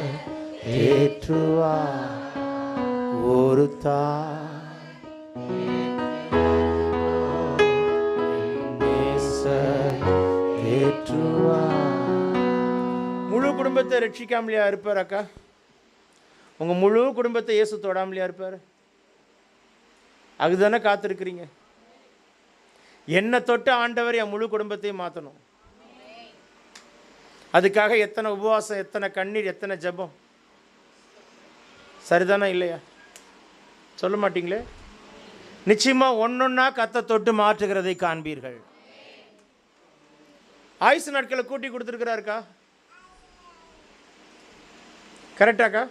தேற்றுவார். ஒரு தாய் முழு குடும்பத்தை ரட்சிக்காமலையா இருப்பார் அக்கா? உங்கள் முழு குடும்பத்தை இயேசு தொடாமலையா இருப்பார்? அதுதானே காத்திருக்கிறீங்க. என்னை தொட்டு ஆண்டவர் என் முழு குடும்பத்தையும் மாற்றணும். அதுக்காக எத்தனை உபவாசம், எத்தனை கண்ணீர், எத்தனை ஜெபம். சரிதானா இல்லையா? சொல்ல மாட்டீங்களே? நிச்சயமாக ஒன்னொன்னா கத்த தொட்டு மாற்றுகிறதை காண்பீர்கள். ஆயுசு நாட்களை கூட்டி கொடுத்துருக்கிறாருக்கா. கரெக்டாக்கா?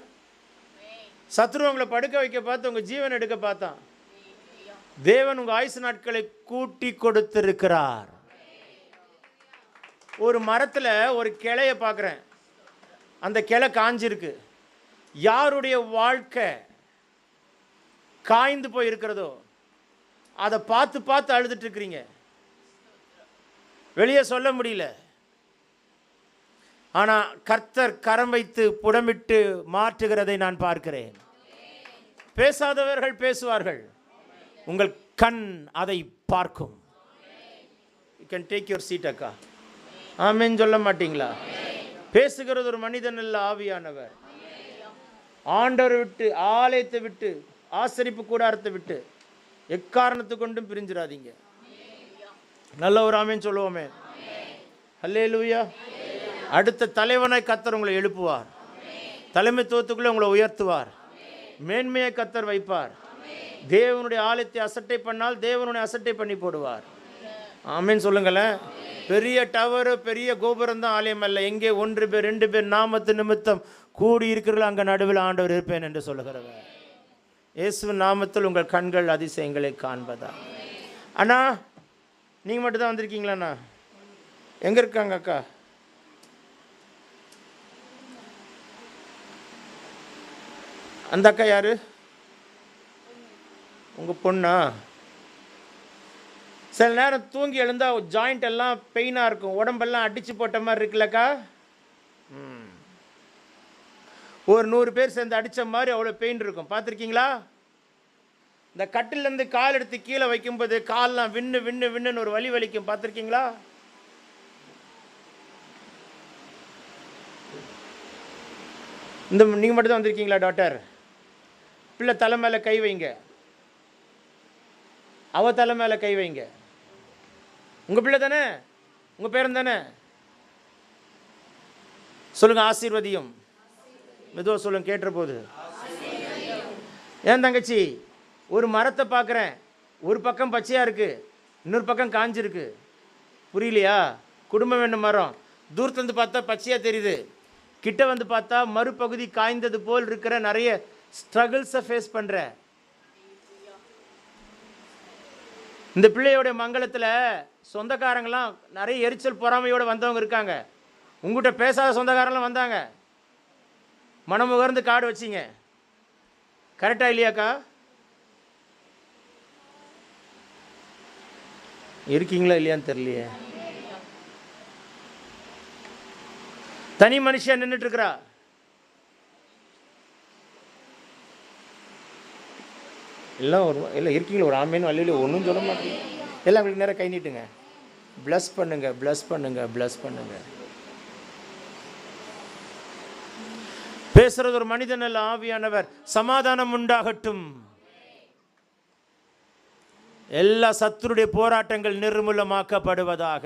சத்ரு உங்களை படுக்க வைக்க பார்த்து உங்கள் ஜீவன் எடுக்க பார்த்தான். தேவன் உங்கள் ஆயுசு நாட்களை கூட்டி கொடுத்திருக்கிறார். ஒரு மரத்தில் ஒரு கிளையை பார்க்குறேன். அந்த கிளை காஞ்சிருக்கு. யாருடைய வாழ்க்கை காய்ந்து போய் இருக்கிறதோ அதை பார்த்து பார்த்து அழுதுட்டு இருக்கிறீங்க. வெளியே சொல்ல முடியல. ஆனால் கர்த்தர் கரம் வைத்து புடமிட்டு மாற்றுகிறதை நான் பார்க்கிறேன். பேசாதவர்கள் பேசுவார்கள், உங்கள் கண் அதை பார்க்கும். You can take your seat அக்கா. ஆமென் சொல்ல மாட்டீங்களா? பேசுகிறது ஒரு மனிதன் அல்ல, ஆவியானவர். ஆண்டவரை விட்டு, ஆலயத்தை விட்டு, ஆசரிப்பு கூடாரத்தை விட்டு எக்காரணத்து கொண்டும் பிரிஞ்சிடாதீங்க. நல்ல ஒரு ஆமென் சொல்லுவோமே. அல்லேலூயா. அடுத்த தலைவனாய் கர்த்தர் உங்களை எழுப்புவார். தலைமைத்துவத்துக்குள்ளே உங்களை உயர்த்துவார். மேன்மையை கர்த்தர் வைப்பார். தேவனுடைய ஆலயத்தை அசட்டை பண்ணால் தேவனுடைய அசட்டை பண்ணி போடுவார். ஆமென் சொல்லுங்களேன். பெரிய டவரு, பெரிய கோபுரம் தான் ஆலயம் அல்ல. எங்கே 1 பேர் 2 பேர் நாமத்து நிமித்தம் கூடி இருக்கிறீர்கள் அங்கே நடுவில் ஆண்டவர் இருப்பேன் என்று சொல்லுகிறவர். இயேசுவின் நாமத்தில் உங்கள் கண்கள் அதிசயங்களை காண்பதா. அண்ணா, நீங்கள் மட்டும் தான் வந்திருக்கீங்களாண்ணா? எங்கே இருக்காங்க அக்கா? அந்த அக்கா யாரு? உங்கள் பொண்ணா? சில நேரம் தூங்கி எழுந்தால் ஜாயிண்ட் எல்லாம் பெயினாக இருக்கும், உடம்பெல்லாம் அடித்து போட்ட மாதிரி இருக்குல்லக்கா. ஒரு 100 பேர் சேர்ந்து அடித்த மாதிரி அவ்வளோ பெயின் இருக்கும். பார்த்துருக்கீங்களா? இந்த கட்டிலேருந்து கால் எடுத்து கீழே வைக்கும்போது கால்லாம் விண்ணு விண்ணு விண்ணுன்னு ஒரு வலி வலிக்கும். பார்த்துருக்கீங்களா? இந்த நீங்கள் மட்டும் தான் வந்திருக்கீங்களா டாக்டர்? பிள்ளை தலை மேலே கை வைங்க. அவ தலை மேலே கை வைங்க. உங்கள் பிள்ளை தானே? உங்கள் பேரன் தானே? சொல்லுங்கள், ஆசீர்வதியும். மெதுவாக சொல்லுங்க, கேட்டுற போது. ஏன் தங்கச்சி, ஒரு மரத்தை பார்க்குறேன், ஒரு பக்கம் பச்சையாக இருக்குது, இன்னொரு பக்கம் காஞ்சிருக்கு. புரியலையா? குடும்பம் வேணும் மரம். தூரத்துலேருந்து பார்த்தா பச்சையாக தெரியுது, கிட்ட வந்து பார்த்தா மறுபகுதி காய்ந்தது போல் இருக்கிற நிறைய ஸ்ட்ரகிள்ஸை ஃபேஸ் பண்ணுற இந்த பிள்ளையோட மங்களத்தில் சொந்தக்காரங்களாம் நிறைய எரிச்சல் பொறாமையோடு வந்தவங்க இருக்காங்க. உங்கள்கிட்ட பேசாத சொந்தக்காரங்களாம் வந்தாங்க, மனமுகர்ந்து கார்டு வச்சிங்க. கரெக்டாக இல்லையாக்கா? இருக்கீங்களா இல்லையான்னு தெரியலையே. தனி மனுஷன் நின்றுட்டு இருக்கிறா. எல்லாம் ஒரு இல்லை இருக்கீங்களா? ஒரு ஆமேன்னு வழியில் ஒன்றும் சொல்ல மாட்டேங்க. எல்லாம் உங்களுக்கு நேரம் கை நீட்டுங்க. ப்ளஸ் பண்ணுங்க, ப்ளஸ் பண்ணுங்க, ப்ளஸ் பண்ணுங்க. பேசுறது ஒரு மனிதன் அல்ல, ஆவியானவர். சமாதானம் உண்டாகட்டும். எல்லா சத்துருடைய போராட்டங்கள் நிர்மூலமாக்கப்படுவதாக.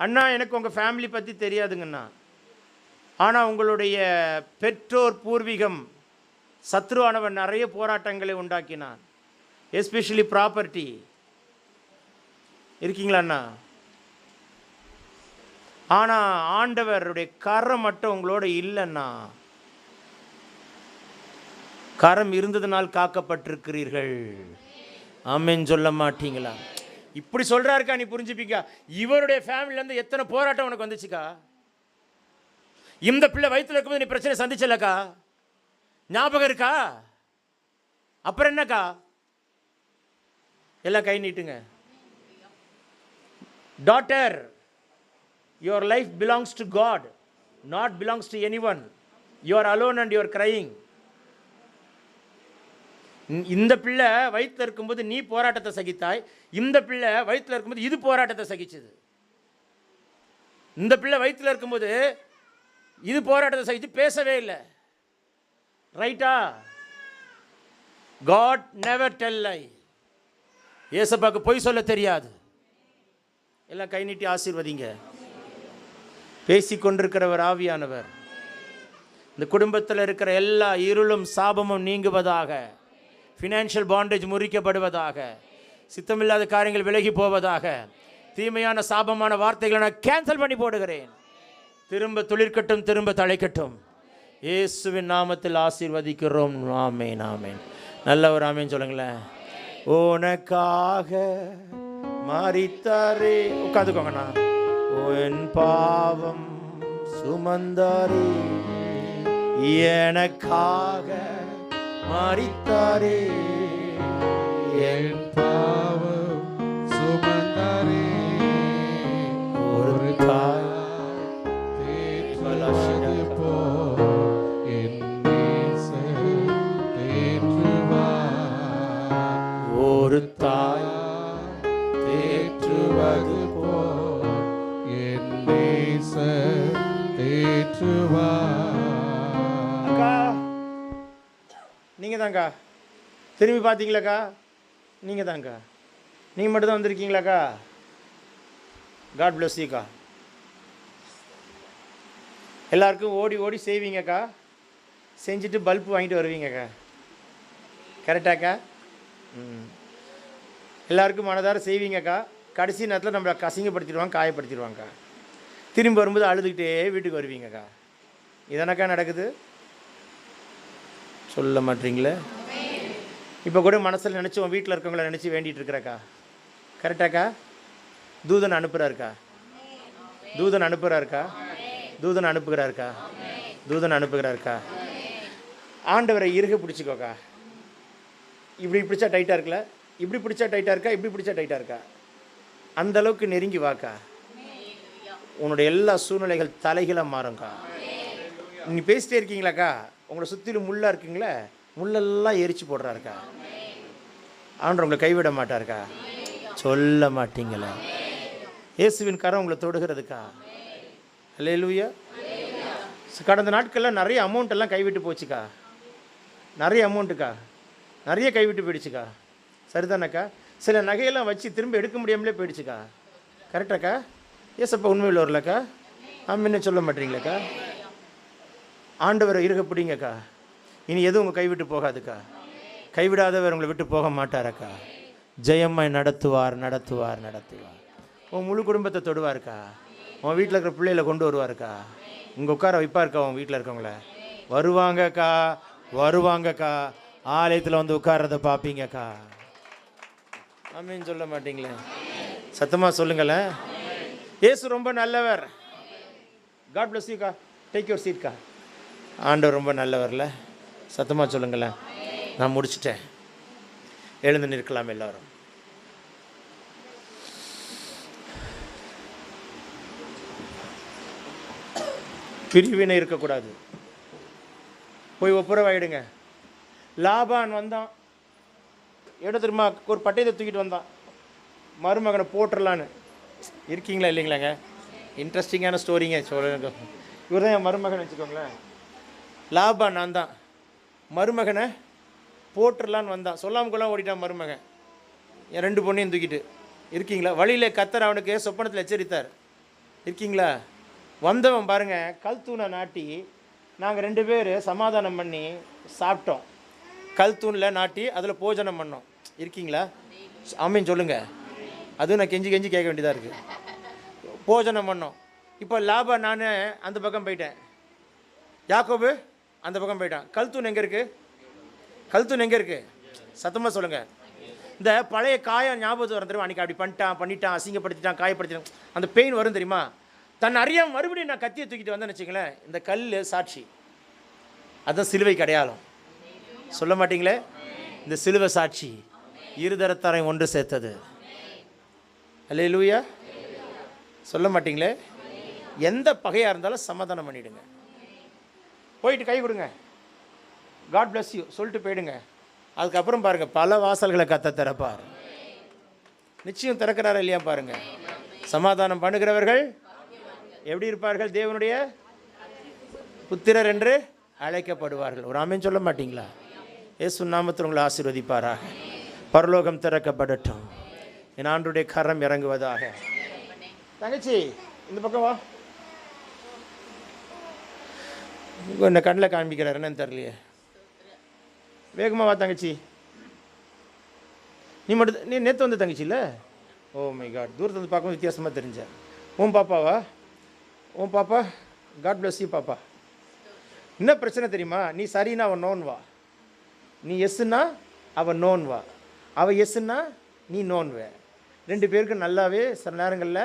அண்ணா, எனக்கு உங்கள் ஃபேமிலி பற்றி தெரியாதுங்கண்ணா, ஆனால் உங்களுடைய பெற்றோர் பூர்வீகம் சத்ருவானவன் நிறைய போராட்டங்களை உண்டாக்கினான், எஸ்பெஷலி ப்ராப்பர்ட்டி. இருக்கீங்களா அண்ணா? ஆனால் ஆண்டவருடைய கரம் மட்டும் உங்களோட இல்லைன்னா. கரம் இருந்ததுனால் காக்கப்பட்டிருக்கிறீர்கள். ஆமென் சொல்ல மாட்டீங்களா? இப்படி சொல்கிறாருக்கா, நீ புரிஞ்சுப்பீங்க. இவருடைய ஃபேமிலியிலேருந்து எத்தனை போராட்டம் உனக்கு வந்துச்சுக்கா? இந்த பிள்ளை வயிற்றுல இருக்கும்போது நீ பிரச்சனை சந்திச்சலக்கா, ஞாபகம் இருக்கா? அப்புறம் என்னக்கா? எல்லாம் கை நீட்டுங்க. Daughter, your life belongs to God, not belongs to anyone. You are alone and you are crying. இந்த பிள்ளை வயிற்றுல இருக்கும்போது நீ போராட்டத்தை சகித்தாய், இந்த பிள்ளை வயிற்றுல இருக்கும்போது இது போராட்டத்தை சகிச்சது. இந்த பிள்ளை வயிற்றுல இருக்கும்போது இது போராட்டத்தை சகிச்சு பேசவே இல்லை. ரைட்டா? God never tell lie. ஏசப்பாக்கு பொய் சொல்ல தெரியாது. எல்லாம் கை நீட்டி ஆசீர்வதிங்க. பேசிக்கொண்டிருக்கிறவர் ஆவியானவர். இந்த குடும்பத்தில் இருக்கிற எல்லா இருளும் சாபமும் நீங்குவதாக. Financial bondage முறிக்கப்படுவதாக. சித்தமில்லாத காரியங்கள் விலகி போவதாக. தீமையான சாபமான வார்த்தைகளை நான் கேன்சல் பண்ணி போடுகிறேன். திரும்ப துளிர்க்கட்டும், திரும்ப தழைக்கட்டும். இயேசுவின் நாமத்தில் ஆசீர்வதிக்கிறோம். ஆமேன், ஆமேன். நல்ல ஒரு ஆமேன் சொல்லுங்களேன். உனக்காக மரித்தாரே. உட்காந்துக்கோங்கண்ணா. என் பாவம் சுமந்தாரே, எனக்காக மரித்தாரே. என் பாவம் சுமந்தாரே. ஒரு தாய் தேற்றுவது போல் என் நேசர் தேற்றுவார். ஒரு தாய் தேற்றுவது போல் என் நேசர் தேற்றுவார். அக்கா, நீங்கள் தாங்க்கா. திரும்பி பார்த்தீங்களாக்கா? நீங்கள் தாங்க்கா. நீங்கள் மட்டும்தான் வந்திருக்கீங்களாக்கா? God plus யூக்கா. எல்லாருக்கும் ஓடி ஓடி செய்வீங்கக்கா. செஞ்சுட்டு பல்ப் வாங்கிட்டு வருவீங்கக்கா. கரெக்டாக்கா? எல்லாருக்கும் மனதார செய்வீங்கக்கா. கடைசி நேரத்தில் நம்மளை கசிங்கப்படுத்திடுவாங்க, காயப்படுத்திடுவாங்கக்கா. திரும்பி வரும்போது அழுதுகிட்டே வீட்டுக்கு வருவீங்கக்கா. இதனக்கா நடக்குது? சொல்ல மாட்டீங்களே. இப்போ கூட மனசில் நினச்சி உன் வீட்டில் இருக்கவங்கள நினச்சி வேண்டிகிட்டு இருக்கிறக்கா. கரெக்டாக்கா? தூதன் அனுப்புகிறாருக்கா. தூதன் அனுப்புகிறாருக்கா. தூதன் அனுப்புகிறாருக்கா. தூதன் அனுப்புகிறாருக்கா. ஆண்டவரை இறுக பிடிச்சிக்கோக்கா. இப்படி பிடிச்சா டைட்டாக இருக்குல்ல, இப்படி பிடிச்சா டைட்டாக இருக்கா, இப்படி பிடிச்சா டைட்டாக இருக்கா, அந்த அளவுக்கு நெருங்கி வாக்கா. உன்னுடைய எல்லா சூழ்நிலைகள் தலைகளாக மாறுங்கக்கா. நீங்கள் பேசிட்டே இருக்கீங்களாக்கா, உங்களை சுற்றிலும் முள்ளாக இருக்குங்களே, முள்ளெல்லாம் எரிச்சு போடுறாருக்கா. ஆண்டவர் உங்களை கைவிட மாட்டாருக்கா. சொல்ல மாட்டீங்களே. இயேசுவின் கரம் உங்களை தொடுகிறதுக்கா. அல்லேலூயா. கடந்த நாட்களில் நிறைய அமௌண்ட்டெல்லாம் கைவிட்டு போச்சுக்கா. நிறைய அமௌண்ட்டுக்கா, நிறைய கைவிட்டு போயிடுச்சுக்கா. சரிதானக்கா? சில நகையெல்லாம் வச்சு திரும்ப எடுக்க முடியாமலே போயிடுச்சுக்கா. கரெக்டாக்கா? ஏசப்பா உண்மையில் வரலக்கா. ஆமென்னு சொல்ல மாட்டீங்களாக்கா? ஆண்டவரை இருக பிடிங்கக்கா. இனி எதுவும் உங்கள் கைவிட்டு போகாதுக்கா. கைவிடாதவர் உங்களை விட்டு போக மாட்டாரக்கா. ஜெயம்மாய் நடத்துவார், நடத்துவார், நடத்துவார். உன் முழு குடும்பத்தை தொடுவாருக்கா. உன் வீட்டில் இருக்கிற பிள்ளைகளை கொண்டு வருவாருக்கா. உங்கள் உட்கார வைப்பாருக்கா. உன் வீட்டில் இருக்கவங்கள வருவாங்கக்கா, வருவாங்கக்கா. ஆலயத்தில் வந்து உட்கார்றதை பார்ப்பீங்கக்கா. ஆமேன்னு சொல்ல மாட்டீங்களே. சத்தமாக சொல்லுங்களேன். இயேசு ரொம்ப நல்லவர். காட் பிளஸ் யூ கா. டேக் யுவர் சீட் கா. ஆண்டவர் ரொம்ப நல்லவர்ல. சத்தமாக சொல்லுங்களேன். நான் முடிச்சிட்டேன். எழுந்து நிற்கலாம் எல்லாரும். பிரிவினை இருக்கக்கூடாது. போய் ஒப்புரவாயிடுங்க. லாபான் வந்தான், எவ்வளோ தெரியுமா, ஒரு பட்டயத்தை தூக்கிட்டு வந்தான், மருமகனை போட்டுடலான்னு. இருக்கீங்களா இல்லைங்களாங்க? இன்ட்ரெஸ்டிங்கான ஸ்டோரிங்க சொல்லுங்க. இவர் தான் என் மருமகன் வச்சுக்கோங்களேன். லாபான் நான் தான், மருமகனை போட்டுடலான்னு வந்தான். சொல்லாமல் கொள்ளாமல் ஓடிட்டான் மருமகன், என் 2 பொண்ணையும் தூக்கிட்டு. இருக்கீங்களா? வழியில் கத்தர் அவனுக்கு சொப்பனத்தில் எச்சரித்தார். இருக்கீங்களா? வந்தவன் பாருங்கள், கல் தூணை நாட்டி நாங்கள் 2 பேர் சமாதானம் பண்ணி சாப்பிட்டோம். கல் தூணில் நாட்டி அதில் போஜனம் பண்ணோம். இருக்கீங்களா? ஆமீன் சொல்லுங்கள். அதுவும் நான் கெஞ்சி கெஞ்சி கேட்க வேண்டியதாக இருக்குது. போஜனம் பண்ணோம். இப்போ லாபா நான் அந்த பக்கம் போயிட்டேன், யாக்கோபு அந்த பக்கம் போயிட்டான். கல் தூண் எங்கே இருக்குது? கல் தூண் எங்கே இருக்குது? சத்தமாக சொல்லுங்கள். இந்த பழைய காயம் ஞாபகத்து வரும் தெரியுமா? அன்றைக்கி அப்படி பண்ணிட்டான், அசிங்கப்படுத்திட்டான், காயப்படுத்திட்டான், அந்த பெயின் வரும் தெரியுமா? தன் அறியாம மறுபடியும் நான் கத்தியை தூக்கிட்டு வந்தேன்னு வச்சுங்களேன், இந்த கல் சாட்சி. அதுதான் சிலுவைக்கு அடையாளம். சொல்ல மாட்டீங்களே? இந்த சிலுவை சாட்சி இருதரத்தாரை ஒன்று சேர்த்தது. அல்லேலூயா. சொல்ல மாட்டீங்களே? எந்த பகையாக இருந்தாலும் சமாதானம் பண்ணிவிடுங்க. போயிட்டு கை கொடுங்க, காட் பிளஸ் யூ சொல்லிட்டு போயிடுங்க. அதுக்கப்புறம் பாருங்கள், பல வாசல்களை கத்த திறப்பார். நிச்சயம் திறக்கிறாரா இல்லையா பாருங்கள். சமாதானம் பண்ணுகிறவர்கள் எப்படி இருப்பார்கள்? தேவனுடைய புத்திரர் என்று அழைக்கப்படுவார்கள். ஒரு ஆமேன் சொல்ல மாட்டீங்களா? இயேசு நாமத்தில் உங்களை ஆசீர்வதிப்பாராக. பரலோகம் திறக்கப்படட்டும். என் ஆண்டவருடைய கரம் இறங்குவதாக. தங்கச்சி இந்த பக்கம் வா. என்ன கண்ணில் காண்பிக்கிறார் என்னன்னு தெரியலையே. வேகமாக வா தங்கச்சி. நீ நேற்று வந்த தங்கச்சி இல்லை? Oh my God. தூரத்தில் வந்து பார்க்கும்போது வித்தியாசமாக தெரிஞ்ச. உன் பாப்பாவா? உன் பாப்பா? காட் பிளஸ் யூ பாப்பா. என்ன பிரச்சனை தெரியுமா? நீ சரின்னா அவன் நோன் வா, நீ எஸ்ன்னா அவன் நோன் வா, அவள் எஸ்ன்னா நீ நோன் வே. 2 பேருக்கு நல்லாவே சில நேரங்களில்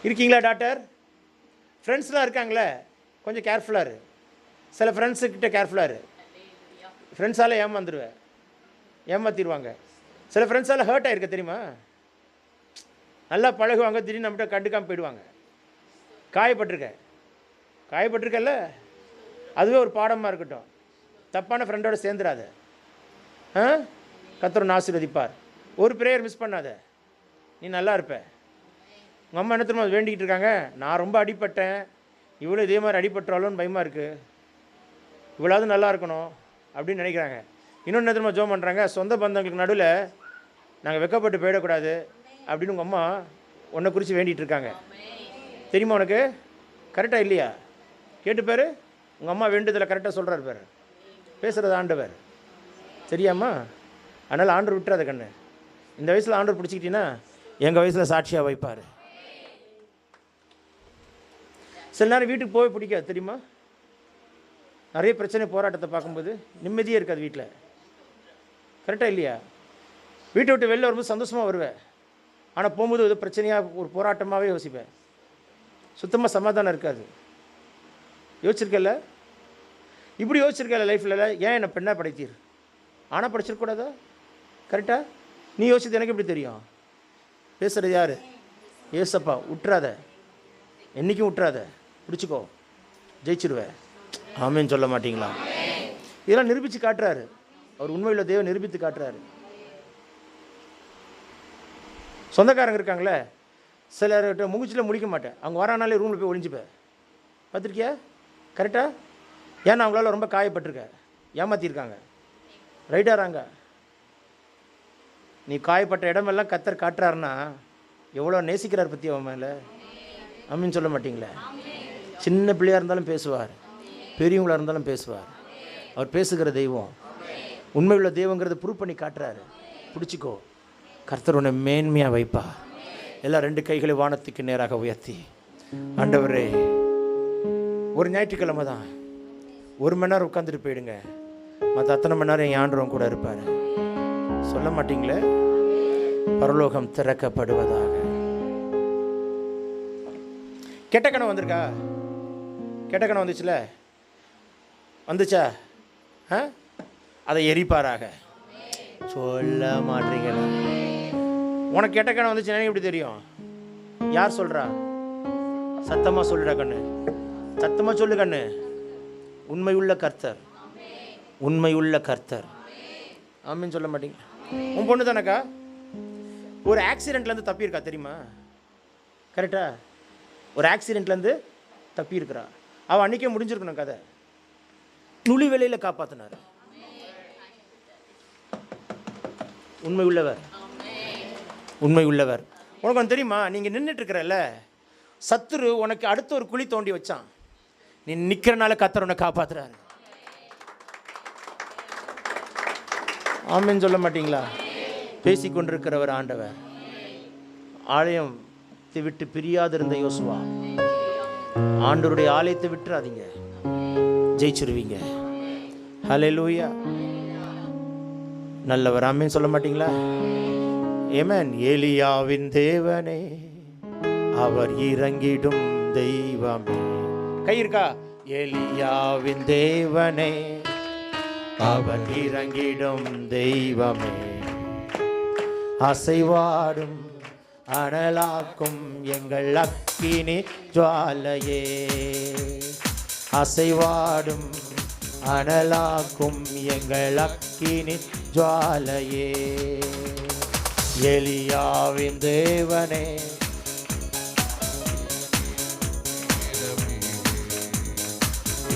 இருக்கீங்களா டாக்டர்? ஃப்ரெண்ட்ஸ்லாம் இருக்காங்களே, கொஞ்சம் கேர்ஃபுல்லாக இரு. சில ஃப்ரெண்ட்ஸுக்கிட்ட கேர்ஃபுல்லாக இரு. ஃப்ரெண்ட்ஸால் ஏமாற்றிடுவாங்க. சில ஃப்ரெண்ட்ஸால் ஹர்ட் ஆகிருக்க தெரியுமா? நல்லா பழகுவாங்க, திடீர்னு நம்மகிட்ட கண்டுக்காமல் போயிடுவாங்க. காயப்பட்டிருக்கல்ல, அதுவே ஒரு பாடமாக இருக்கட்டும். தப்பான ஃப்ரெண்டோட சேர்ந்துடாத. கர்த்தர் ஆசீர்வதிப்பார். ஒரு ப்ரேயர் மிஸ் பண்ணாத, நீ நல்லா இருப்ப. உங்கள் அம்மா என்ன தெரியுமா வேண்டிக்கிட்டு இருக்காங்க? நான் ரொம்ப அடிப்பட்டேன், இவ்வளோ இதே மாதிரி அடிபட்டுறாலும் பயமாக இருக்குது, இவ்வளோது நல்லா இருக்கணும் அப்படின்னு நினைக்கிறாங்க. இன்னொன்று என்ன தெரியுமா ஜோம் பண்ணுறாங்க? சொந்த பந்தங்களுக்கு நடுவில் நாங்கள் வெக்கப்பட்டு போயிடக்கூடாது அப்படின்னு உங்கள் அம்மா உன்னை குறித்து வேண்டிகிட்டு இருக்காங்க. தெரியுமா உனக்கு? கரெக்டாக இல்லையா? கேட்டுப்பார். உங்கள் அம்மா வேண்டுதலை கரெக்டாக சொல்கிறார் பாரு, பேசுகிறது ஆண்டவர். தெரியாமா? அதனால் ஆண்டவர் விட்டுறாத கண்ணு. இந்த வயசில் ஆண்டவர் பிடிச்சிக்கிட்டீங்கன்னா எங்கள் வயசில் சாட்சியாக வைப்பார். சில நேரம் வீட்டுக்கு போய் பிடிக்காது தெரியுமா? நிறைய பிரச்சனை போராட்டத்தை பார்க்கும்போது நிம்மதியே இருக்காது வீட்டில். கரெக்டாக இல்லையா? வீட்டை விட்டு வெளில வரும்போது சந்தோஷமாக வருவேன், ஆனால் போகும்போது ஒரு பிரச்சனையாக ஒரு போராட்டமாகவே யோசிப்பேன். சுத்தமாக சமாதானம் இருக்காது. யோசிச்சிருக்கல? இப்படி யோசிச்சிருக்கல லைஃப்பில்? ஏன் என்னை பெண்ணாக படைத்தீர்? ஆனால் படிச்சிருக்கூடாதா? கரெக்டாக நீ யோசிச்சது எனக்கு எப்படி தெரியும்? பேசுகிறது யார்? ஏசப்பா. விட்டுறாத, என்றைக்கும் விட்டுறாத, பிடிச்சிக்கோ, ஜெயிச்சிருவேன். ஆமேன்னு சொல்ல மாட்டிங்களா? இதெல்லாம் நிரூபித்து காட்டுறாரு அவர். உண்மையுள்ள தேவன் நிரூபித்து காட்டுறாரு. சொந்தக்காரங்க இருக்காங்களே, சிலர்கிட்ட முகிச்சில் முடிக்க மாட்டேன், அவங்க வரானாலே ரூமில் போய் ஒளிஞ்சுப்பேன். பார்த்துருக்கியா? கரெக்டாக? ஏன்னா அவங்களால ரொம்ப காயப்பட்டிருக்க, ஏமாற்றிருக்காங்க. ரைட்டாராங்க? நீ காயப்பட்ட இடமெல்லாம் கத்தர் காட்டுறாருன்னா எவ்வளோ நேசிக்கிறார் பற்றி அவன் மேலே. அம்மின்னு சொல்ல மாட்டிங்களே? சின்ன பிள்ளையாக இருந்தாலும் பேசுவார், பெரியவங்களாக இருந்தாலும் பேசுவார். அவர் பேசுகிற தெய்வம், உண்மையுள்ள தெய்வங்கிறத ப்ரூவ் பண்ணி காட்டுறாரு. பிடிச்சிக்கோ, கர்த்தர் உன்னை மேன்மையாக வைப்பா. எல்லாம் 2 கைகளை வானத்துக்கு நேராக உயர்த்தி, ஆண்டவரே, ஒரு ஞாயிற்றுக்கிழமை தான் 1 மணி நேரம் உட்காந்துட்டு போயிடுங்க, மற்ற அத்தனை மணி நேரம் என் ஆண்டவன் கூட இருப்பார். சொல்ல மாட்டிங்களே? பரலோகம் திறக்கப்படுவதாக. கெட்ட கனவு வந்திருக்கா? கெட்ட கனவு வந்துச்சுல, வந்துச்சா? அதை எரிப்பாராக. சொல்ல மாட்டீங்களா? உனக்கு கெட்ட கனவு வந்துச்சுன்னா எப்படி தெரியும்? யார் சொல்றா? சத்தமா சொல்லுடா கண்ணு, சத்தமா சொல்லு கண்ணு. உண்மை உள்ள கர்த்தர், உண்மை உள்ள கர்த்தர். ஆமீன் சொல்ல மாட்டீங்க? உன் பொண்ணு தானக்கா ஒரு ஆக்சிடென்ட்லேருந்து தப்பியிருக்கா தெரியுமா? கரெக்டா? ஒரு ஆக்சிடென்ட்லேருந்து தப்பியிருக்கிறா. அவள் அன்றைக்கே முடிஞ்சிருக்கணும் கதை. நுழி வேலையில் காப்பாற்றினார். உண்மை உள்ளவர், உண்மை உள்ளவர். உனக்கு ஒன்று தெரியுமா? நீங்கள் நின்றுட்டு இருக்கிறல்ல, சத்துரு உனக்கு அடுத்த ஒரு குழி தோண்டி வச்சான். நீ நிற்கிறனால கர்த்தர் உன்னை காப்பாற்றுறாரு. ஆமென் சொல்ல மாட்டீங்களா? பேசிக்கொண்டிருக்கிறவர் ஆண்டவர். ஆலயத்தை விட்டு பிரியாதிருந்த யோசுவா, ஆண்டவருடைய ஆலயத்தை விட்டுறாதீங்க, ஜெயிச்சிருவீங்க. ஹல்லேலூயா. நல்லவர். ஆமென் சொல்ல மாட்டீங்களா? ஆமென். எலியாவின் தேவனே, அவர் இறங்கிடும் தெய்வமே. கை இருக்கா? எலியாவின் தேவனே, அவர் இறங்கிடும் தெய்வமே. அசைவாடும் அனலாக்கும் எங்கள் அக்கினி ஜுவாலையே, அசைவாடும் அனலாக்கும் எங்கள் அக்கினி ஜுவாலையே. எலியாவின் தேவனே,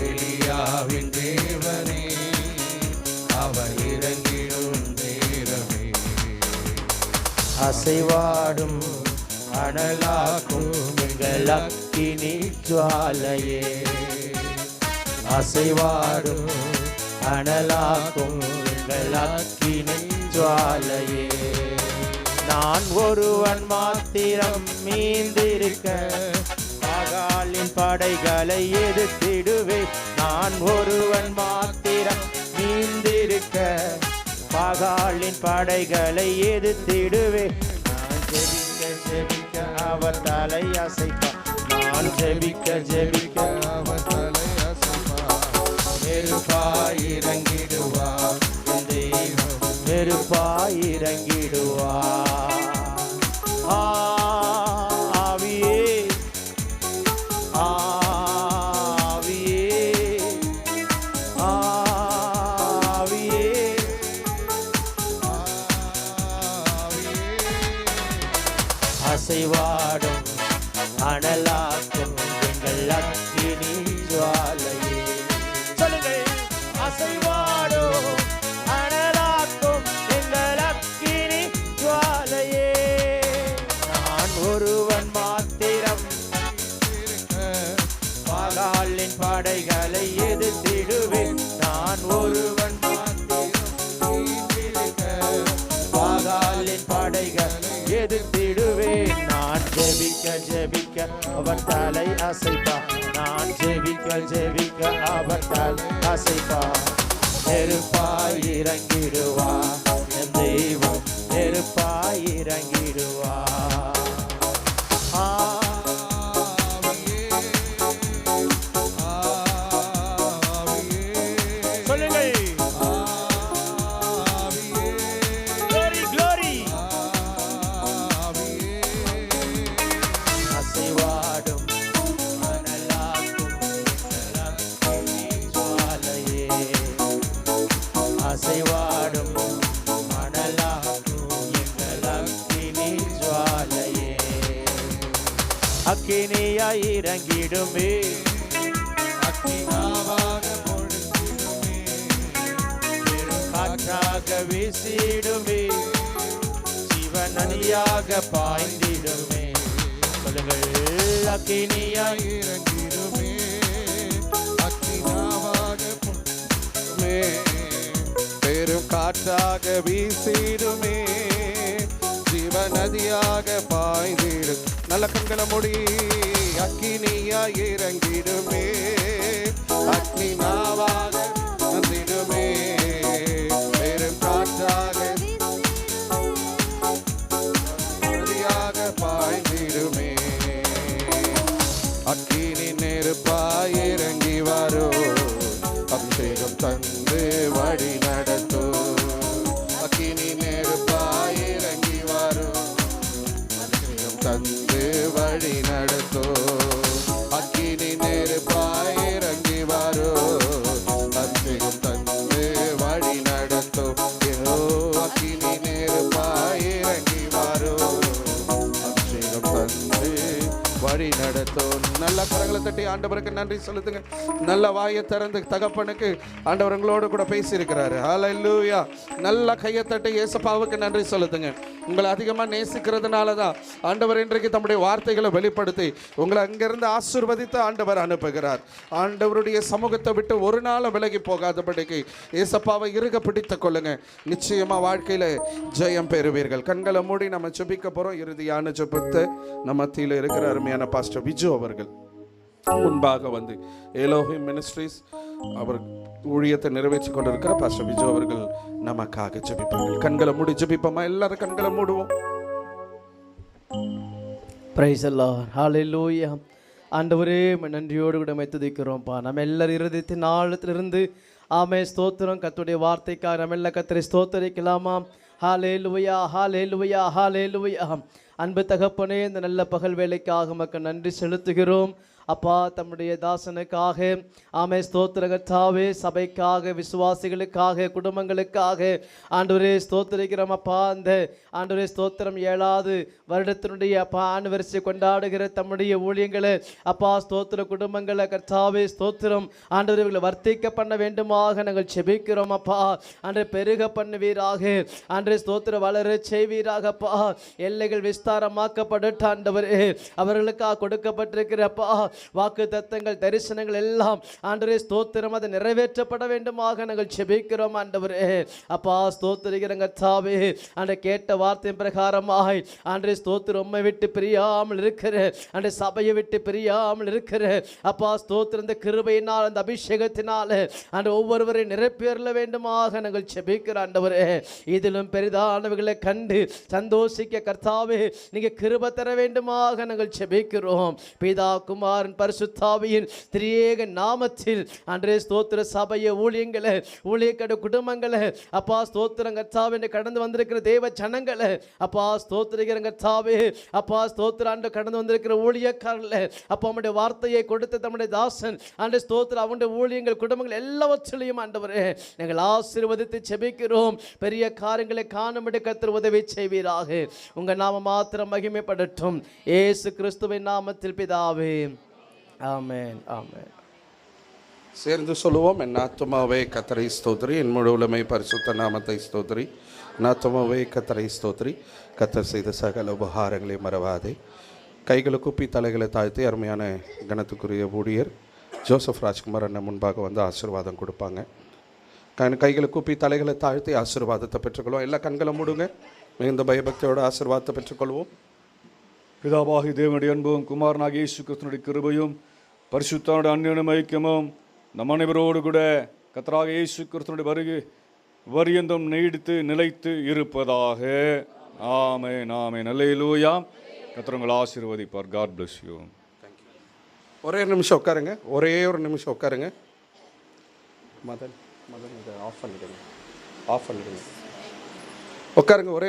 எலியாவின் தேவனே, அவர் இறங்கிடும் தேவனே. அசைவாடும் அனலாக்கும் எங்கள் அக்கினி ஜுவாலையே, அசைவாடும் அனலாக்கும் எங்கள் அக்கினி ஜுவாலையே. நான் ஒருவன் மாத்திரம் மீந்திருக்க பாகாலின் படைகளை எதிர்த்திடுவேன். நான் ஒருவன் மாத்திரம் மீந்திருக்க பாகாலின் படைகளை எதிர்த்திடுவேன். நான் ஜெபிக்க ஜெபிக்க அவர் தலை அசைப்பார். நான் ஜெபிக்க ஜெபிக்க அவர் தலை அசைப்பார். நெருப்பாய் இறங்கிடுவார் என் தெய்வம், நெருப்பாய் இறங்கிடுவார். ஆவியே ஆவியே ஆவியே அசைவாடும் அனலாக்கும் எங்கள் அக்கினி ஜுவாலையே. சொல்லுங்கள். அசைவாடும் அனலாக்கும் எங்கள் அக்கினி ஜுவாலையே. நான் ஒருவன் மாத்திரம் பாகாலின் படைகளை எதிர்த்திடுவேன். நான் ஒருவன் பாகாலின் படைகளை எதிர்த்திடுவேன். நான் ஜெபிக்க ஜெபிக்க அவர் தலை அசைப்பார். நான் ஜெபிக்க ஜெபிக்க அவர் தலை அசைப்பார். நெருப்பாய் இறங்கிடுவார் என் தெய்வம், நெருப்பாய் இறங்கிடுவார். சொல்லுங்கள். Glory, glory. அசைவாடும் அனலாக்கும் எங்கள் அக்கினி ஜுவாலையே, அசைவாடும் அனலாக்கும் எங்கள் அக்கினி ஜுவாலையே. அக்கினியாய் இறங்கிடுமே, அக்கினாவாக பொழிந்திடுமே, காற்றாக வீசிடுமே, ஜீவநதியாக பாய்ந்திடுமே. சொல்லுங்கள். அக்கினியாய் இறங்கிடுமே, அக்கினாவாக பொழிந்திடுமே, பெரும் காற்றாக வீசிடுமே, ஜீவநதியாக பாய்ந்திடும். நல்ல கண்களை மூடி. அக்கினியாய் இறங்கிடுமே, அக்கினாவாக வந்திடுமே, பெரும் காற்றாக தந்து வழி நடத்தோ. அக்கினி நெருப்பாய் இறங்கி வரோ, அபிஷேகம் தந்து வழி நடத்தோ. அக்கினி நெருப்பாய் இறங்கி வரோ, அபிஷேகம் தந்து வழி நடத்தும். நல்ல கரங்களை தட்டி ஆண்டவருக்கு நன்றி செலுத்துங்க. நல்ல வாயை திறந்து தகப்பனுக்கு ஆண்டவர்களோடு கூட பேசியிருக்கிறாரு. ஹல்லேலூயா. நல்ல கையை தட்டி இயேசுப்பாவுக்கு நன்றி செலுத்துங்க. உங்களை அதிகமாக நேசிக்கிறதுனால தான் ஆண்டவர் இன்றைக்கு தம்முடைய வார்த்தைகளை வெளிப்படுத்தி உங்களை அங்கிருந்து ஆசீர்வதித்து ஆண்டவர் அனுப்புகிறார். ஆண்டவருடைய சமூகத்தை விட்டு ஒரு நாள் விலகி போகாதபடிக்கு இயேசுப்பாவை இறுக பிடித்து கொள்ளுங்க. நிச்சயமா வாழ்க்கையில ஜெயம் பெறுவீர்கள். கண்களை மூடி நம்ம ஜெபிக்க போறோம். இறுதியான ஜெபத்தை நம்ம மத்தியில் இருக்கிற அருமையான பாஸ்டர் விஜு அவர்கள் முன்பாக வந்து எலோஹிம் மினிஸ்ட்ரீஸ் அவர் ஊழியத்தை நிறைவேற்றி கொண்டிருக்கிற பாஸ்டர் விஜு அவர்கள் நமக்காக ஜெபிப்பார்கள். கண்களை மூடி ஜெபிப்போமா? எல்லாரும் கண்களை மூடுவோம். பிரைஸ் அல்லாஹ். ஹல்லேலூயா. ஆண்டவரே நன்றியோடு கூட துதிக்கிறோம்ப்பா. நம்ம எல்லாரும் இருதயத்தின் ஆழத்திலிருந்து ஆமே ஸ்தோத்திரம். கர்த்தருடைய வார்த்தைக்காக நம்ம எல்லாம் கர்த்தரை ஸ்தோத்தரிக்கலாமா? ஹல்லேலூயா, ஹல்லேலூயா, ஹல்லேலூயா. அன்பு தகப்பனே, இந்த நல்ல பகல் வேலைக்காக மக்கள் நன்றி செலுத்துகிறோம். அப்பா, தம்முடைய தாசனுக்காக ஆமே ஸ்தோத்திர கர்த்தாவே, சபைக்காக, விசுவாசிகளுக்காக, குடும்பங்களுக்காக ஆண்டவரே ஸ்தோத்திரிக்கிறோம். அப்பா, அந்த ஆண்டவரே ஸ்தோத்திரம் 7வது வருடத்தினுடைய அப்பா ஆனிவர்சரி கொண்டாடுகிற தம்முடைய ஊழியங்களை அப்பா ஸ்தோத்திர குடும்பங்களை கர்த்தாவே ஸ்தோத்திரம் ஆண்டவர்களை வர்த்திக்க பண்ண வேண்டுமாக நாங்கள் செபிக்கிறோம். அப்பா, அன்றை பெருக பண்ணுவீராக, அன்றை ஸ்தோத்திர வளர செய்வீராகப்பா. எல்லைகள் விஸ்தாரமாக்கப்படட்ட ஆண்டவரே, அவர்களுக்காக கொடுக்கப்பட்டிருக்கிறப்பா வாக்கு தத்தங்கள், தரிசனங்கள் எல்லாம் ஆண்டவரே ஸ்தோத்திரம் அது நிறைவேற்றப்பட வேண்டுமாக நாங்கள் செபிக்கிறோம். ஆண்டவரே அப்பா ஸ்தோத்திரிக்கிற கர்த்தாவே, அன்றை கேட்ட வார்த்தையின் பிரகாரமாய் ஆண்டவரே ஸ்தோத்திரம் உம்மை விட்டு பிரியாமல் இருக்கிற, அன்றை சபையை விட்டு பிரியாமல் இருக்கிற அப்பா ஸ்தோத்திரம் இந்த கிருபையினால், அந்த அபிஷேகத்தினால அன்றை ஒவ்வொருவரை நிரப்பேற வேண்டுமாக நாங்கள் செபிக்கிற ஆண்டவரே. இதிலும் பெரிதானவர்களை கண்டு சந்தோஷிக்க கர்த்தாவே நீங்க கிருபை தர வேண்டுமாக நாங்கள் செபிக்கிறோம். பிதா, குமாரன், பரிசுத்தாவியின் திரியேக நாமத்தில் அன்றே ஸ்தோத்திர சபையை, ஊழியங்களை, ஊழியக்கட குடும்பங்களை அப்பா ஸ்தோத்திரம் கர்த்தாவே கடந்து வந்திருக்கிற தேவ ஜனங்களை அப்பா ஸ்தோத்திரிக்கிற கர்த்தாவே, அப்பா ஸ்தோத்திர ஆண்டு கடந்து வந்திருக்கிற ஊழியக்காரர்களை அப்பா நம்முடைய வார்த்தையை கொடுத்த தம்முடைய தாசன் அன்று ஸ்தோத்திர அவனுடைய ஊழியங்கள், குடும்பங்கள் எல்லாவற்றிலையும் ஆண்டவரே நாங்கள் ஆசீர்வதித்து செபிக்கிறோம். பெரிய காரியங்களை காணும்படி கர்த்தர் உதவி செய்வீராக. உங்க நாம மாத்திரம் மகிமைப்படட்டும். இயேசு கிறிஸ்துவின் நாமத்தில் பிதாவே, ஆமென், ஆமென். சேர்ந்து சொல்லுவோம். என் ஆத்துமாவே கர்த்தரை ஸ்தோத்திரி, என் முழு உலமை பரிசுத்த நாமத்தை ஸ்தோத்திரி. என் ஆத்துமாவே கர்த்தரை ஸ்தோத்திரி, கர்த்தர் செய்த சகல உபகாரங்களை மறவாதே. கைகளை கூப்பி தலைகளை தாழ்த்தி அருமையான கணத்துக்குரிய ஊழியர் ஜோசப் ராஜ்குமார் அண்ணன் முன்பாக வந்து ஆசீர்வாதம் கொடுப்பாங்க. கைகளை கூப்பி தலைகளை தாழ்த்தி ஆசீர்வாதத்தை பெற்றுக்கொள்வோம். எல்லா கண்களை மூடுங்க. மிகுந்த பயபக்தியோட ஆசீர்வாதத்தை பெற்றுக்கொள்வோம். பிதாவாகி தேவனுடைய அன்பும் குமாரனாகிய இயேசு கிறிஸ்துவினுடைய கிருபையும் பரிசுத்தனுடைய அன்பின் ஐக்கியமும் நம் அனைவரோடு கூட கர்த்தராகிய இயேசு கிறிஸ்துவினுடைய வருகை வரியந்தம் நீடித்து நிலைத்து இருப்பதாக. ஆமென், ஆமென். அல்லேலூயா. கர்த்தர் உங்களை ஆசீர்வதிப்பார். God bless you. ஒரே நிமிஷம் உட்காருங்க. ஒரே ஒரு நிமிஷம் உட்காருங்க. மதன் இதை ஆஃப் பண்ணிடுங்க. உட்காருங்க. ஒரே